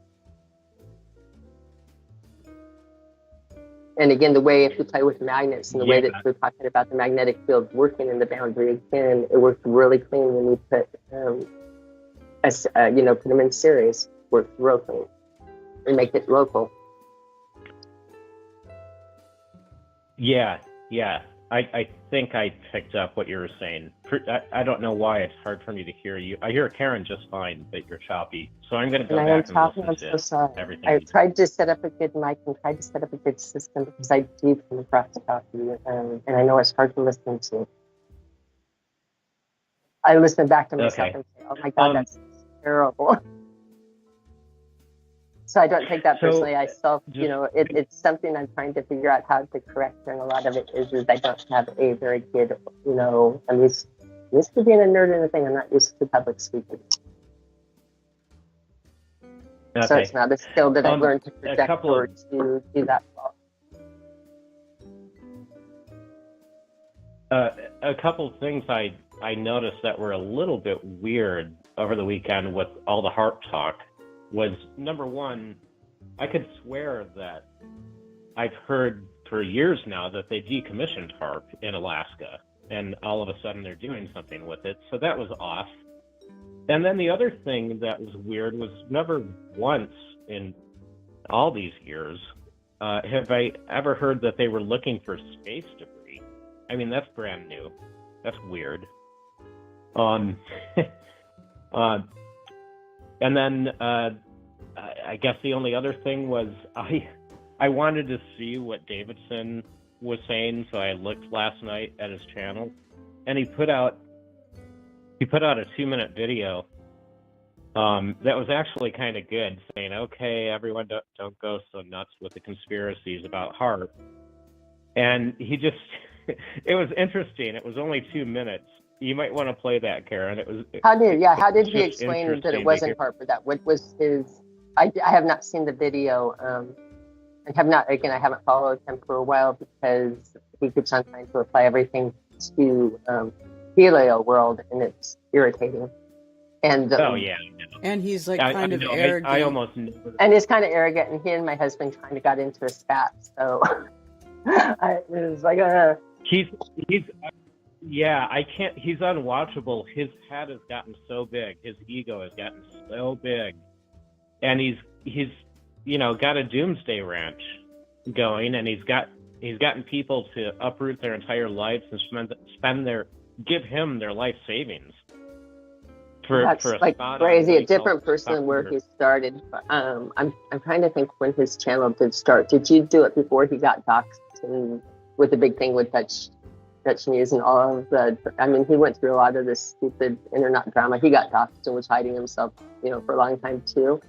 And again, the way if you play with magnets and the way that we're talking about the magnetic field working in the boundary, again, it worked really clean when you put, put them in series, worked real clean and make it local. Yeah. I think I picked up what you were saying. I don't know why it's hard for me to hear you. I hear Karen just fine, but you're choppy. So I'm going to go And I am back and choppy. I'm listen so to sorry. everything. I tried to set up a good mic and tried to set up a good system because I do come across choppy, and I know it's hard to listen to. I listen back to myself and say, "Oh my God, that's terrible." So I don't take that personally. I still, it's something I'm trying to figure out how to correct, and a lot of it is I don't have a very good, I'm used to being a nerd in a thing. I'm not used to public speaking. Okay. So it's not a skill that I've learned to project or to do that well. A couple of things I noticed that were a little bit weird over the weekend with all the HAARP talk was, number one, I could swear that I've heard for years now that they decommissioned HAARP in Alaska, and all of a sudden they're doing something with it. So that was off. And then the other thing that was weird was never once in all these years have I ever heard that they were looking for space debris. I mean, that's brand new. That's weird. And then I guess the only other thing was I wanted to see what Davidson was saying, so I looked last night at his channel, and he put out a 2-minute video that was actually kind of good, saying, "Okay, everyone, don't go so nuts with the conspiracies about HAARP." And he just it was interesting. It was only 2 minutes. You might want to play that, Karen. How did he explain that it wasn't HAARP? What was his? I have not seen the video. I haven't followed him for a while because he keeps on trying to apply everything to Helio world, and it's irritating. And and he's like kind of arrogant. I almost never... And he's kind of arrogant, and he and my husband kind of got into a spat. So it was like he's I can't. He's unwatchable. His head has gotten so big. His ego has gotten so big, and he's got a doomsday ranch going, and he's gotten people to uproot their entire lives and give him their life savings. That's like crazy. A different person where he started. I'm trying to think when his channel did start. Did you do it before he got doxxed and with the big thing with Dutch News and all of the? I mean, he went through a lot of this stupid internet drama. He got doxxed and was hiding himself, for a long time too.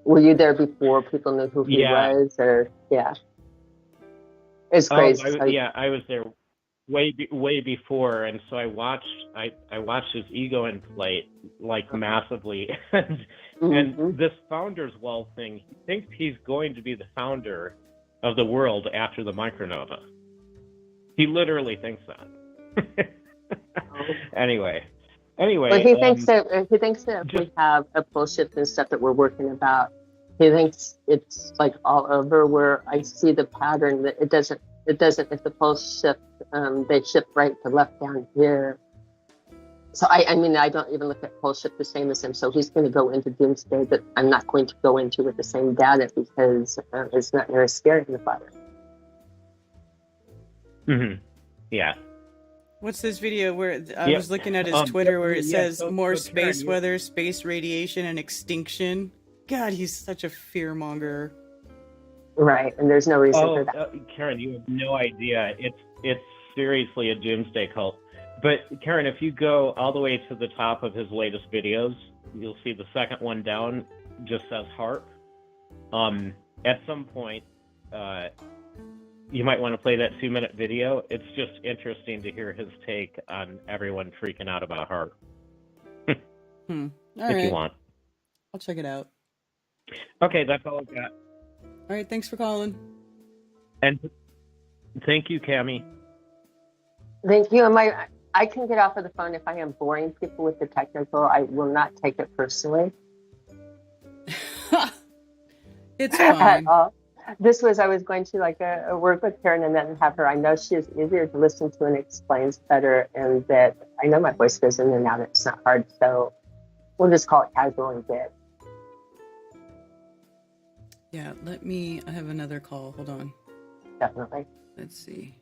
Were you there before people knew who he was? Or it's crazy. I was there way before, and so I watched his ego inflate like massively, and this founder's wall thing. He thinks he's going to be the founder of the world after the micronova. He literally thinks that. Anyway. Well, he thinks that we have a pole shift and stuff that we're working about. He thinks it's like all over. Where I see the pattern that it doesn't. If the poles shift, they shift right to left down here. So I mean, I don't even look at pole shift the same as him. So he's going to go into doomsday, but I'm not going to go into with the same data because it's not very scary in the fire. Yeah. What's this video where I was looking at his Twitter where it says more space weather, space radiation, and extinction? God, he's such a fearmonger. Right, and there's no reason for that. Karen, you have no idea. It's seriously a doomsday cult. But Karen, if you go all the way to the top of his latest videos, you'll see the second one down just says HAARP. At some point, you might want to play that 2-minute video. It's just interesting to hear his take on everyone freaking out about HAARP. If you want. I'll check it out. Okay, that's all I've got. All right, thanks for calling. And thank you, Cammie. Thank you. I can get off of the phone if I am boring people with the technical. I will not take it personally. It's fine. At all. I was going to work with Karen and then have her. I know she is easier to listen to and explains better, and that I know my voice goes in and out. It's not hard, so we'll just call it casual and good. Yeah, I have another call. Hold on. Definitely. Let's see.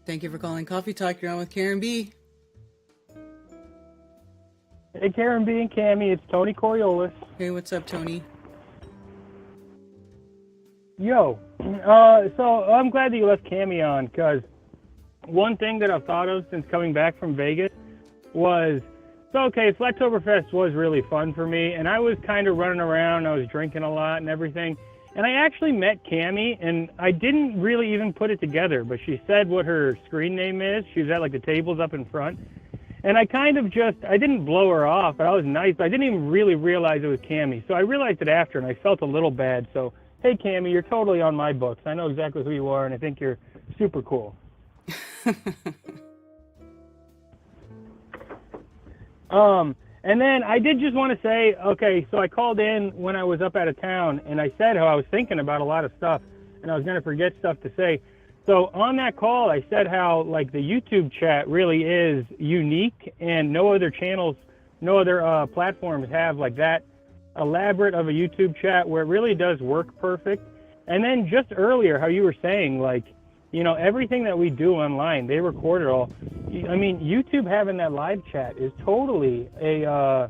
Thank you for calling Coffee Talk. You're on with Karen B. Hey, Karen B and Cammy, it's Tony Coriolis. Hey, what's up, Tony? Yo, so I'm glad that you left Cammy on, because one thing that I've thought of since coming back from Vegas was, so okay, Flattoberfest was really fun for me, and I was kind of running around, I was drinking a lot and everything, and I actually met Cammy, and I didn't really even put it together, but she said what her screen name is. She was at like the tables up in front, and I kind of I didn't blow her off, but I was nice, but I didn't even really realize it was Cammy. So I realized it after, and I felt a little bad. So, hey, Cammy, you're totally on my books. I know exactly who you are, and I think you're super cool. And then I did just want to say, okay, so I called in when I was up out of town, and I said how I was thinking about a lot of stuff, and I was going to forget stuff to say. So on that call, I said how, like, the YouTube chat really is unique, and no other channels, no other platforms have, like, that elaborate of a YouTube chat where it really does work perfect. And then just earlier, how you were saying, like, you know, everything that we do online, they record it all. I mean, YouTube having that live chat is totally I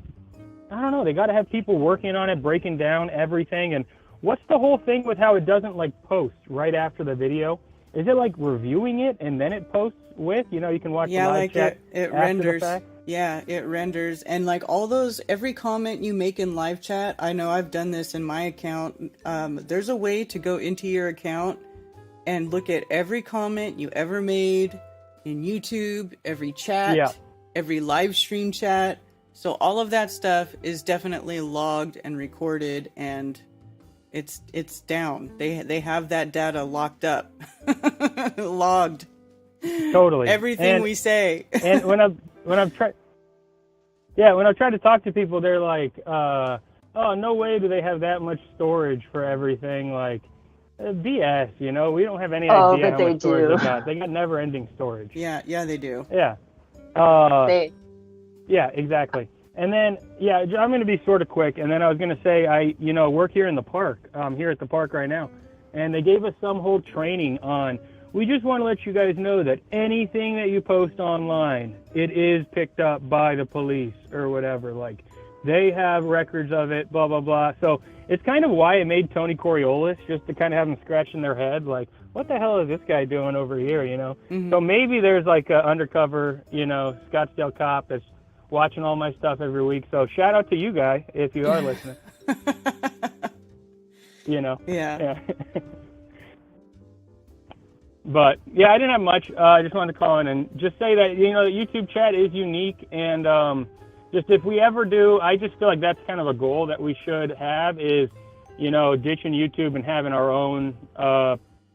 don't know, they got to have people working on it, breaking down everything. And what's the whole thing with how it doesn't, like, post right after the video? Is it like reviewing it and then it posts with, you know, you can watch the live like chat it after renders. the fact? Yeah, it renders. And like all those, every comment you make in live chat, I know I've done this in my account. There's a way to go into your account and look at every comment you ever made in YouTube, every chat, every live stream chat. So all of that stuff is definitely logged and recorded, and it's down. They have that data locked up, logged. Totally. Everything we say. And when I've tried to talk to people, they're like, oh, no way do they have that much storage for everything. Like, BS, you know, we don't have any idea how much storage they got. They got never-ending storage. Yeah, they do. Yeah. Yeah, exactly. And then, I'm going to be sort of quick. And then I was going to say, I work here in the park. I'm here at the park right now. And they gave us some whole training on, we just want to let you guys know that anything that you post online, it is picked up by the police or whatever. Like, they have records of it, blah, blah, blah. So it's kind of why it made Tony Coriolis, just to kind of have them scratching their head, like, what the hell is this guy doing over here, you know? Mm-hmm. So maybe there's like an undercover, Scottsdale cop that's watching all my stuff every week. So shout out to you guy if you are listening. Yeah. But I didn't have much. I just wanted to call in and just say that the YouTube chat is unique, and just if we ever do, I just feel like that's kind of a goal that we should have is ditching YouTube and having our own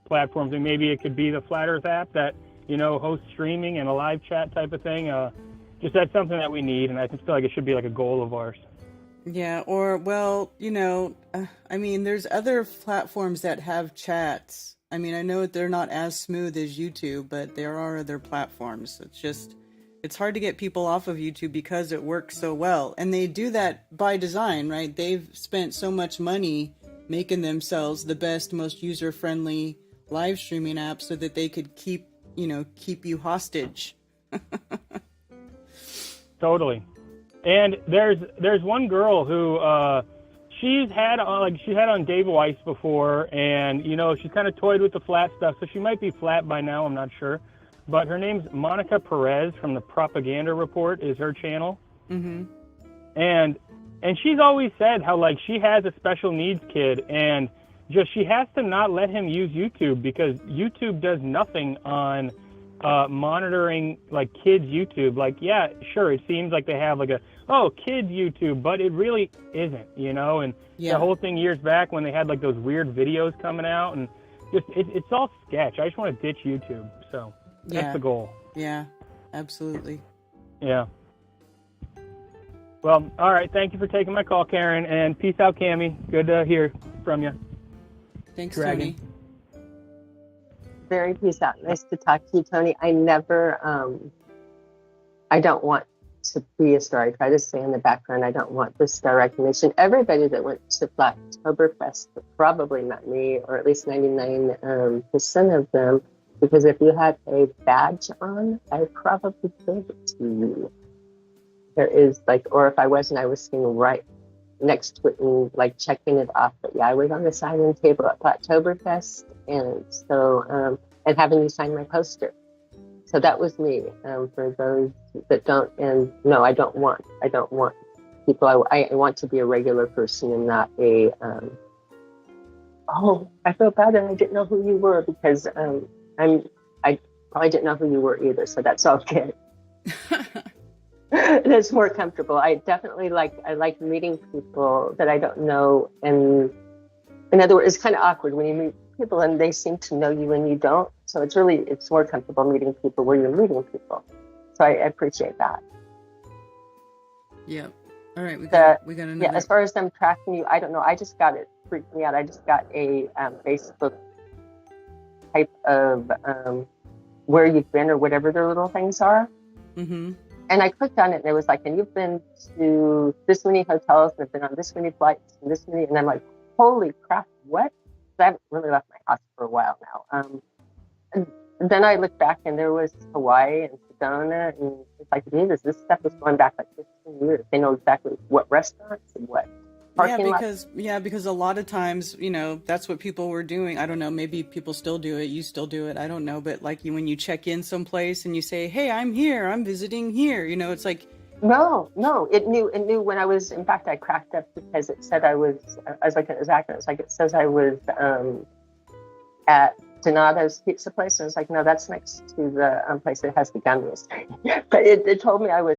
platforms, and maybe it could be the Flat Earth app that hosts streaming and a live chat type of thing. Just that's something that we need, and I just feel like it should be like a goal of ours. Yeah, or, well, there's other platforms that have chats. I mean, I know they're not as smooth as YouTube, but there are other platforms. It's hard to get people off of YouTube because it works so well. And they do that by design, right? They've spent so much money making themselves the best, most user-friendly live streaming app so that they could keep you hostage. Totally. And there's one girl who she's had on Dave Weiss before, and she's kind of toyed with the flat stuff, so she might be flat by now, I'm not sure. But her name's Monica Perez from the Propaganda Report is her channel. Mm-hmm. And she's always said how she has a special needs kid, and just she has to not let him use YouTube because YouTube does nothing on monitoring kids YouTube. Sure, it seems like they have kids YouTube, but it really isn't, and the whole thing years back when they had those weird videos coming out, and just it's all sketch. I just want to ditch YouTube, so that's the goal. Yeah, absolutely. Yeah. Well, all right, thank you for taking my call, Karen, and peace out, Cammie. Good to hear from you. Thanks, Dragon. Tony. Very peace out. Nice to talk to you, Tony. I don't want to be a star. I try to stay in the background. I don't want the star recognition. Everybody that went to Flattoberfest probably met me, or at least 99% of them. Because if you had a badge on, I probably gave it to you. There is like, or if I wasn't, I was sitting right next to it and like checking it off. But yeah, I was on the sign-in table at Plattoberfest, and so and having you sign my poster. So that was me. For those that don't, and no, I don't want people. I want to be a regular person and not a. Oh, I feel bad that I didn't know who you were, because I probably didn't know who you were either. So that's okay. It's more comfortable. I definitely like meeting people that I don't know, and in other words, it's kind of awkward when you meet people and they seem to know you and you don't. So it's more comfortable meeting people where you're meeting people. So I appreciate that. Yeah. All right. We got another. Yeah. As far as them tracking you, I don't know. I just got it freaked me out. I just got a Facebook type of where you've been or whatever their little things are. Mm-hmm. And I clicked on it and it was like, and you've been to this many hotels and have been on this many flights and this many, and I'm like, holy crap, what? I haven't really left my house for a while now. And then I looked back and there was Hawaii and Sedona, and it's like, Jesus, this stuff was going back like 15 years. They know exactly what restaurants and what parking lots. Because a lot of times, that's what people were doing. I don't know, maybe people still do it. You still do it. I don't know. But like when you check in someplace and you say, hey, I'm here, I'm visiting here, it's like. No, it knew when I was, in fact, I cracked up because it said I was like, exactly, it's like, it says I was at Donato's pizza place. And I was like, no, that's next to the place that has the gummies. But it told me I was